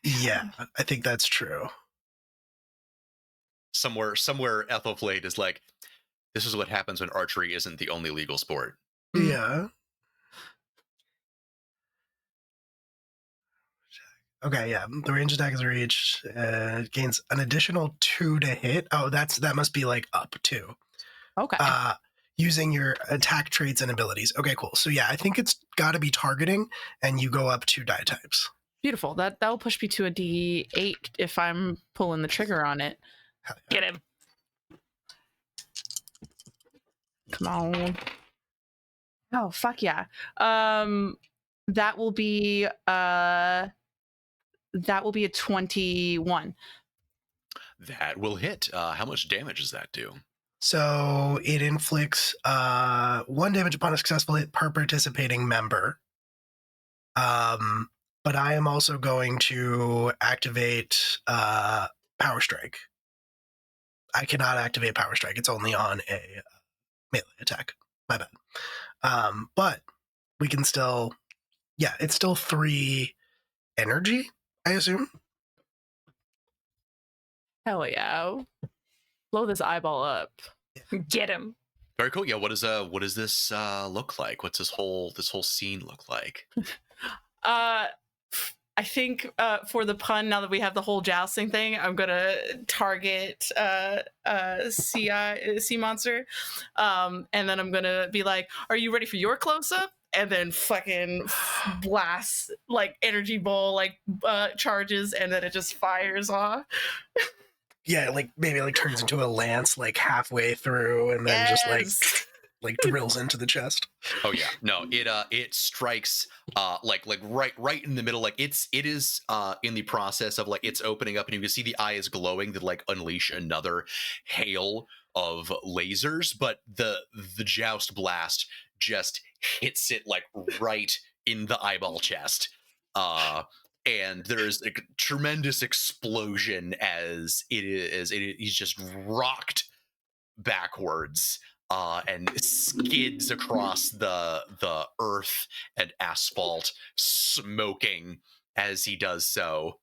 Yeah, I think that's true. Somewhere Ethelflade is like, this is what happens when archery isn't the only legal sport. Yeah. Okay, yeah. The range attack is reach. Gains an additional 2 to hit. Oh, that must be like up 2. Okay. Using your attack traits and abilities. Okay, cool. So yeah, I think it's got to be targeting, and you go up 2 die types. Beautiful. That will push me to a D8 if I'm pulling the trigger on it. Get him. Come on. Oh, fuck yeah. That will be a 21. That will hit. How much damage does that do? So it inflicts 1 damage upon a successful hit per participating member. But I am also going to activate Power Strike. I cannot activate Power Strike. It's only on a melee attack. My bad. But we can still... Yeah, it's still 3 energy, I assume. Hell yeah. Blow this eyeball up. Get him. Very cool. Yeah. What does this look like? What's this whole scene look like? I think for the pun, now that we have the whole jousting thing, I'm gonna target sea monster, and then I'm gonna be like, "Are you ready for your close up?" And then fucking blast like energy ball like charges, and then it just fires off. Yeah, like maybe like turns into a lance like halfway through, and then just like drills into the chest. Oh yeah, no, it strikes like right in the middle. Like it is in the process of like it's opening up, and you can see the eye is glowing to like unleash another hail of lasers. But the joust blast just hits it like right in the eyeball chest. And there's a tremendous explosion as he's just rocked backwards. And skids across the earth and asphalt, smoking as he does so.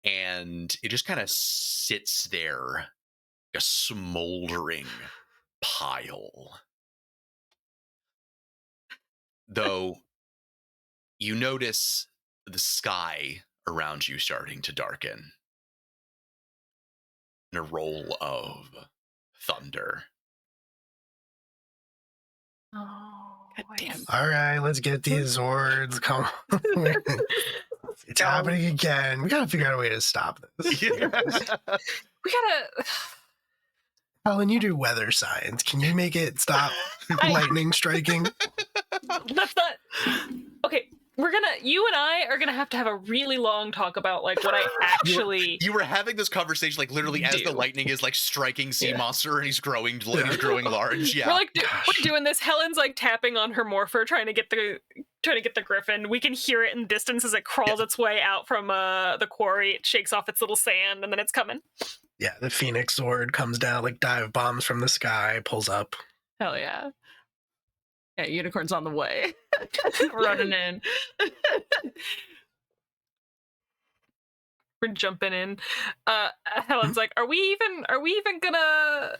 And it just kind of sits there, a smoldering pile. Though you notice the sky around you starting to darken, and a roll of thunder. Oh, damn. All right, let's get these swords. Come on. It's happening again. We gotta figure out a way to stop this. We gotta. Helen, you do weather science. Can you make it stop lightning striking? That's not okay. You and I are gonna have to have a really long talk about like what I actually. You were having this conversation like literally as the do. lightning is like striking sea Yeah. monster and he's growing large. Yeah. We're like we're doing this. Helen's like tapping on her morpher, trying to get the griffin. We can hear it in the distance as it crawls its way out from the quarry. It shakes off its little sand, and then it's coming. Yeah, the Phoenix sword comes down, like dive bombs from the sky, pulls up. Hell yeah. Yeah, unicorn's on the way. Running in. We're jumping in. Helen's like, "Are we even gonna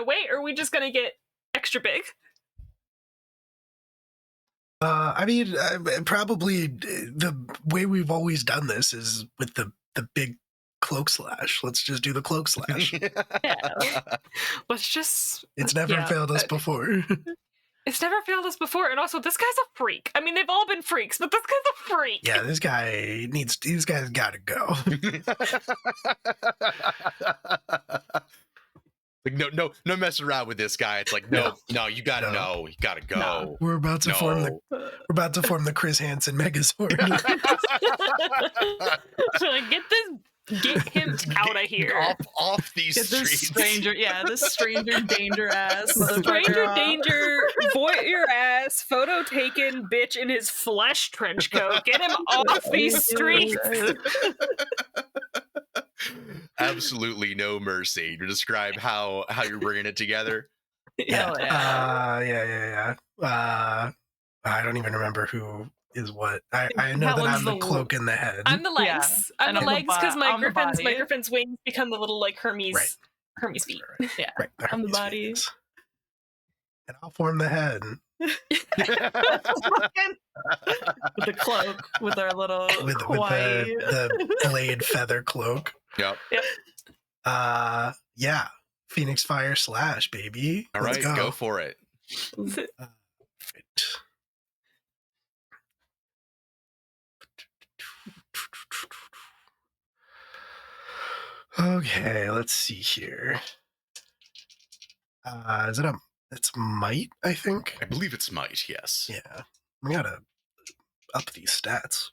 wait, or are we just gonna get extra big?" I mean, probably the way we've always done this is with the big cloak slash. Let's just do the cloak slash. Yeah. Let's just. It's never Yeah. failed us before. It's never failed us before, and also this guy's a freak. I mean, they've all been freaks, but this guy's a freak. Yeah, this guy's got to go. Like no messing around with this guy. It's like no, you gotta know, you gotta go. No. We're about to form the Chris Hansen Megazord. So like, get him out of here. Off these Get this streets. this stranger danger ass. Stranger motherfucker danger, voyeur ass, photo taken bitch in his flesh trench coat. Get him off these streets. Absolutely no mercy to describe how you're bringing it together. Hell yeah. Yeah. I don't even remember who is what. I know that I'm the cloak in the head. I'm the legs. Yeah. I'm the And legs because my I'm the griffin's body. wings become the little like Hermes feet. Yeah. Right, I'm the Hermes body. Phoenix. And I'll form the head. With the cloak, with our little with Hawaii. the blade feather cloak. Yep. Yeah. Phoenix Fire slash, baby. All Let's right, go for it. Right. Okay, let's see here. It's might, I think. I believe it's might. Yes. Yeah. We gotta up these stats.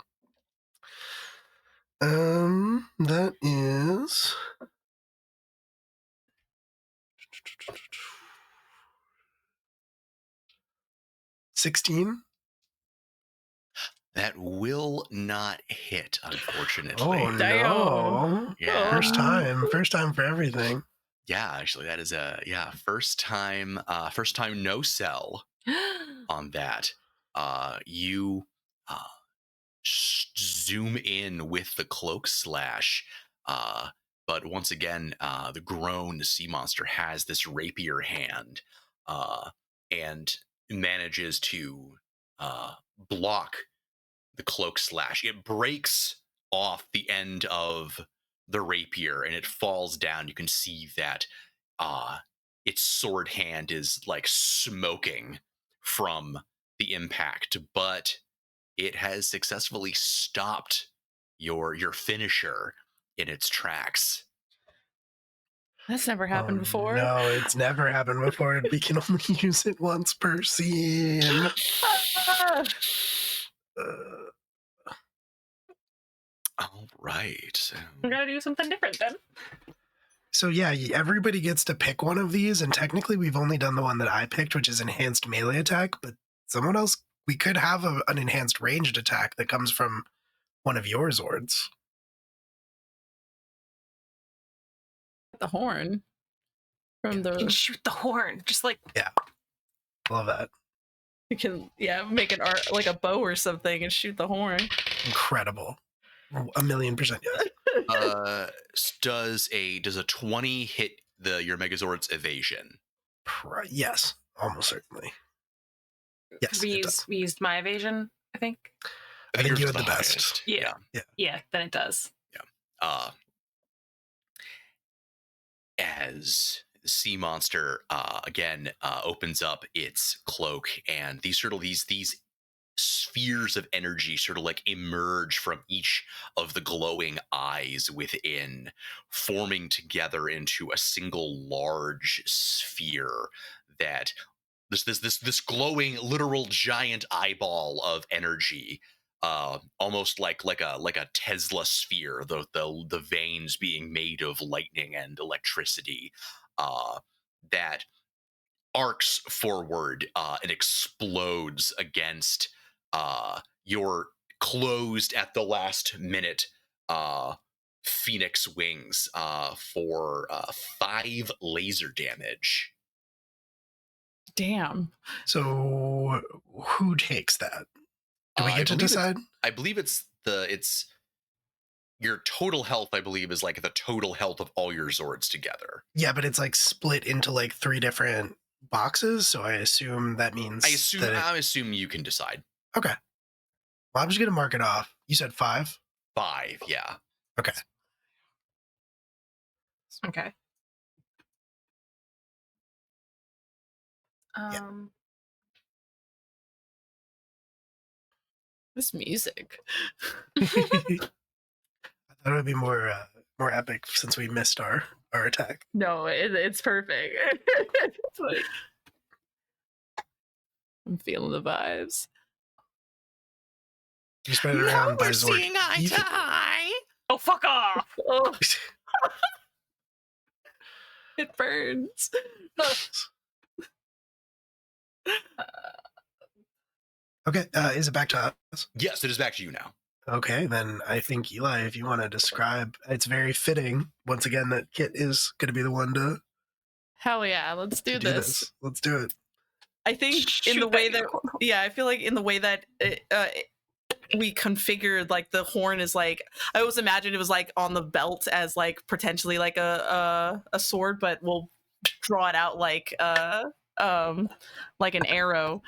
That is 16. That will not hit, unfortunately. Oh Damn. no! Yeah. First time for everything. Yeah, actually, that is a first time no sell on that. You zoom in with the cloak slash, but once again, the grown sea monster has this rapier hand, and manages to block the cloak slash. It breaks off the end of the rapier and it falls down. You can see that its sword hand is like smoking from the impact, but it has successfully stopped your finisher in its tracks. That's never happened before. No, it's never happened before. We can only use it once per scene. All right. So I'm gonna do something different then. So yeah, everybody gets to pick one of these, and technically we've only done the one that I picked, which is enhanced melee attack, but someone else, we could have an enhanced ranged attack that comes from one of your Zords. The horn from You can the shoot the horn, just like Love that. you can make an art like a bow or something and shoot the horn. Incredible. 1,000,000% yes. does a 20 hit your Megazord's evasion? Yes, almost certainly. Yes, we it does. used my evasion, I think. I think yours you was had the best. highest. Yeah. Then it does. As the sea monster again opens up its cloak, and these spheres of energy sort of like emerge from each of the glowing eyes within, forming together into a single large sphere that this glowing literal giant eyeball of energy, almost like a Tesla sphere, the veins being made of lightning and electricity, that arcs forward and explodes against your closed at the last minute phoenix wings for 5 laser damage. Damn. So who takes that? Do we get to decide? I believe it's your total health. I believe is like the total health of all your Zords together. Yeah, but it's like split into like 3 different boxes. So I assume that means. I assume you can decide. Okay. Well, I'm just gonna mark it off. You said 5. 5, yeah. Okay. Okay. Yeah. This music. I thought it would be more epic since we missed our attack. No, it's perfect. It's like, I'm feeling the vibes. You spread it around by Zord. Seeing eye to eye. Oh, fuck off! Oh, it burns. Okay, is it back to us? Yes, it is back to you now. Okay, then I think Eli, if you want to describe, it's very fitting once again that Kit is going to be the one to Hell yeah, let's do this. Let's do it. I think in the way that, yeah, I feel like in the way that we configured, like the horn is like, I always imagined it was like on the belt as like potentially like a sword, but we'll draw it out like an arrow.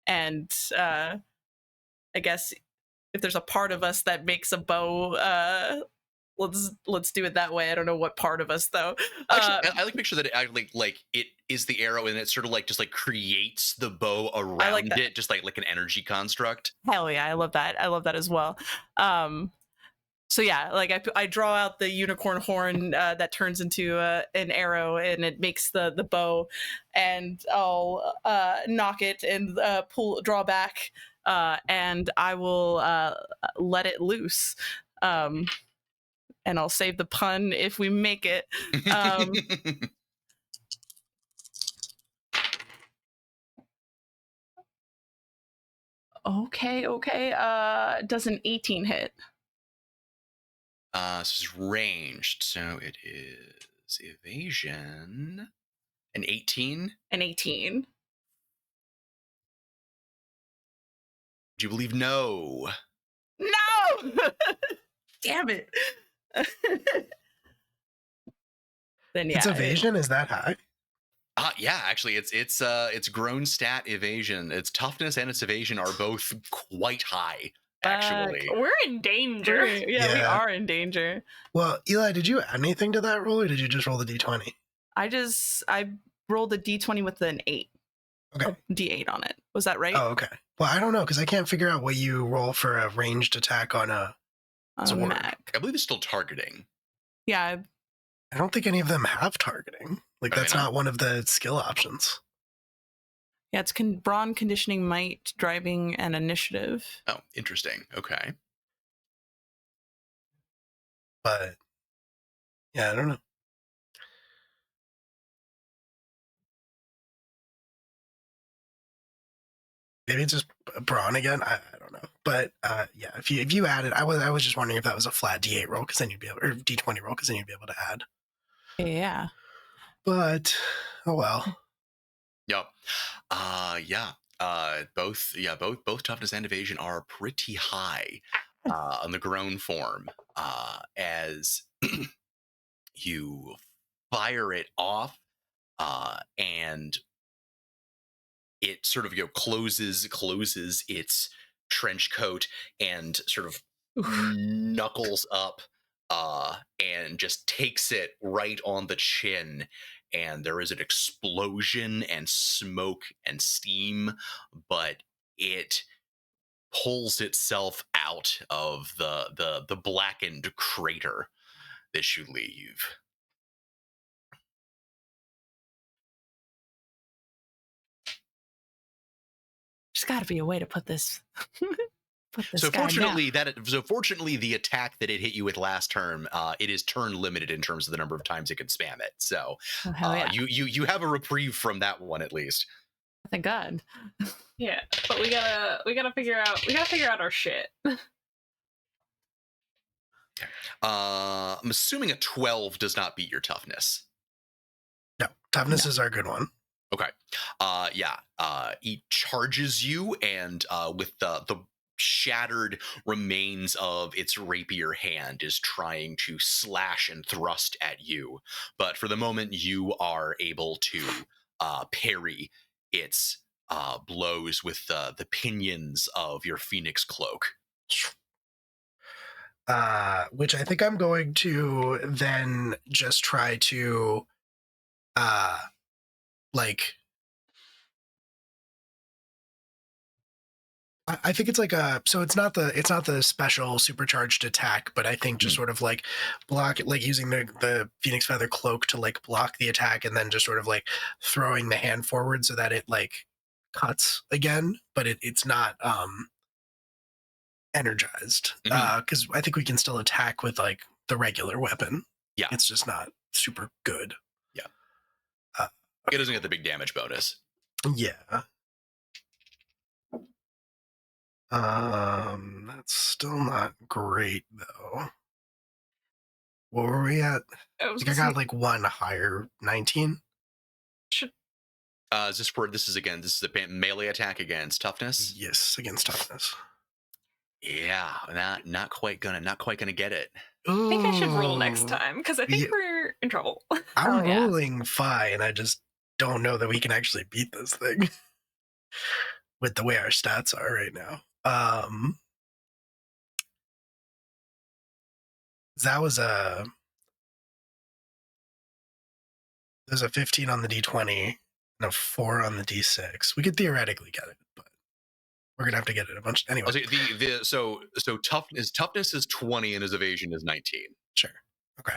And I guess if there's a part of us that makes a bow, let's do it that way. I don't know what part of us though. Actually, I like to picture that it like it is the arrow, and it sort of like just like creates the bow around it, just like an energy construct. Hell yeah, I love that. I love that as well. So yeah, like I draw out the unicorn horn that turns into an arrow, and it makes the bow, and I'll knock it and draw back, and I will let it loose. And I'll save the pun if we make it. Okay. Does an 18 hit? This is ranged, so it is evasion. An 18? An 18. Do you believe no? No! Damn it. Then yeah. Its evasion is that high? Yeah, actually it's grown stat evasion. Its toughness and its evasion are both quite high, actually. We're in danger. Yeah, we are in danger. Well, Eli, did you add anything to that roll, or did you just roll the d20? I rolled a d20 with an 8. Okay. A d8 on it. Was that right? Oh, okay. Well, I don't know, because I can't figure out what you roll for a ranged attack on a Zord. Mac. I believe it's still targeting. Yeah. I don't think any of them have targeting. Like, that's not one of the skill options. Yeah, it's brawn, conditioning, might, driving, and initiative. Oh, interesting. Okay. But, yeah, I don't know. Maybe it's just brawn again. I don't know. But yeah, if you add it, I was just wondering if that was a flat D8 roll, because then you'd be able, or D20 roll, because then you'd be able to add. Yeah. But oh well. Yep. Both toughness and evasion are pretty high on the grown form. As you fire it off, and it sort of closes its trench coat and sort of knuckles up and just takes it right on the chin, and there is an explosion and smoke and steam, but it pulls itself out of the blackened crater that you leave. got to be a way to put this. Put this So guy fortunately, down. fortunately, the attack that it hit you with last turn, it is turn limited in terms of the number of times it can spam it. So Oh, hell yeah! you have a reprieve from that one at least. Thank God. Yeah, but we gotta figure out our shit. I'm assuming a 12 does not beat your toughness. No, toughness No. is our good one. Okay. He charges you, and with the shattered remains of its rapier hand is trying to slash and thrust at you. But for the moment, you are able to parry its blows with the pinions of your phoenix cloak. Which I think I'm going to then just try to like I think it's like so it's not the special supercharged attack, but I think just sort of like block it, like using the Phoenix Feather cloak to like block the attack, and then just sort of like throwing the hand forward so that it like cuts again, but it's not energized. Because I think we can still attack with like the regular weapon. Yeah. It's just not super good. Yeah. It doesn't get the big damage bonus. Yeah. That's still not great though. What were we at? I think I got like one higher, 19. Is this is a melee attack against toughness? Yes, against toughness. Yeah, not quite gonna get it. I think I should roll next time because I think Yeah. we're in trouble. I'm Oh, yeah. rolling fine. I just don't know that we can actually beat this thing with the way our stats are right now. That was there's a 15 on the D20 and a 4 on the D6. We could theoretically get it, but we're gonna have to get it a bunch anyway. So toughness is 20 and his evasion is 19. Sure. Okay.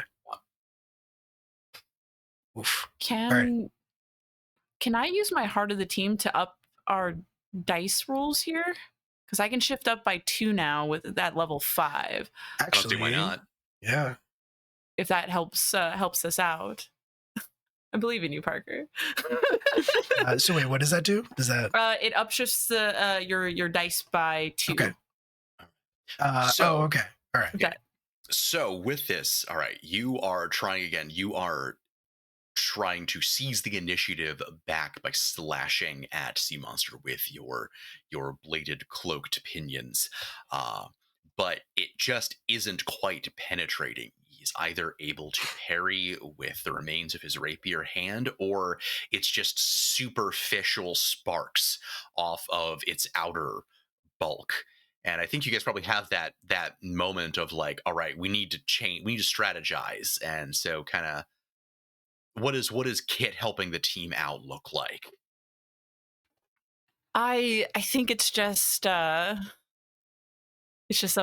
Oof. Can I use my heart of the team to up our dice rolls here? Because I can shift up by 2 now with that level 5. I don't see why not. Yeah. If that helps us out. I believe in you, Parker. So wait, what does that do? Does that? It upshifts the your dice by 2. Okay. Okay. All right. Okay. So with this, all right, you are trying again. You are trying to seize the initiative back by slashing at Sea Monster with your bladed cloaked pinions, but it just isn't quite penetrating. He's either able to parry with the remains of his rapier hand, or it's just superficial sparks off of its outer bulk. And I think you guys probably have that moment of like, all right, we need to change, we need to strategize. And so kind of what is Kit helping the team out look like? I think it's just a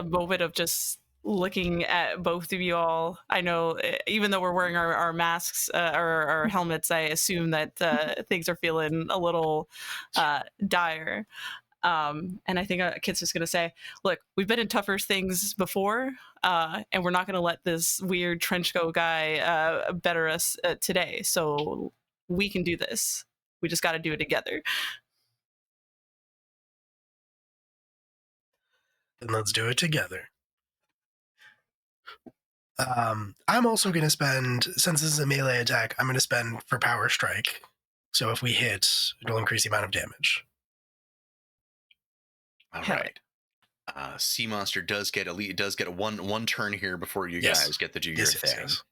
moment of just looking at both of you all. I know even though we're wearing our masks or our helmets, I assume that things are feeling a little dire. And I think Kit's just going to say, look, we've been in tougher things before, and we're not going to let this weird trenchcoat guy better us today. So we can do this. We just got to do it together. Then let's do it together. I'm also going to spend, since this is a melee attack, I'm going to spend for Power Strike. So if we hit, it'll increase the amount of damage. All right. Sea Monster does get a one turn here before you guys get to do your thing. Yes.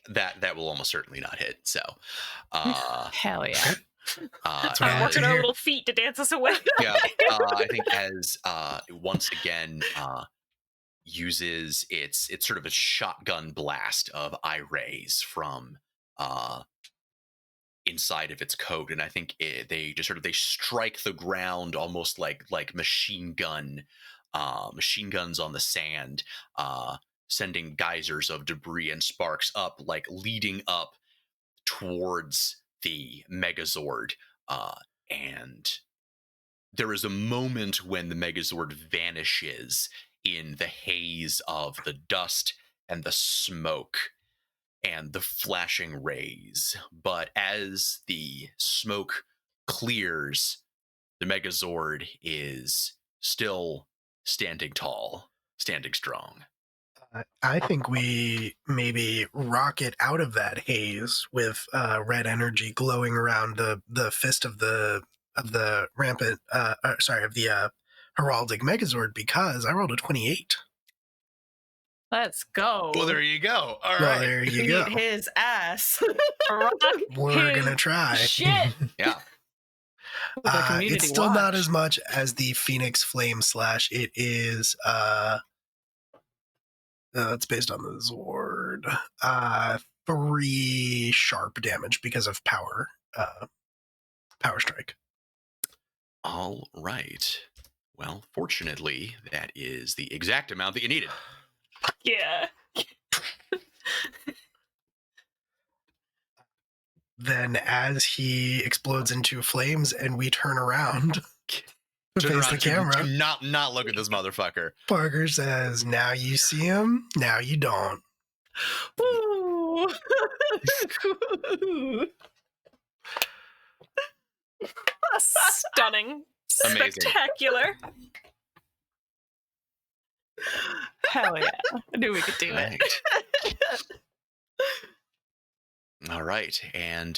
That will almost certainly not hit. So, hell yeah. We're working our little feet to dance us away. Yeah, I think as once again uses its sort of a shotgun blast of eye rays from inside of its coat, and I think they strike the ground almost like machine gun machine guns on the sand, sending geysers of debris and sparks up, like leading up towards the Megazord. And there is a moment when the Megazord vanishes in the haze of the dust and the smoke and the flashing rays. But as the smoke clears, the Megazord is still standing tall, standing strong. I think we maybe rocket out of that haze with red energy glowing around the fist of the rampant. Of the heraldic Megazord, because I rolled a 28. Let's go. Well, there you go. All Well, right. there you go. Beat his ass. We're his gonna try. shit. Yeah. The community It's still not watch. as much as the Phoenix Flame Slash. It is it's based on the Zord. 3 sharp damage because of power strike. All right. Well, fortunately, that is the exact amount that you needed. Yeah. Then as he explodes into flames and we turn around to Turn face the around to camera, not look at this motherfucker. Parker says, "Now you see him, now you don't." Ooh. Stunning. Amazing. Spectacular. Hell yeah. I knew we could do it. All right. And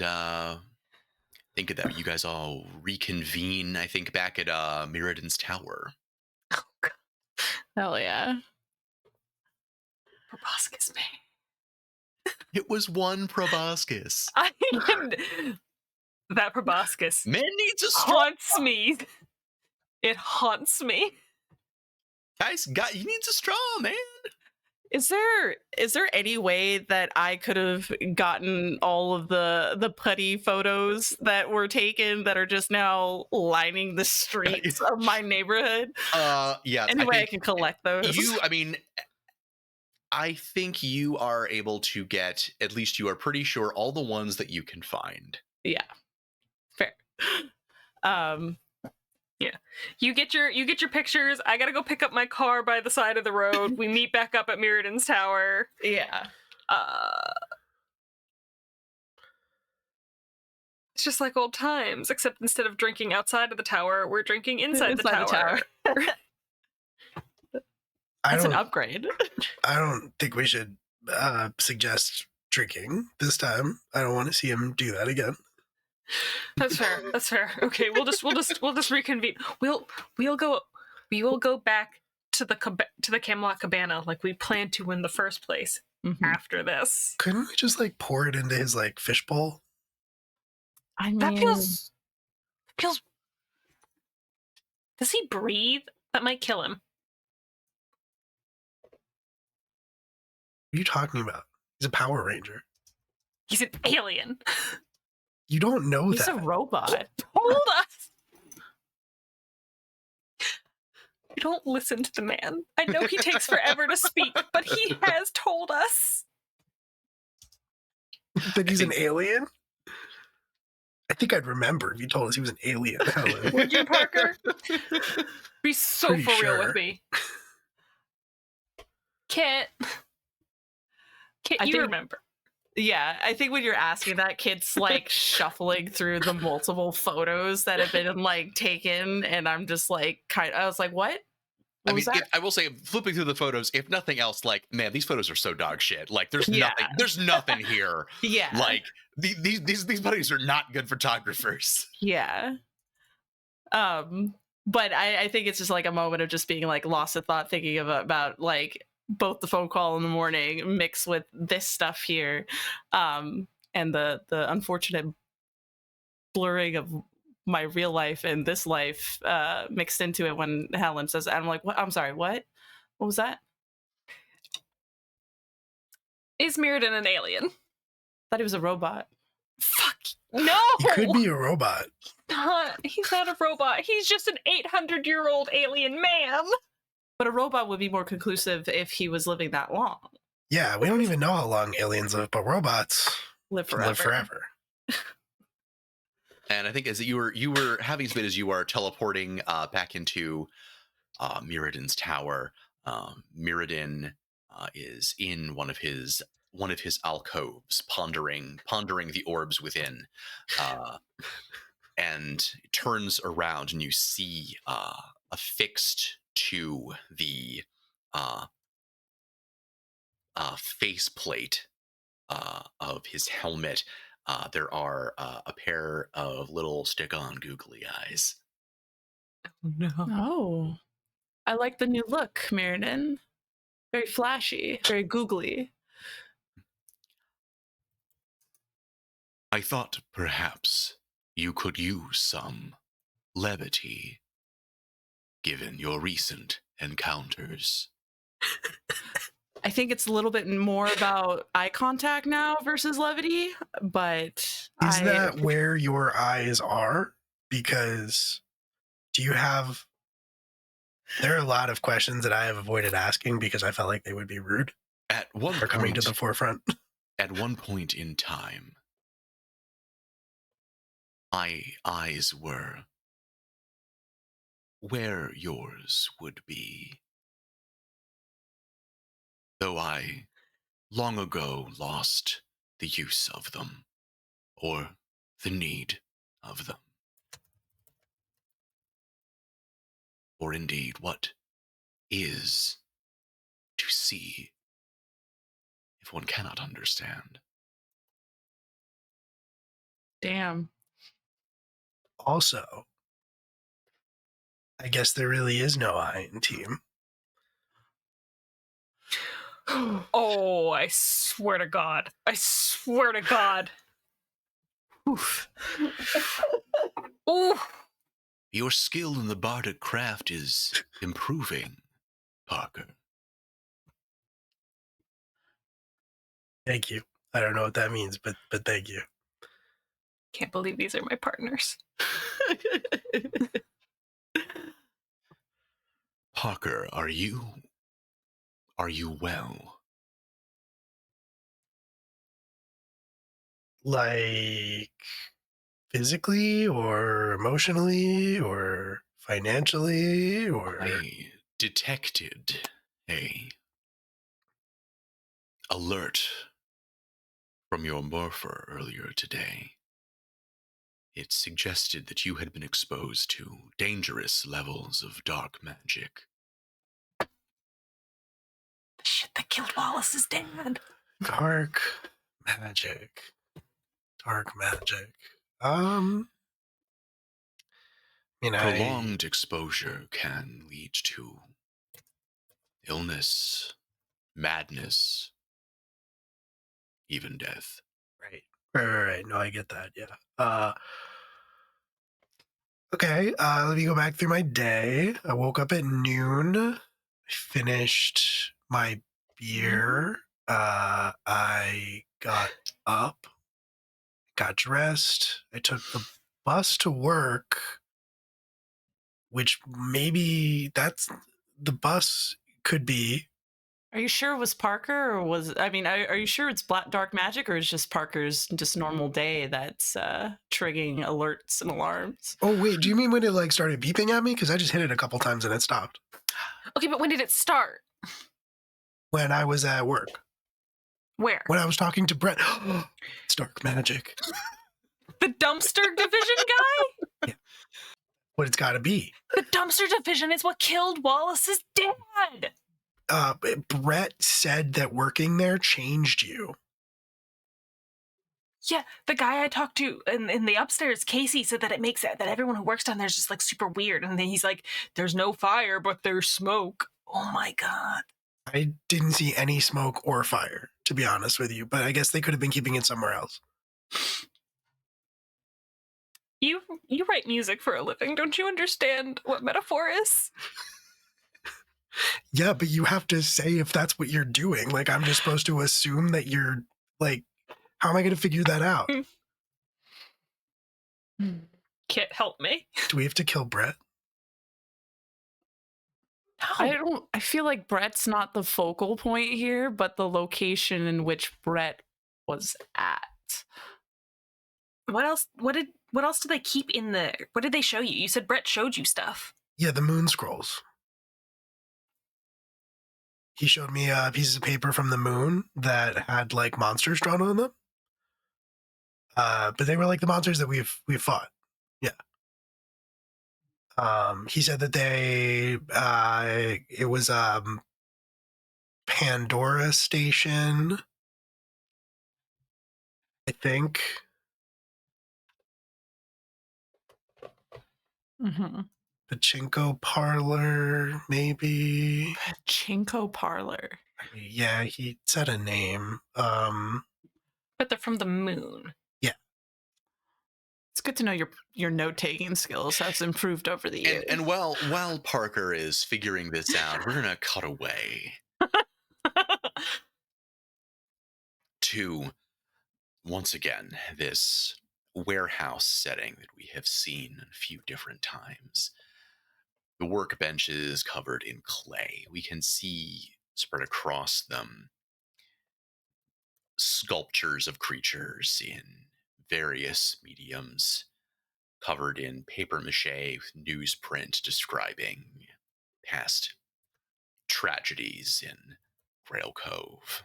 think of that. You guys all reconvene, I think, back at Mirrodin's Tower. Hell yeah. Proboscis man. It was one proboscis. That proboscis Man needs a straw. haunts me. It haunts me. Guys, he needs a straw, man. Is there any way that I could have gotten all of the putty photos that were taken that are just now lining the streets of my neighborhood? Yeah. Any way I can collect those? I think you are able to get, at least you are pretty sure, all the ones that you can find. Yeah. Fair. Yeah. You get your pictures. I gotta go pick up my car by the side of the road. We meet back up at Mirrodin's Tower. Yeah. It's just like old times, except instead of drinking outside of the tower, we're drinking inside the tower. That's an upgrade. I don't think we should suggest drinking this time. I don't want to see him do that again. That's fair. That's fair. Okay, we'll just reconvene. We will go back to the Camelot Cabana like we planned to in the first place. After this, Couldn't we just like pour it into his like fishbowl? I mean, that feels. Does he breathe? That might kill him. What are you talking about? He's a Power Ranger. He's an alien. You don't know he's that. a robot. Told us. You don't listen to the man. I know he takes forever to speak, but he has told us. That he's an alien? I think I'd remember if you told us he was an alien. Helen. Would you, Parker? Be so Pretty for real sure. with me. Kit, I you think- remember. Yeah, I think when you're asking that, Kid's like shuffling through the multiple photos that have been like taken, and I'm just like, I was like, what? I Was mean, that? I will say, flipping through the photos, if nothing else, like, man, these photos are so dog shit. Like, there's Yeah. nothing here. Yeah. Like, these buddies are not good photographers. Yeah. But I think it's just like a moment of just being like lost in thought, thinking about like both the phone call in the morning mixed with this stuff here, and the unfortunate blurring of my real life and this life mixed into it when Helen says, I'm like, what? I'm sorry, what was that? Is Mirrodin an alien? Thought he was a robot. Fuck. No! He could be a robot. He's not a robot. He's just an 800-year-old alien man. But a robot would be more conclusive if he was living that long. Yeah, we don't even know how long aliens live, but robots Live can forever. live forever. And I think as you were having spit as you are teleporting back into Mirrodin's tower, Mirrodin is in one of his alcoves, pondering the orbs within, and turns around, and you see affixed to the faceplate of his helmet. There are a pair of little stick-on googly eyes. No. Oh. I like the new look, Mirrodin. Very flashy, very googly. I thought perhaps you could use some levity, given your recent encounters. I think it's a little bit more about eye contact now versus levity, but Is that where your eyes are? Because do you have... There are a lot of questions that I have avoided asking because I felt like they would be rude. At one Or coming to point, the forefront. at one point in time, my eyes were where yours would be. Though I long ago lost the use of them, or the need of them. Or indeed, what is to see if one cannot understand? Damn. Also, I guess there really is no I in team. Oh, I swear to God. I swear to God. Oof. Ooh. Your skill in the bardic craft is improving, Parker. Thank you. I don't know what that means, but thank you. Can't believe these are my partners. Parker, are you well? Like physically or emotionally or financially or... I detected a alert from your morpher earlier today. It suggested that you had been exposed to dangerous levels of dark magic. The shit that killed Wallace's dad. Dark magic. Dark magic. Prolonged exposure can lead to illness, madness, even death. Right. No, I get that. Yeah. Okay. Let me go back through my day. I woke up at noon. I finished my beer. I got up, got dressed. I took the bus to work, which maybe that's the bus could be. Are you sure it was Parker, or are you sure it's dark magic, or is just Parker's just normal day that's triggering alerts and alarms? Oh, wait, do you mean when it started beeping at me? Because I just hit it a couple times and it stopped. Okay, but when did it start? When I was at work. Where? When I was talking to Brett. It's dark magic. The dumpster division guy? Yeah. What it's got to be. The dumpster division is what killed Wallace's dad. Brett said that working there changed you. Yeah, the guy I talked to in the upstairs, Casey, said that it makes it that everyone who works down there is just super weird. And then he's like, there's no fire, but there's smoke. Oh my God. I didn't see any smoke or fire, to be honest with you, but I guess they could have been keeping it somewhere else. You write music for a living. Don't you understand what metaphor is? Yeah, but you have to say if that's what you're doing. I'm just supposed to assume that you're how am I going to figure that out? Kit, help me. Do we have to kill Brett? I feel like Brett's not the focal point here, but the location in which Brett was at. What else? What else do they keep in there? What did they show you? You said Brett showed you stuff. Yeah, the moon scrolls. He showed me pieces of paper from the moon that had like monsters drawn on them. But they were like the monsters that we've fought. Yeah. He said that it was Pandora Station, I think. Mm-hmm. Pachinko parlor, maybe. Pachinko parlor. Yeah, he said a name. But they're from the moon. It's good to know your note-taking skills has improved over the years. And while Parker is figuring this out, we're gonna cut away to, once again, this warehouse setting that we have seen a few different times. The workbenches covered in clay. We can see spread across them sculptures of creatures in various mediums, covered in paper mache with newsprint describing past tragedies in Grail Cove,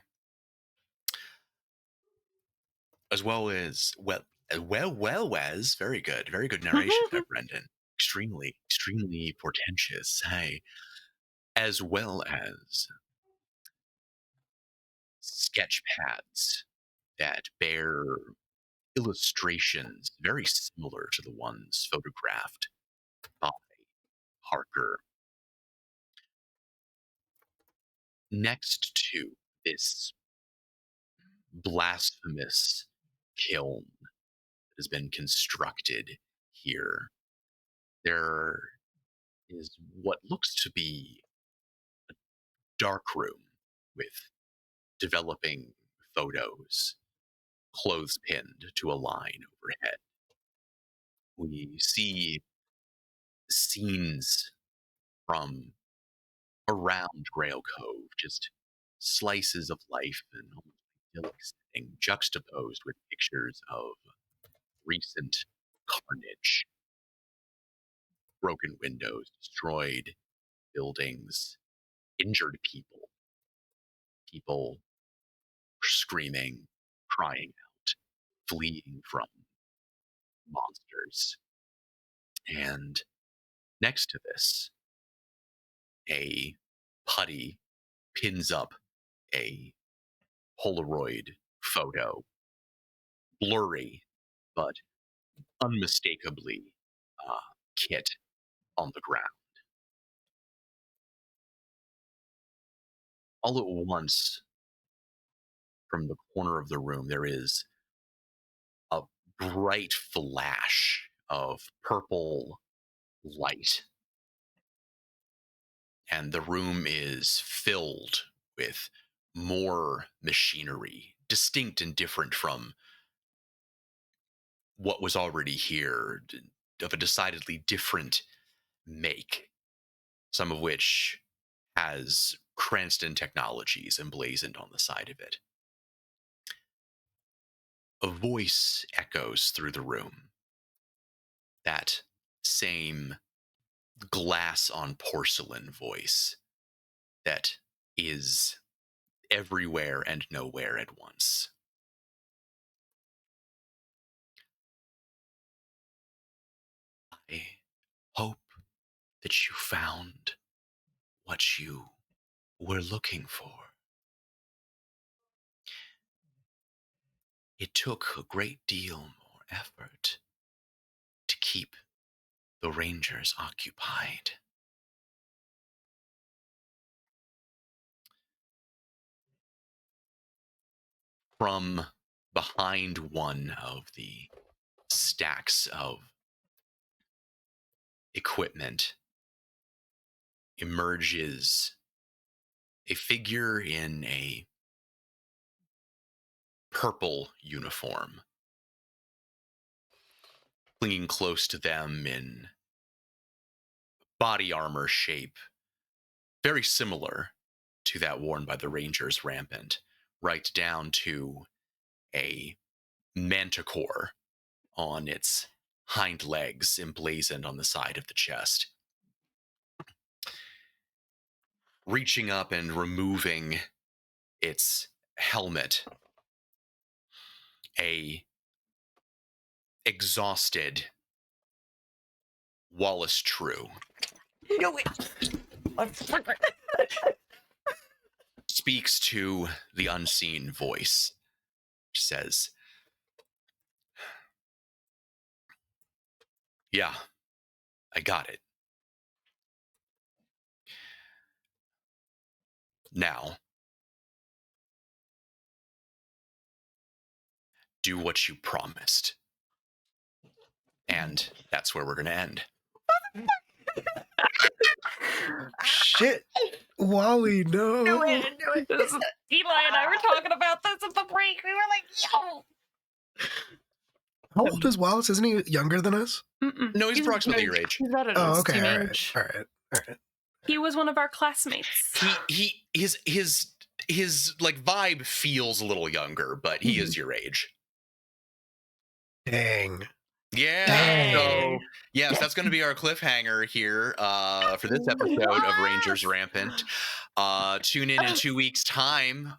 as well as very good narration there, Brendan. Extremely portentous. Hey, as well as sketch pads that bear illustrations very similar to the ones photographed by Parker. Next to this blasphemous kiln that has been constructed here, there is what looks to be a dark room with developing photos clothes pinned to a line overhead. We see scenes from around Grail Cove, just slices of life and almost idyllic setting juxtaposed with pictures of recent carnage, broken windows, destroyed buildings, injured people screaming, crying out, fleeing from monsters. And next to this, a putty pins up a Polaroid photo, blurry, but unmistakably Kit on the ground. All at once, from the corner of the room, there is a bright flash of purple light, and the room is filled with more machinery, distinct and different from what was already here, of a decidedly different make, some of which has Cranston Technologies emblazoned on the side of it. A voice echoes through the room. That same glass on porcelain voice that is everywhere and nowhere at once. I hope that you found what you were looking for. It took a great deal more effort to keep the Rangers occupied. From behind one of the stacks of equipment emerges a figure in a purple uniform, clinging close to them in body armor shape, very similar to that worn by the Rangers Rampant, right down to a manticore on its hind legs emblazoned on the side of the chest. Reaching up and removing its helmet, a exhausted Wallace True speaks to the unseen voice, which says, "Yeah, I got it. Now, do what you promised." And that's where we're going to end. Shit. Wally, no. Do it. Eli and I were talking about this at the break. We were like, yo. How old is Wallace? Isn't he younger than us? No, he's approximately your age. He's about at Oh, his okay. teenage. All right. He was one of our classmates. His like vibe feels a little younger, but he is your age. Dang. Yeah. Dang. So yes, that's going to be our cliffhanger here for this episode of Rangers Rampant. Tune in 2 weeks' time,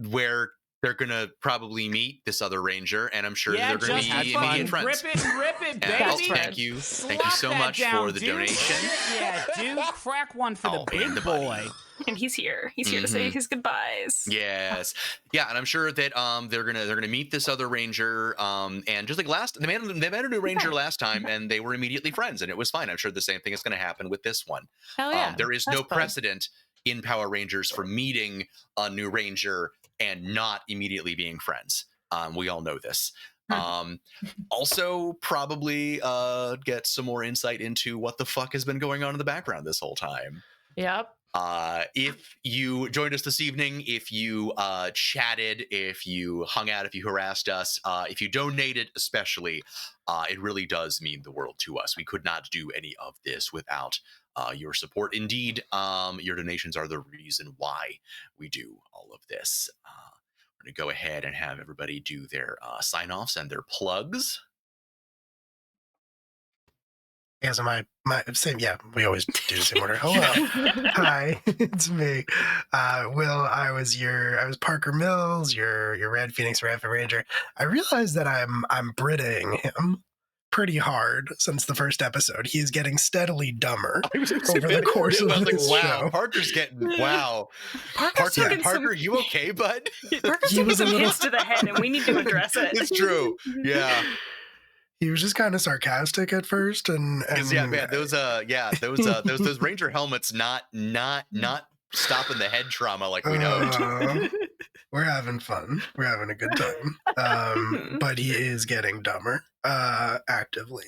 where they're going to probably meet this other ranger, and I'm sure Yeah, they're going just to be fucking immediate friends. rip it, And baby. thank you Slap so that much down, for the dude. donation. Yeah, dude, crack one for the Oh, and big the boy. money. And he's here. He's here to say his goodbyes. Yes, yeah, and I'm sure that they're gonna meet this other ranger, and just like they met a new ranger last time, and they were immediately friends, and it was fine. I'm sure the same thing is going to happen with this one. Hell yeah. There is That's no fun. precedent in Power Rangers for meeting a new ranger and not immediately being friends. We all know this. Also, probably get some more insight into what the fuck has been going on in the background this whole time. Yep. If you joined us this evening, if you chatted, if you hung out, if you harassed us, if you donated especially, it really does mean the world to us. We could not do any of this without your support. Indeed, your donations are the reason why we do all of this. We're going to go ahead and have everybody do their sign-offs and their plugs. Yeah, so my same. Yeah, we always do the same order. Hello, hi, it's me, Will. I was Parker Mills, your Red Phoenix Rampant Ranger. I realized that I'm Britting him pretty hard since the first episode. He is getting steadily dumber over the course of this show. Parker's getting Parker's Parker, you okay, bud? Parker's He taking was a some little- hits to the head, and we need to address it. It's true. Yeah. He was just kind of sarcastic at first, and Yeah, man, those Ranger helmets not stopping the head trauma like we know. We're having fun. We're having a good time. But he is getting dumber actively.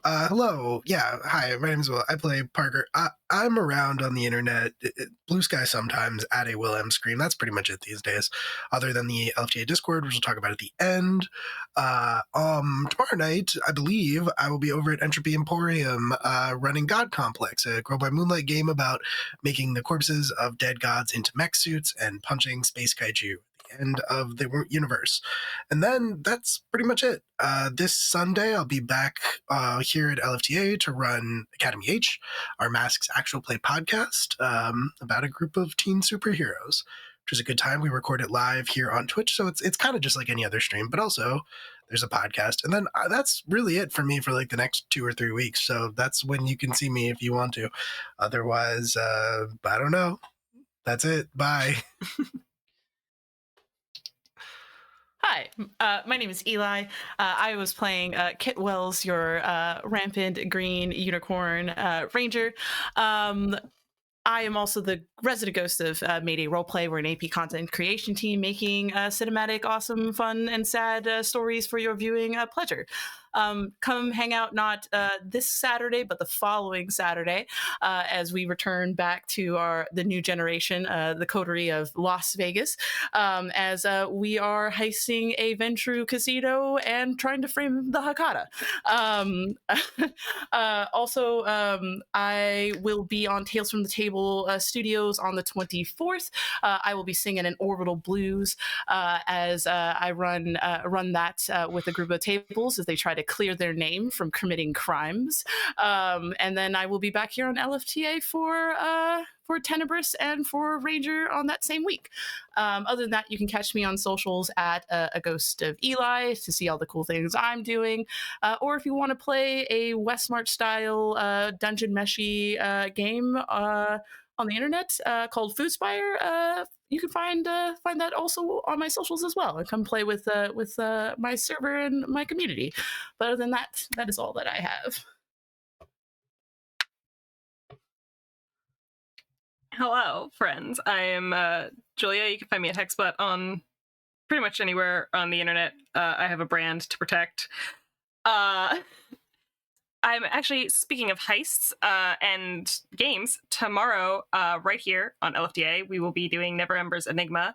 Hello. Yeah. Hi, my name is Will. I play Parker. I'm around on the internet, Blue Sky sometimes, at a Will M Scream. That's pretty much it these days, other than the LFTA Discord, which we'll talk about at the end. Tomorrow night, I believe, I will be over at Entropy Emporium running God Complex, a Grow by Moonlight game about making the corpses of dead gods into mech suits and punching space kaiju at the end of the universe. And then that's pretty much it. This Sunday, I'll be back here at LFTA to run Academy H, our Masks Actual Play podcast about a group of teen superheroes, which is a good time. We record it live here on Twitch, so it's kind of just like any other stream, but also there's a podcast. And then that's really it for me for like the next 2 or 3 weeks. So that's when you can see me if you want to. Otherwise, I don't know. That's it. Bye. Hi, my name is Eli. I was playing Kit Wells, your rampant green unicorn ranger. I am also the resident ghost of Mayday Roleplay. We're an AP content creation team making cinematic, awesome, fun, and sad stories for your viewing pleasure. come hang out not this Saturday, but the following Saturday, as we return back to the new generation, the coterie of Las Vegas, as we are heisting a Ventru casino and trying to frame the Hakata. Also, I will be on Tales from the Table Studios on the 24th. I will be singing an Orbital Blues as I run that with a group of tables as they try to clear their name from committing crimes. And then I will be back here on LFTA for Tenebris and for Ranger on that same week. Other than that, you can catch me on socials at A Ghost of Eli to see all the cool things I'm doing. Or if you want to play a Westmarch style dungeon meshy game on the internet called Foodspire, you can find that also on my socials as well, and come play with my server and my community. But other than that, that is all that I have. Hello, friends. I am Julia. You can find me at Hexbot on pretty much anywhere on the internet. I have a brand to protect. I'm actually, speaking of heists and games, tomorrow, right here on LFDA, we will be doing Never Ember's Enigma,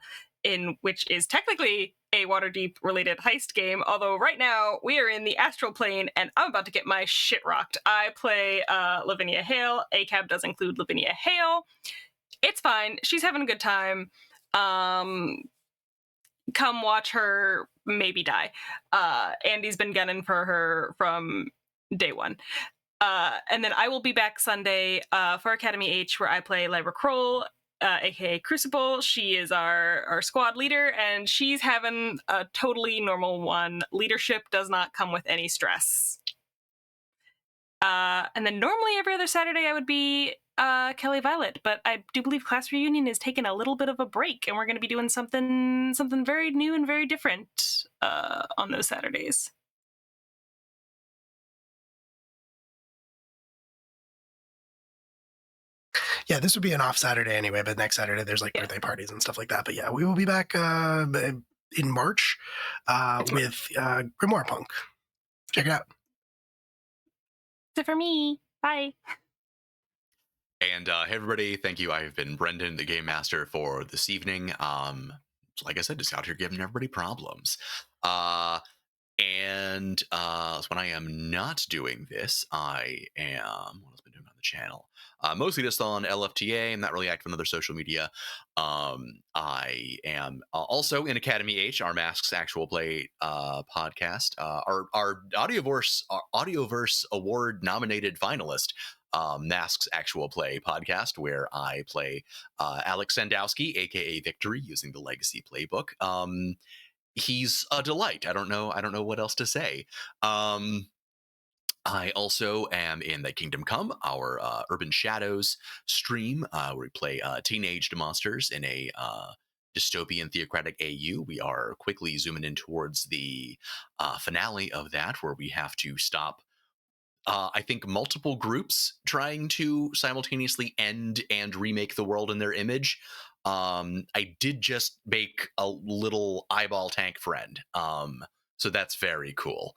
which is technically a Waterdeep related heist game, although right now we are in the astral plane and I'm about to get my shit rocked. I play Lavinia Hale. ACAB does include Lavinia Hale. It's fine. She's having a good time. Come watch her maybe die. Andy's been gunning for her from day one. And then I will be back Sunday for Academy H, where I play Lyra Kroll, aka Crucible. She is our squad leader, and she's having a totally normal one. Leadership does not come with any stress. And then normally every other Saturday I would be Kelly Violet, but I do believe Class Reunion is taking a little bit of a break, and we're going to be doing something very new and very different on those Saturdays. Yeah, this would be an off Saturday anyway, but next Saturday there's like birthday parties and stuff like that. But yeah, we will be back in March with Grimoire Punk. Check it out. That's it for me. Bye. And hey everybody, thank you. I've been Brendan, the Game Master for this evening. Like I said, just out here giving everybody problems. And when I am not doing this, I am, what else have I been doing on the channel? Mostly just on LFTA. I'm not really active on other social media. I am also in Academy H, our Masks Actual Play podcast. Our Audioverse Award nominated finalist, Masks Actual Play podcast, where I play Alex Sandowski, aka Victory, using the Legacy playbook. He's a delight. I don't know what else to say. I also am in the Kingdom Come, our Urban Shadows stream, where we play teenaged monsters in a dystopian theocratic AU. We are quickly zooming in towards the finale of that, where we have to stop I think multiple groups trying to simultaneously end and remake the world in their image. I did just make a little eyeball tank friend, so that's very cool.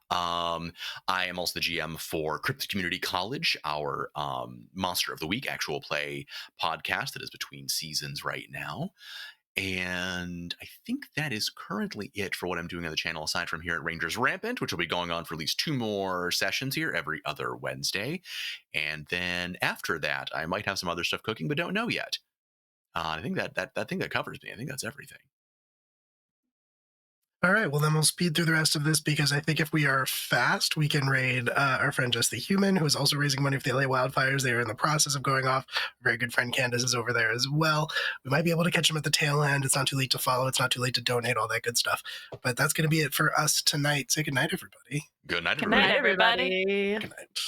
I am also the GM for Cryptid Community College, our Monster of the Week actual play podcast that is between seasons right now. And I think that is currently it for what I'm doing on the channel, aside from here at Rangers Rampant, which will be going on for at least 2 more sessions here every other Wednesday. And then after that, I might have some other stuff cooking, but don't know yet. I think that covers me. I think that's everything. All right, well then we'll speed through the rest of this, because I think if we are fast, we can raid our friend Just the Human, who is also raising money for the LA wildfires. They are in the process of going off. Our very good friend Candace is over there as well. We might be able to catch him at the tail end. It's not too late to follow. It's not too late to donate, all that good stuff. But that's going to be it for us tonight. Say good night, everybody. Good night, Good everybody. night, everybody. Good night.